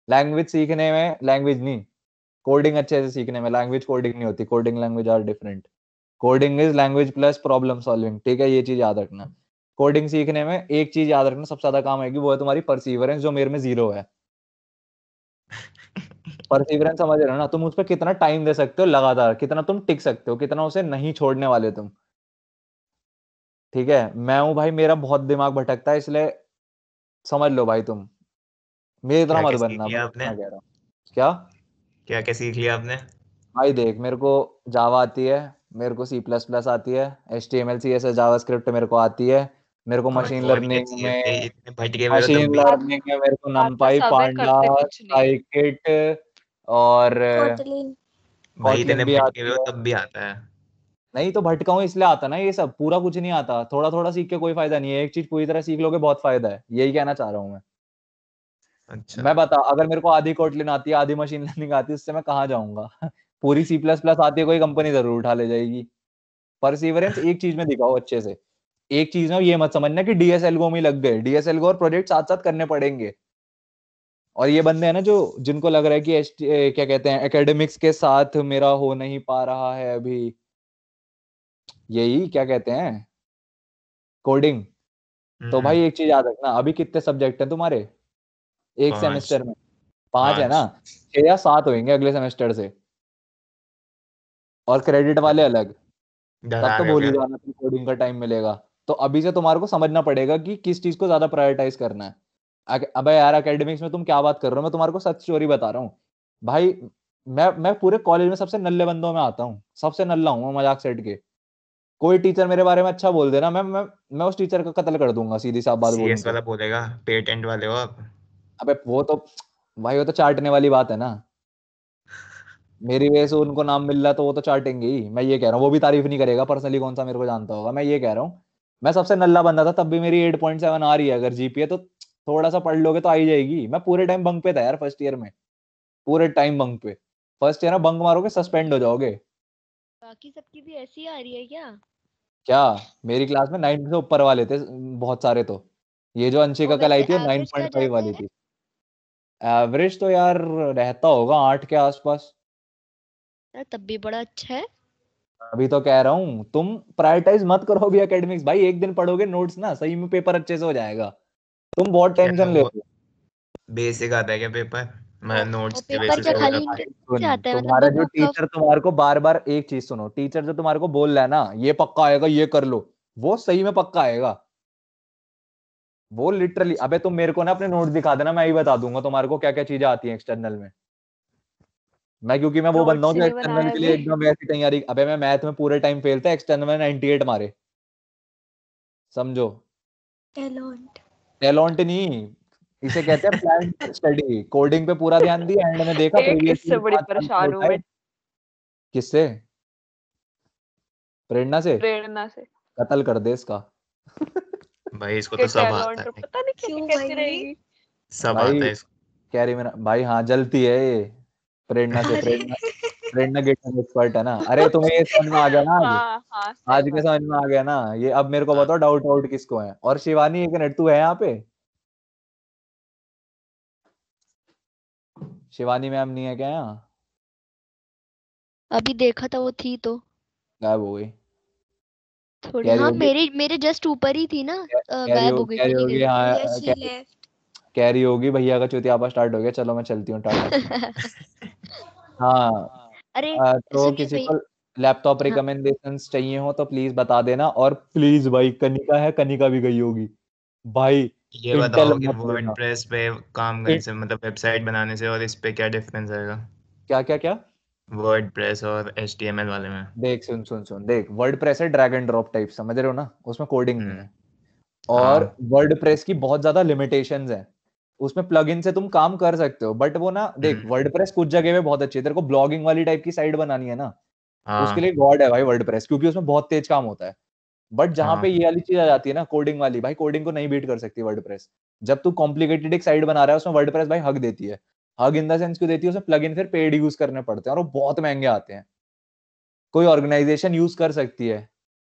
लैंग्वेज सीखने में, लैंग्वेज नहीं, कोडिंग अच्छे से सीखने में, लैंग्वेज कोडिंग नहीं होती, coding language are different. Coding is language plus problem solving, ठीक है, ये चीज याद रखना। कोडिंग सीखने में एक चीज याद रखना सबसे ज्यादा काम आएगी, वो है तुम्हारी परसीवरेंस, जो मेरे में 0 है। परसीवरेंस समझ रहे हो ना, तुम उस पर कितना टाइम दे सकते हो लगातार, कितना तुम टिक सकते हो, कितना उसे नहीं छोड़ने वाले तुम, ठीक है। मैं हूं भाई, मेरा बहुत दिमाग भटकता है, इसलिए समझ लो भाई तुम, मेरी तरह क्या मत क्या सीख बनना, मैं लिया आपने? इतना कह रहा हूँ। क्या? क्या क्या सीख लिया आपने? भाई देख, मेरे को जावा आती है, मेरे को C++ आती है, HTML CSS जावास्क्रिप्ट मेरे को आती है, मेरे को हाँ मशीन तो और क्या लर्निंग चाहिए भाई, में, इतने भटके हुए हो तब मशीन भी। लर्निंग में मेरे को आता नमपाई, सब है, पांडा, करते कुछ नहीं। साइकिट और कोटलिन। भाई इतने कॉटलिन भी भटके हुए आती हो है। तब भी आता है। नहीं तो भटका हूँ इसलिए आता ना, ये सब पूरा कुछ नहीं आता, थोड़ा थोड़ा सीख के कोई फायदा नहीं है, एक चीज पूरी तरह सीख लोगे बहुत फायदा है, यही कहना चाह रहा हूँ मैं। अच्छा। मैं बता, अगर मेरे को आधी कोटलिन आती है, आधी मशीन लर्निंग आती है, उससे मैं कहाँ जाऊंगा? पूरी C++ आती है, कोई कंपनी जरूर उठा ले जाएगी। परसीवरेंस एक चीज में दिखाओ अच्छे से, एक चीज में, ये मत समझना कि DSLGO में लग गए, DSLGO और प्रोजेक्ट साथ साथ करने पड़ेंगे। और ये बंदे हैं ना जो, जिनको लग रहा है कि क्या कहते हैं, एकेडमिक्स के साथ मेरा हो नहीं पा रहा है अभी, यही क्या कहते हैं, कोडिंग। तो भाई एक चीज याद रखना, अभी कितने सब्जेक्ट हैं तुम्हारे एक 5। सेमेस्टर में? 5 है ना, 6 या 7 होंगे अगले सेमेस्टर से, और क्रेडिट वाले अलग। तब डरा तो रहे हो भूल ही क्या? जाना तुम, कोडिंग का टाइम मिलेगा। तो अभी से तुम्हारे को समझना पड़ेगा कि किस चीज को ज्यादा प्रायोरिटाइज करना है। अबे यार एकेडमिक्स में तुम क्या बात कर रहे हो, मैं तुम्हारे को सच स्टोरी बता रहा हूँ भाई। मैं पूरे कॉलेज में सबसे नल्ले बंदों में आता हूँ, सबसे नल्ला हूँ मैं मजाक सेट के। कोई टीचर मेरे बारे में अच्छा बोल देना, मैं उस टीचर का कत्ल कर दूंगा, सीधी साफ बात बोलूं CS तो। वाला बोलेगा पेटेंट वाले हो आप। अबे वो तो भाई, वो तो चाटने वाली बात है ना। मेरी वजह से उनको नाम मिल रहा है तो वो तो चाटेंगे ही, मैं ये कह रहा हूँ। वो भी तारीफ नहीं करेगा पर्सनली, कौन सा मेरे को जानता होगा। मैं ये कह रहा हूँ, मैं सबसे नल्ला बंदा था तब भी मेरी 8.7 आ रही है। अगर जीपीए तो थोड़ा सा पढ़ लोगे तो आ ही जाएगी। मैं पूरे टाइम बंक पे था यार फर्स्ट ईयर में, पूरे टाइम बंक पे। फर्स्ट ईयर में बंक मारोगे सस्पेंड हो जाओगे। बाकी सबकी भी ऐसी आ रही है क्या? क्या मेरी क्लास में 9 से ऊपर वाले थे बहुत सारे। तो ये जो अंशिका और कल आई वैसे थी वो एवरेज क्या 9.5 जाता वाली है? थी। एवरेज तो यार रहता होगा 8 के आसपास। यार तब भी बड़ा अच्छा है। अभी तो कह रहा हूँ तुम प्रायोरिटाइज मत करो अभी एकेडमिक्स भाई। एक दिन पढ़ोगे नोट्स ना, सही में पेपर अच्छे से हो जाएगा। तुम बहुत क्या टेंशन ले वो रहे हो। बेसिक आता है क्या पेपर? मैं और नोट्स के पेपर बेसिस क्या पे खाली बताता हूँ। इंग्लिश से सुन, आता है? मतलब तुम्हारा वो जो बुक ऑफ टीचर तुम्हारे को बार बार, एक चीज सुनो, टीचर जो तुम्हारे को बोल रहा है ना ये पक्का आएगा ये कर लो, वो सही में पक्का आएगा। वो लिटरली, अबे तुम मेरे को ना अपने नोट्स दिखा देना, मैं ही बता दूंगा तुम्हारे को क्या क्या चीजें आती हैं एक्सटर्नल में। क्योंकि मैं वो बंदा हूँ नोट्स ही जो नहीं एक्सटर्नल बनाया के लिए अभी। एकदम वैसी तैयारी। अबे मैं मैथ में पूरे टाइम फेल था, एक्सटर्नल में 98 मारे, समझो। टैलेंट। टैलेंट नहीं, इसे कहते हैं प्लान स्टडी। कोडिंग पे पूरा ध्यान दिया, एंड में देखा एक प्रीवियस इससे बड़ी 5 साल के परेशान हूँ उठाए। मैं किससे? प्रेरणा से? प्रेरणा से। कत्ल कर दे इसका। भाई इसको के तो सब आता टैलेंट है, पता नहीं कैसे क्यों कैसी भाई? रहेगी। सब आता भाई है इसको। कैरी में भाई, हाँ जलती है ये प्रेरणा से। अरे प्रेरणा, प्रेरणा गिटन एक्सपर्ट है ना। अरे तुम्हें ये समझ में आ गया ना आज? हाँ हाँ सही आज के बात। समझ में आ गया ना ये? अब मेरे को हाँ। बताओ डाउट आउट किसको है? और शिवानी एक मिनट, तू है यहाँ पे? शिवानी मैम नहीं है क्या यहाँ? अभी देखा था वो थी तो गायब हो गई। थोड़ी। कैरी हाँ होगी, मेरे जस्ट ऊपर ही थी ना। गायब हो गई, कैरी चली होगी, गई। हाँ यस ही लेफ्ट। कैरी होगी। भैया का चुतियापा स्टार्ट हो गया, चलो मैं चलती हूँ, टाटा। हाँ। अरे तो सुनिए किसी भैया। को लैपटॉप हाँ रिकमेंडेशंस चाहिए हो तो प्लीज बता देना। और प्लीज भाई, कनिका है, कनिका भी गई होगी भाई। ये इंटेल बताओ कि मत लेना। वर्डप्रेस पे काम करने से, मतलब वेबसाइट बनाने से, और इस पे क्या डिफरेंस आएगा? क्या क्या क्या? वर्डप्रेस और HTML वाले में। देख सुन सुन सुन, देख वर्डप्रेस है ड्रैग एंड ड्रॉप टाइप, समझ रहे हो ना? उसमें कोडिंग नहीं है। और हाँ। वर्डप्रेस की बहुत ज्यादा लिमिटेशंस हैं। उसमें प्लगइन से तुम काम कर सकते हो, बट वो ना, देख वर्डप्रेस कुछ जगह पे बहुत अच्छी है। तेरे को ब्लॉगिंग वाली टाइप की साइट बनानी है ना, उसके लिए हाँ। गॉड है भाई वर्डप्रेस, क्योंकि उसमें बहुत तेज काम होता है। बट जहां पे हाँ। ये वाली चीज आ जाती है ना, कोडिंग वाली, भाई कोडिंग को नहीं बीट कर सकती वर्डप्रेस। जब तू कॉम्प्लिकेटेड एक साइट बना रहा है उसमें वर्डप्रेस भाई हक देती है। हक इन द सेंस क्यों देती है? उसमें प्लगइन फिर पेड यूज करने पड़ते हैं और वो बहुत महंगे आते हैं। कोई ऑर्गेनाइजेशन यूज कर सकती है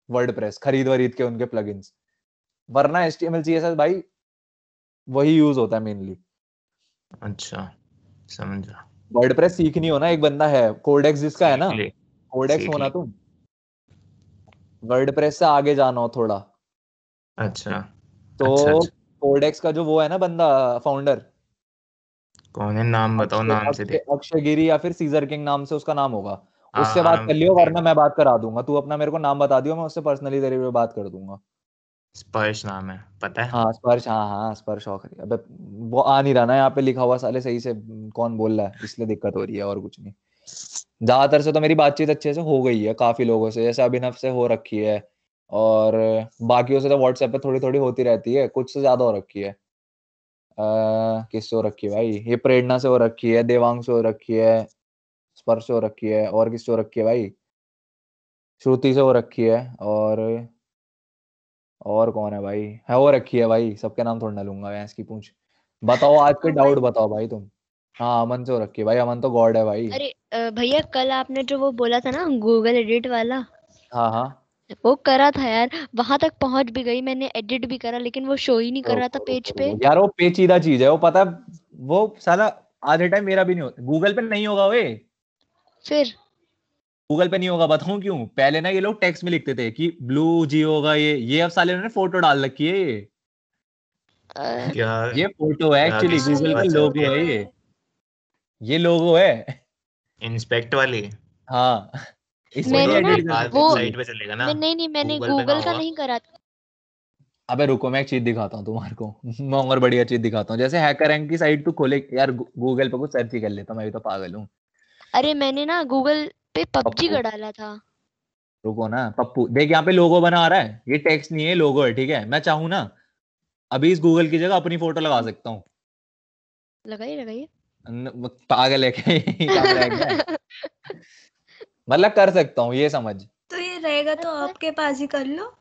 वर्डप्रेस खरीद वरीद के उनके प्लगइन्स, वरना HTML CSS भाई वही यूज होता है मेनली। अच्छा, समझा। वर्डप्रेस सीखनी हो ना, एक बंदा है कोडेक्स जिसका है ना, सीख ली। कोडेक्स सीख होना ली। तुम, वर्डप्रेस से आगे जाना हो थोड़ा अच्छा। तो अच्छा अच्छा। कोडेक्स का जो वो है ना बंदा, फाउंडर, कौन है? नाम बताओ, अक्षय नाम से अक्षय देख। अक्षय गिरी या फिर सीजर किंग नाम से उसका नाम होगा। हाँ उससे बात हाँ, कर लियो, देख। वरना मैं बात करा दूंगा। तू अपना मेरे को नाम बता दियो, मैं उससे पर्सनली तेरे पे बात कर दूंगा। स्पर्श नाम है, पता है। हाँ स्पर्श, हाँ हाँ स्पर्श औखरी। अबे वो आ नहीं रहा ना यहाँ पे लिखा हुआ साले सही से, कौन बोल रहा है, इसलिए दिक्कत हो रही है और कुछ नहीं। ज्यादातर से तो मेरी बातचीत अच्छे से हो गई है काफी लोगों से, जैसे अभिनव से हो रखी है, और बाकियों से तो व्हाट्सएप पे थोड़ी थोड़ी होती रहती है, कुछ से ज्यादा हो रखी है। किससे हो रखी है भाई? ये प्रेरणा से हो रखी है, देवांग से हो रखी है, स्पर्श से हो रखी है, और किससे हो रखी है भाई? श्रुति से हो रखी है, और कौन है भाई? है हो रखी है भाई, सबके नाम थोड़ा ना लूंगा मैं, इसकी पूछ। बताओ आज के डाउट अमन। बताओ भाई तुम। हाँ अमन से हो रखी है भाई, अमन तो गॉड है भाई। अरे भैया कल आपने जो वो बोला था ना गूगल एडिट वाला, हाँ हाँ। वो करा था यार। वहां तक पहुंच भी गई, मैंने एडिट भी करा, लेकिन वो शो ही नहीं कर रहा था पेज पे। यार वो पेचीदा चीज है वो, पता है? वो साला आधे टाइम मेरा भी नहीं होता, गूगल पे नहीं होगा वे। फिर गूगल पे नहीं होगा, बताऊं क्यों? पहले ना ये लोग टेक्स्ट में लिखते थे कि ब्लू जी होगा ये अब साले ने फोटो डाल रखी है ये। अ, क्या? ये फोटो है क्या एक्चुअली, हाँ गूगल किसकी का ये बात चल लोगो रही फोटो है? है है। ये। ये लोगो है। इंस्पेक्ट वाली। हाँ इसमें मैंने नहीं ना एडिट कर वो वेबसाइट पे चलेगा ना, नहीं मैंने गूगल पे ना गूगल का होगा। नहीं करा था। अबे रुको, मैं एक चीज दिखाता हूँ तुम्हारे को। मैं और बढ़िया चीज दिखाता हूँ। जैसे हैकर रैंक की साइट तू खोले यार, गूगल पे कुछ सर्च ही कर लेता, मैं भी तो पागल हूँ। अरे मैंने ना गूगल पे पबजी पप्पू का डाला था। रुको ना, पप्पू देख यहाँ पे लोगो बना आ रहा है, ये टेक्स्ट नहीं है, लोगो है, ठीक है। मैं चाहूँ ना अभी इस गूगल की जगह अपनी फोटो लगा सकता हूँ। लगाइए पागल है क्या? यही काम रह गया है। मतलब कर सकता हूँ, ये समझ। तो ये रहेगा तो आपके पास ही कर लो।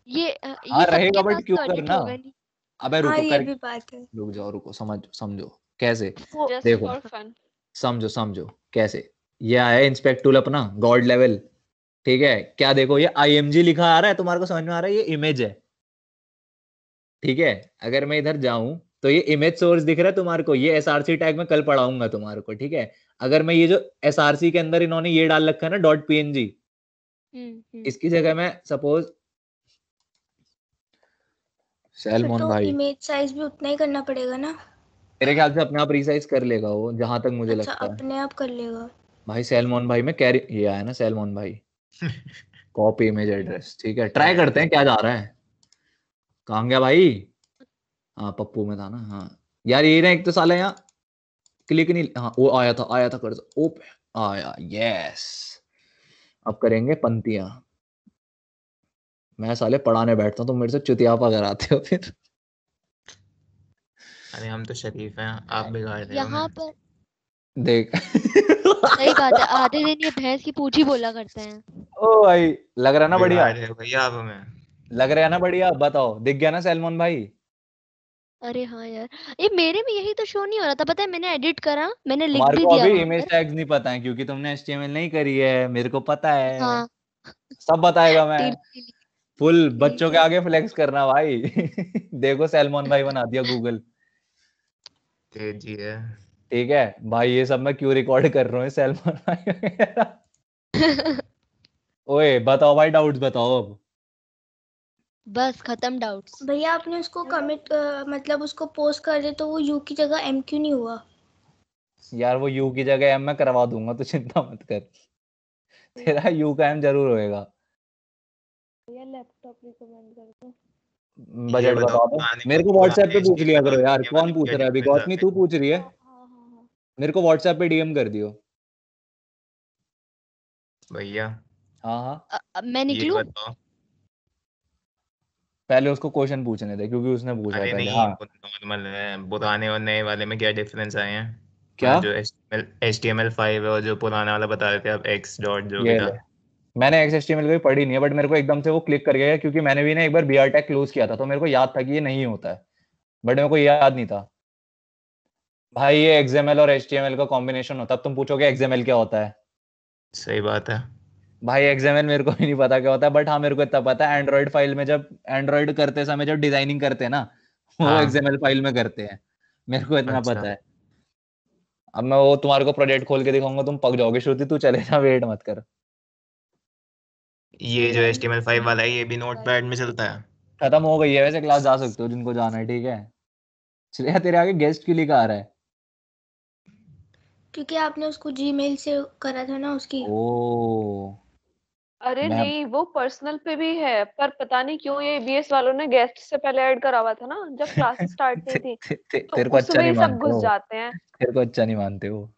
ये हाँ रहेगा, सबके बट पास क्यों तो एडिट करना? होगा नहीं। अबे हाँ रुको ये कर, भी बात है। रुक जाओ, रुको, समझो कैसे। जस्ट देखो फॉर फन। समझो कैसे। ये आया इंस्पेक्ट टूल अपना गॉड लेवल, ठीक है। क्या देखो, ये IMG लिखा आ रहा है, तुम्हारे को समझ में आ रहा है? ये इमेज है, ठीक है। अगर मैं इधर जाऊं तो ये इमेज सोर्स दिख रहा है तुम्हारे को, ये SRC टैग में कल पढ़ाऊंगा तुम्हारे को, ठीक है। अगर मैं ये जो SRC के अंदर इन्होंने ये डाल रखा है ना .png, इसकी जगह मैं सपोज फिर सैलमोन तो भाई, इमेज साइज भी उतना ही करना पड़ेगा ना। मेरे ख्याल से अपने आप रिसाइज कर लेगा वो, जहां तक मुझे अच्छा लगता है। अपने आप कर लेगा। भाई सैलमोन भाई में कैरी ये आया ना, सैलमोन भाई कॉपी इमेज एड्रेस, ठीक है। ट्राई करते हैं क्या जा रहा है। कहाँ गया भाई? हाँ पप्पू में था ना। हाँ यार ये ना, एक तो साला यहाँ क्लिक नहीं, हाँ वो आया था कर ओप आया, यस। अब करेंगे पंक्तियां। मैं साले पढ़ाने बैठता हूँ, तुम मेरे से चुतियापा कराते हो फिर। अरे हम तो शरीफ हैं, आप बिगाड़ रहे हो यहाँ हमें। पर देख सही बात है, आधे दिन ये भैंस की पूंछ ही बोला करते हैं। ओ भाई लग रहा ना बढ़िया, बिगाड़ रहे हो भैया आप हमें। लग रहा है ना बढ़िया। बताओ दिख गया ना सैलमोन भाई? अरे हाँ यार, ये मेरे में यही तो शो नहीं हो रहा था, पता है। मैंने एडिट करा, मैंने लिख तुम्हारे भी को दिया अभी वहां इमेज पर। टैग्स नहीं पता है क्योंकि तुमने HTML नहीं करी है, मेरे को पता है। हाँ सब बताएगा मैं। ठीक फुल बच्चों के है। आगे फ्लेक्स करना भाई। देखो सैलमोन भाई बना दिया गूगल, तेजी है। ठीक है भाई। ये सब मैं क्यों रिकॉर्ड कर रहा हूँ सैलमोन भाई वगैरह। ओए बताओ भाई, डाउट्स बताओ अब। बस खत्म डाउट्स। भैया आपने उसको कमिट मतलब उसको पोस्ट कर दे तो वो यू की जगह M क्यों नहीं हुआ? यार वो यू की जगह M मैं करवा दूंगा, तो चिंता मत कर। तेरा यू का M जरूर होएगा। भैया लैपटॉप रिकमेंड कर दो। ये बजट बताओ बता दो पुराने मेरे को, व्हाट्सएप पे पुराने पूछ लिया HTML करो और यार। ये कौन वाले में पूछ क्या रहा है अभी? डिफरेंस गौतमी आते तू हैं? पूछ रही है? मेरे को व्हाट्सएप पे DM कर दियो भैया हाँ मैं ये निकलूं? बताओ। पहले उसको क्वेश्चन पूछने दे क्योंकि उसने पूछा है अरे पहले। नहीं, हाँ नॉर्मल है, पुराने और नए वाले में क्या डिफरेंस आए हैं? क्या? जो HTML5 है और जो पुराना वाला बता रहे थे आप, एक्स डॉट जो भी ये था। ले, मैंने XHTML कभी पढ़ी नहीं है, बट मेरे को एकदम से वो क्लिक कर गया क्योंकि मैंने भी ना एक बार BR टैग क्लोज किया था, तो मेरे को याद था कि ये नहीं होता है, बट मेरे को याद नहीं था। भाई ये XML और HTML का कॉम्बिनेशन होता है। अब तुम पूछोगे XML क्या होता है? सही बात है। भाई XML मेरे को भी नहीं पता क्या होता है, बट हाँ मेरे को इतना पता है, एंड्रॉइड फाइल में जब एंड्रॉइड करते समय जब डिजाइनिंग करते हैं ना, वो हाँ XML फाइल में करते हैं। मेरे को इतना अच्छा। पता है। अब मैं वो तुम्हारे को प्रोजेक्ट खोल के दिखाऊंगा, तुम पक जाओगे। श्रुति तू चले जा, वेट मत कर। ये जो HTML5 वाला है ये भी नोटपैड में चलता है? खत्म हो गई है वैसे, क्लास जा सकते हो जिनको जाना है, ठीक है। चलिए तेरे आगे गेस्ट क्यों लिखा आ रहा है? क्योंकि आपने उसको Gmail से करा था ना उसकी। ओ अरे मैं नहीं, वो पर्सनल पे भी है, पर पता नहीं क्यों ये BS वालों ने गेस्ट से पहले ऐड करा हुआ था ना, जब क्लासेस स्टार्ट नहीं थी, तो तेरे को अच्छा उसमें नहीं ही सब मानते घुस हो, जाते हैं। तेरे को अच्छा नहीं मानते हो।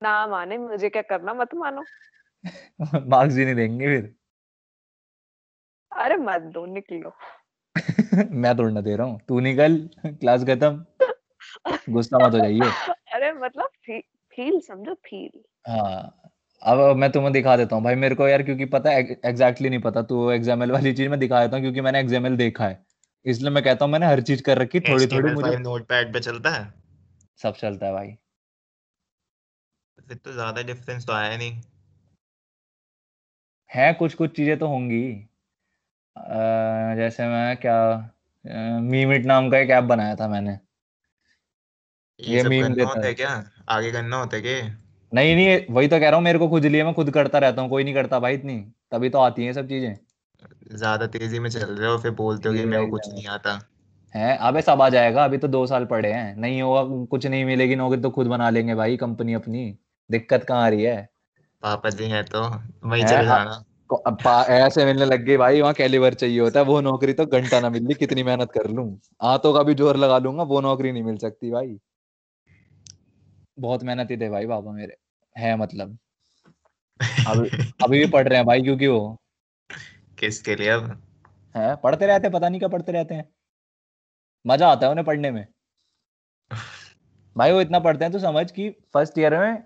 ना माने, मुझे क्या करना, मत मानो। मार्क्स भी नहीं देंगे फिर। अरे मत दो, निकलो। मैं थोड़ा ना दे रहा हूँ, तू निकल। क्लास खत्म, गुस्सा मत हो जाइयो। अरे मतलब फील समझो, फील। हाँ अब मैं तुम्हें दिखा देता हूँ भाई, मेरे को यार क्योंकि पता है एग्जैक्टली नहीं पता, तो XML वाली चीज मैं दिखा देता हूँ क्योंकि मैंने XML देखा है, इसलिए मैं कहता हूँ मैंने हर चीज कर रखी, थोड़ी थोड़ी मुझे HTML5 नोटपैड पे चलता है? सब चलता है भाई। फिर तो ज्यादा डिफरेंस तो आया नहीं। है कुछ कुछ चीजें तो होंगी। जैसे मैं क्या, मीमिट नाम का एक ऐप बनाया था मैंने, ये ये सब मीम करना देता होता है। है क्या? आगे करना होता है क्या? नहीं नहीं वही तो कह रहा हूँ, मेरे को खुद लिए मैं खुद करता रहता हूँ, कोई नहीं करता भाई इतनी, तभी तो आती है सब चीजें। ज्यादा तेजी में चल रहे हो फिर बोलते हो कि ये मेरे को कुछ एग्जाम नहीं आता। है। अबे सब आ जाएगा, अभी तो 2 साल पड़े हैं। नहीं होगा, कुछ नहीं मिलेगी नौकरी तो खुद बना लेंगे भाई कंपनी अपनी। दिक्कत कहाँ आ रही है? पापा जी है तो वहीं है चले जाना। ऐसे मिलने लग गई भाई, वहाँ कैलिबर चाहिए होता है। वो नौकरी तो घंटा ना मिल रही, कितनी मेहनत कर लूं, हाथों का भी जोर लगा लूंगा, वो नौकरी नहीं मिल सकती भाई। बहुत मेहनती थे भाई पापा मेरे, है मतलब। अभी अभी भी पढ़ रहे हैं भाई, क्योंकि वो किसके लिए अब? है पढ़ते रहते हैं, पता नहीं क्या पढ़ते रहते हैं, मजा आता है उन्हें पढ़ने में भाई। वो इतना पढ़ते हैं तो समझ कि फर्स्ट ईयर में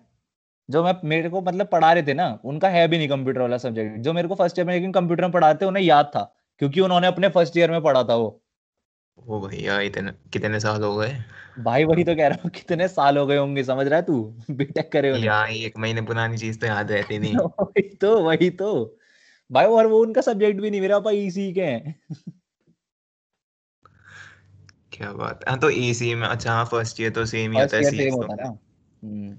जो मेरे को मतलब पढ़ा रहे थे ना, उनका है भी नहीं कंप्यूटर वाला सब्जेक्ट। जो मेरे को फर्स्ट ईयर में लेकिन कंप्यूटर में पढ़ाते उन्हें याद था, क्योंकि उन्होंने अपने फर्स्ट ईयर में पढ़ा था वो। वो भैया इतने कितने साल हो गए? भाई वही तो कह रहा हूँ, कितने साल हो गए होंगे, समझ रहा है तू? बीटेक करे उन्हें। यहाँ 1 महीने पुरानी चीज तो याद रहती नहीं। वही तो भाई। और वो उनका सब्जेक्ट भी नहीं, मेरा पापा ईसी के हैं क्या बात है। हाँ तो ईसी में, अच्छा हाँ फर्स्ट ईयर तो सेम ही होता फर्स्ट है ईयर सीएस सेम तो। होता है ना।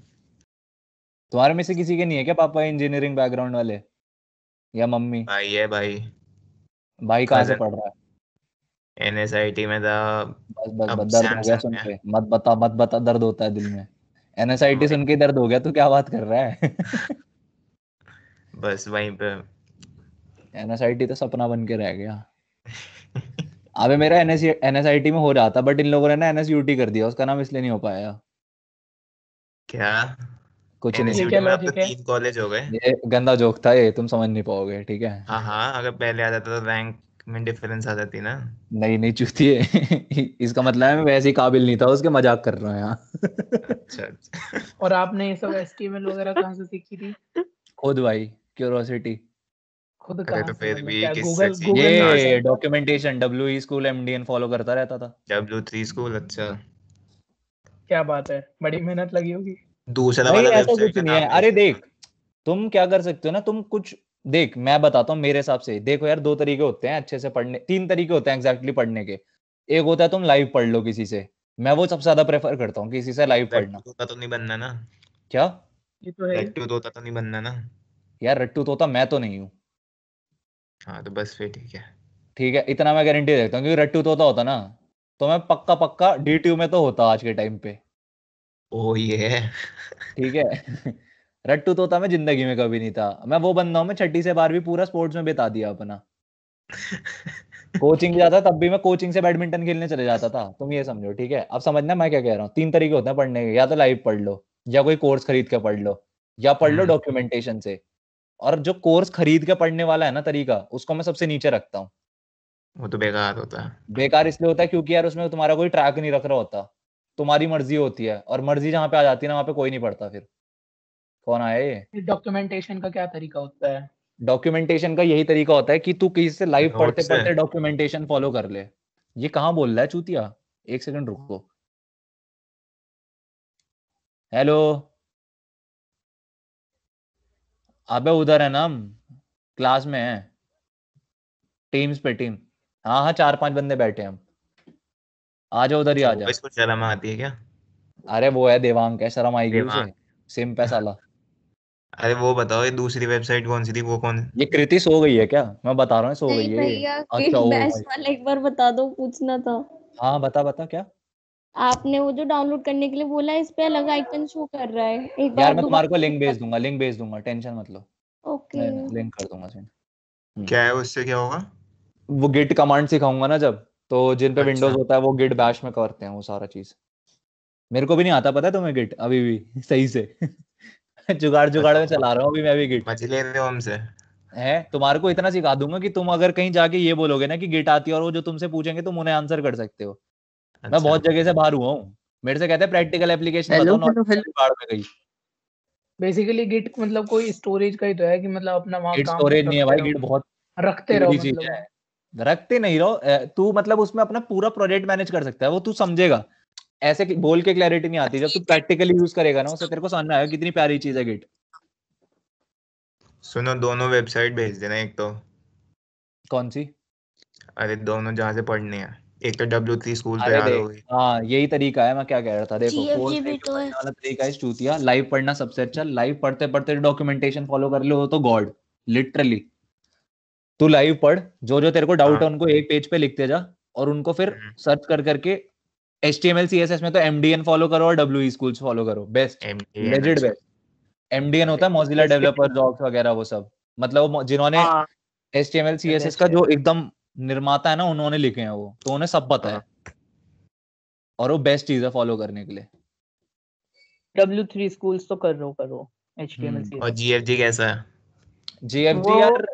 तुम्हारे में से किसी के नहीं है क्या पापा इंजीनियरिंग बैकग्राउंड वाले, या मम्मी? भाई है भाई। भाई कहाँ से कजन पढ़ रहा है? एनएसआईटी में था। बस बस अब बस, दर्द हो गया सैमसंग सुन में है। के। मत बता, दर्द होता है दिल में। एनएसआईटी वही सुन के ही दर्द हो गया, तू क्या बात कर रहा है? बस वहीं पे। एनएसआईटी तो सपना बन के रह गया। अबे मेरा एनएसआईटी में हो रहा था, बट इन लोगों ने ना एनएसयूटी कर दिया, उसका नाम इसलिए नहीं हो पाया। क्या? कुछ ये नहीं, क्या एनएसयूटी में अब तो लॉजिक है? 3 कॉलेज हो गए। ये गंदा जोक था, ये तुम समझ नहीं पाओगे, ठीक है? हाँ हाँ, अगर पहले आ जाता तो रैंक में डिफरेंस आ जाती ना। नहीं नहीं चूतिए इसका मतलब है मैं वैसे ही काबिल नहीं था उसके, मजाक कर रहा हूँ यहाँ अच्छा अच्छा। और आपने ये सब एचटीएमएल वगैरह कहाँ से सीखी थी? खुद भाई, क्यूरोसिटी। खुद अरे कहाँ तो से, फिर मतलब भी क्या किससे गूगल सीखी? गूगल में कहाँ देखा से? ये था? डॉक्यूमेंटेशन डब्ल्यू स्कूल एमडीएन फॉलो करता रहता था। W3 स्कूल, अच्छा। क्या बात है, बड़ी मेहनत लगी होगी। दूसरा भाई वाला ऐसा वेबसाइट कुछ का नहीं है, नाम नहीं अरे सुना। देख, तुम क्या कर सकते हो ना, तुम कुछ देख, मैं बताता हूँ मेरे हिसाब से। देखो यार, 2 तरीके होते हैं अच्छे से पढ़ने, 3 तरीके होते हैं एग्जैक्टली पढ़ने के। एक होता है तुम लाइव पढ़ लो किसी से, मैं वो सबसे ज्यादा प्रेफर करता हूँ, किसी से लाइव रट्टू पढ़ना। तोता तो नहीं बनना ना? क्या? ये तो है ही। रट्टू तोता तो नहीं बनना ना? यार रट्टू तोता मैं तो नहीं हूँ, हाँ तो बस फिर ठीक है। ठीक है, इतना मैं गारंटी देता हूँ। क्योंकि रट्टू तोता होता ना, तो मैं पक्का पक्का डीटीयू में तो होता आज के टाइम पे, ओ ये ठीक है रट्टू तोता मैं जिंदगी में कभी नहीं था। मैं वो बंदा हूँ, मैं 6ठी से 12वीं पूरा स्पोर्ट्स में बिता दिया अपना। कोचिंग जाता तब भी मैं कोचिंग से बैडमिंटन खेलने चले जाता था, तुम ये समझो, ठीक है? अब समझना मैं क्या कह रहा हूँ। 3 तरीके होते हैं पढ़ने के, या तो लाइव पढ़ लो, या कोई कोर्स खरीद के पढ़ लो, या पढ़ लो डॉक्यूमेंटेशन से। और जो कोर्स खरीद के पढ़ने वाला है ना तरीका, उसको मैं सबसे नीचे रखता हूँ। वो तो बेकार होता है। बेकार इसलिए होता है क्योंकि यार उसमें तुम्हारा कोई ट्रैक नहीं रख रहा होता, तुम्हारी मर्जी होती है, और मर्जी जहां पे आ जाती है ना, वहां पे कोई नहीं पढ़ता फिर। कौन आया ये? डॉक्यूमेंटेशन का क्या तरीका होता है? डॉक्यूमेंटेशन का यही तरीका होता है कि तू किसी से लाइव पढ़ते नोट्स है। पढ़ते डॉक्यूमेंटेशन फॉलो कर ले। ये कहाँ बोल रहा है चूतिया? 1 सेकंड रुको। हेलो, अबे उधर है ना हम, क्लास में है, टीम्स पे टीम। हाँ हाँ, 4-5 बंदे बैठे हैं हम, आ जाओ उधर ही अच्छा आ वो जा। इसको शर्म आती है क्या? अरे वो है देवांग, है, शर्म आएगी दिमाग। उसे? सिम पे साला। अरे वो बताओ, ये दूसरी वेबसाइट कौन सी थी, वो कौन? ये कृति सो गई है क्या? मैं बता रहा हूँ सो नहीं गई है ये। भैया, अच्छा किड ओ बैच भाई, वाला एक बार बता दो, पूछना था। हाँ बता बता क्या? आपने वो जो डाउनलोड करने के लिए बोला, इस पे अलग आइकन शो कर रहा है, एक यार बार मैं तुम्हारे को दोबारा लिंक बता भेज दूंगा, लिंक भेज दूंगा, टेंशन मत लो। ओके। मैं लिंक कर दूंगा सेंड। क्या है उससे, क्या होगा? वो गिट कमांड सिखाऊंगा ना जब, तो जिन पे विंडोज अच्छा होता है वो गिट बैश में करते हैं वो सारा चीज। मेरे को भी नहीं आता, पता है तुम्हें गिट अभी भी सही से जुगाड़ जुगाड़ में अच्छा, चला रहा हूँ अभी मैं भी गिट। मजे ले रहे हो हमसे? है, तुम्हारे को इतना सिखा दूंगा कि तुम अगर कहीं जाके ये बोलोगे ना कि गिट आती है, और वो जो तुमसे पूछेंगे तुम उन्हें आंसर कर सकते हो। मैं अच्छा बहुत जगह से बाहर हुआ हूँ, मेरे से कहते हैं प्रैक्टिकल एप्लीकेशन हेलो बताओ, हेलो नॉट हेलो। जुगाड़ में गई। बेसिकली गिट मतलब कोई स्टोरेज का ही तो है कि मतलब अपना वहाँ गिट काम स्टोरेज नहीं है रखते भाई, रहो, गिट बहुत रखते रहो टेढ़ी चीज मतलब है। वहाँ। रखते नहीं रहो, तू मतलब उसमें अपना पूरा प्रोजेक्ट मैनेज कर सकता है, वो तू समझेगा। ऐसे बोल के क्लैरिटी नहीं आती, जब तू प्रैक्टिकली यूज करेगा ना उसे, तेरे को समझ में आएगा कितनी प्यारी चीज है गिट। सुनो, दोनों वेबसाइट भेज देना एक तो। कौन सी? अरे दोनों जहाँ से पढ़नी है। एक तो W3 स्कूल तो अरे याद हो देख, गई। हाँ यही तरीका है, मैं क्या कह रहा था, देखो कोर्स सीएफजी देख भी के तो पढ़ने है। वाला तरीका है चूतिया, लाइव पढ़ना सबसे अच्छा। लाइव पढ़ते पढ़ते डॉक्यूमेंटेशन फॉलो कर लो तो गॉड, लिटरली। तू लाइव पढ़, जो जो तेरे को डाउट है हाँ उनको एक पेज पे लिखते जा, और उनको फिर सर्च कर करके HTML CSS में तो MDN फॉलो करो और WE Schools फॉलो करो, बेस्ट, लेजिट बेस्ट। MDN होता है मोजिला डेवलपर जॉब्स वगैरह, वो सब मतलब वो जिन्होंने HTML CSS का जो एकदम निर्माता है ना, उन्होंने लिखे हैं वो, तो उन्हें सब पता है और वो बेस्ट चीज है फॉलो करने के लिए। W3 Schools तो करो HTML CSS। और GFG कैसा है? GFG यार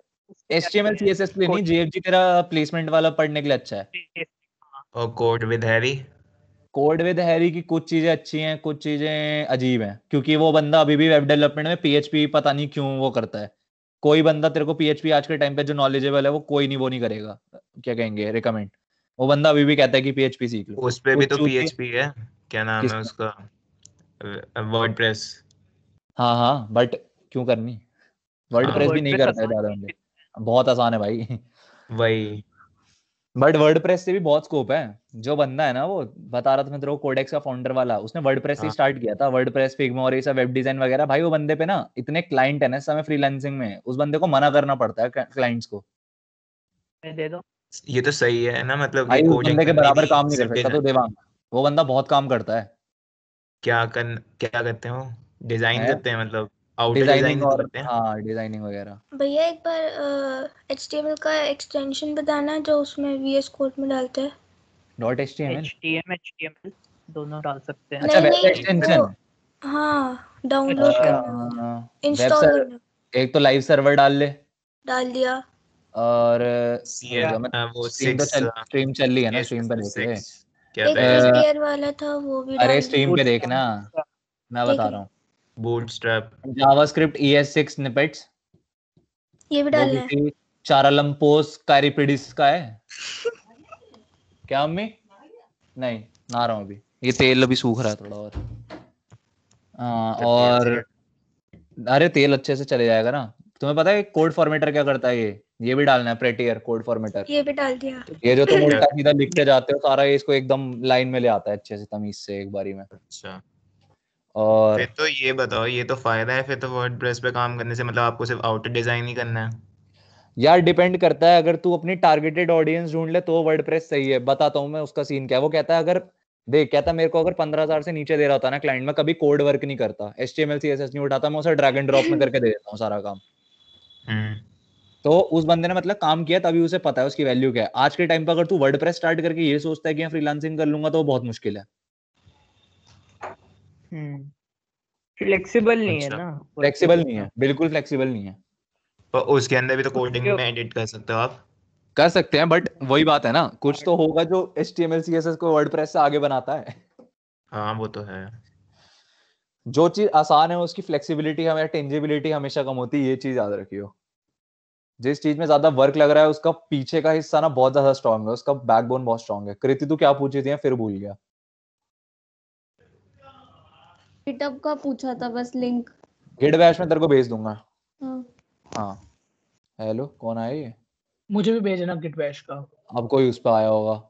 HTML CSS के लिए नहीं, GFG तेरा प्लेसमेंट वाला पढ़ने के लिए अच्छा है। और code with Harry? Code with Harry की कुछ चीजें अच्छी हैं, कुछ चीजें अजीब हैं, क्योंकि वो बंदा अभी भी वेब डेवलपमेंट में PHP पता नहीं क्यों वो करता है। कोई बंदा तेरे को PHP आज के टाइम पे जो नॉलेजेबल है वो कोई नहीं, वो नहीं करेगा, क्या कहेंगे, रिकमेंड। वो बंदा अभी भी कहता है कि PHP सीख लो। उस पे भी तो PHP है, क्या नाम है उसका, वर्डप्रेस। हाँ बट क्यों करनी, वर्डप्रेस भी नहीं करता है ज्यादा बंदे, बहुत आसान है भाई। वही, बट वर्डप्रेस से भी बहुत स्कोप है। जो बंदा है ना, वो बता रहा था मैं तेरे को, कोडेक्स का फाउंडर वाला, उसने वर्डप्रेस से स्टार्ट किया था, वर्डप्रेस, फिग्मा और ये सब वेब डिजाइन वगैरह। भाई वो बंदे पे ना इतने क्लाइंट है ना इस समय फ्रीलांसिंग में, उस बंदे को मना करना पड़ता है क्लाइंट्स को। दे दो। ये तो सही है ना, मतलब भाई कि उस कोडिंग बंदे के करनी बराबर नहीं, काम नहीं कर सिर्फ सकता तो देवांग, वो बंदा बहुत काम करता है। क्या करते हैं वो? डिजाइन करते हैं, मतलब आउटर डिजाइनिंग डिजाइन और करते हैं। हाँ डिजाइनिंग वगैरह। भैया एक बार HTML का एक्सटेंशन बताना जो उसमें VS कोड में डालते हैं। HTML दोनों डाल सकते हैं। अच्छा, वेब नहीं एक्सटेंशन, वो, हाँ डाउनलोड करना, इंस्टॉल करना। एक तो लाइव सर्वर डाल ले, डाल दिया। और वो स्ट्रीम चल रही है ना, स्ट्रीम पे देख ले। एक प्रीटियर वाला था वो भी डाल अरे दिया। स्ट्रीम पे देखना, मैं बता रहा हूँ। बूटस्ट्रैप, जावास्क्रिप्ट ES6 स्निपेट्स, ये भी वो डालना है। किसी चारालम्पोस कारिपिडिस का है क्या अम्मी? नहीं, नहा रहा हूँ अभी, ये तेल अभी सूख रहा है थोड़ा और। और अरे तेल अच्छे से चले जाएगा ना। तुम्हें पता है कोड फॉर्मेटर क्या करता है? ये भी डालना है, प्रेटियर कोड फॉर्मेटर। ये भी डाल दिया। ये जो तुम उल्टा सीधा लिखते जाते हो सारा, ये इसको एकदम लाइन में ले आता है अच्छे से, तमीज से, एक बारी में। अच्छा, और फिर तो ये बताओ, ये तो फायदा है फिर तो वर्डप्रेस पे काम करने से, मतलब आपको सिर्फ आउटर डिजाइन ही करना है। यार डिपेंड करता है, अगर तू अपनी टारगेटेड ऑडियंस ढूंढ ले तो वर्डप्रेस सही है। बताता हूँ मैं उसका सीन क्या है। वो कहता है, अगर देख, कहता है मेरे को अगर 15,000 से नीचे दे रहा होता ना क्लाइंट, मैं कभी कोड वर्क नहीं करता, HTML CSS नहीं उठाता, मैं उसे ड्रैग एंड ड्रॉप में करके दे देता हूँ सारा काम। तो उस बंदे ने मतलब काम किया, तभी उसे पता है उसकी वैल्यू क्या है। आज के टाइम पर अगर तू वर्डप्रेस स्टार्ट करके ये सोचता है कि मैं फ्रीलांसिंग कर लूंगा, तो वो बहुत मुश्किल है। फ्लेक्सिबल नहीं है ना, फ्लेक्सिबल नहीं है, बिल्कुल फ्लेक्सिबल नहीं है। पर उसके अंदर भी तो कोडिंग में एडिट कर सकते हो आप। कर सकते हैं, बट वही बात है ना, कुछ तो होगा जो HTML CSS को वर्डप्रेस से आगे बनाता है। हाँ वो तो है। जो चीज आसान है उसकी फ्लेक्सिबिलिटी हमें, टेंजिबिलिटी हमेशा कम होती है, ये चीज याद रखियो। जिस चीज में ज्यादा वर्क लग रहा है उसका पीछे का हिस्सा ना बहुत ज्यादा स्ट्रांग है, उसका बैकबोन बहुत स्ट्रांग है। कृति तू क्या पूछी थी, फिर भूल गया। गिटहब का पूछा था बस, लिंक। गिट बैश में तेरे को भेज दूंगा। हाँ। हाँ, हेलो, कौन आया ये? मुझे भी भेजना गिट बैश का। अब कोई उस पर आया होगा।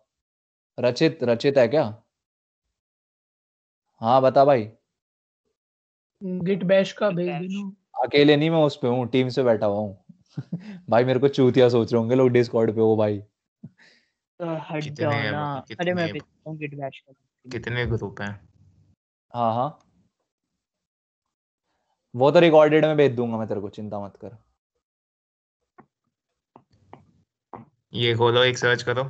रचित है क्या? हाँ बता भाई। गिट बैश का भेज देना। अकेले नहीं, मैं उस पे हूँ, टीम से बैठा हुआ हूँ। भाई मेरे को चूतिया सोच रहे होंगे लोग डिस्कॉर्ड पे। वो भाई हट जाओ ना। अरे मैं भेजता हूँ गिट बैश का। कितने ग्रुप हैं? हाँ, वो तो रिकॉर्डेड में भेज दूंगा मैं तेरे को, चिंता मत कर। ये खोलो, एक सर्च करो।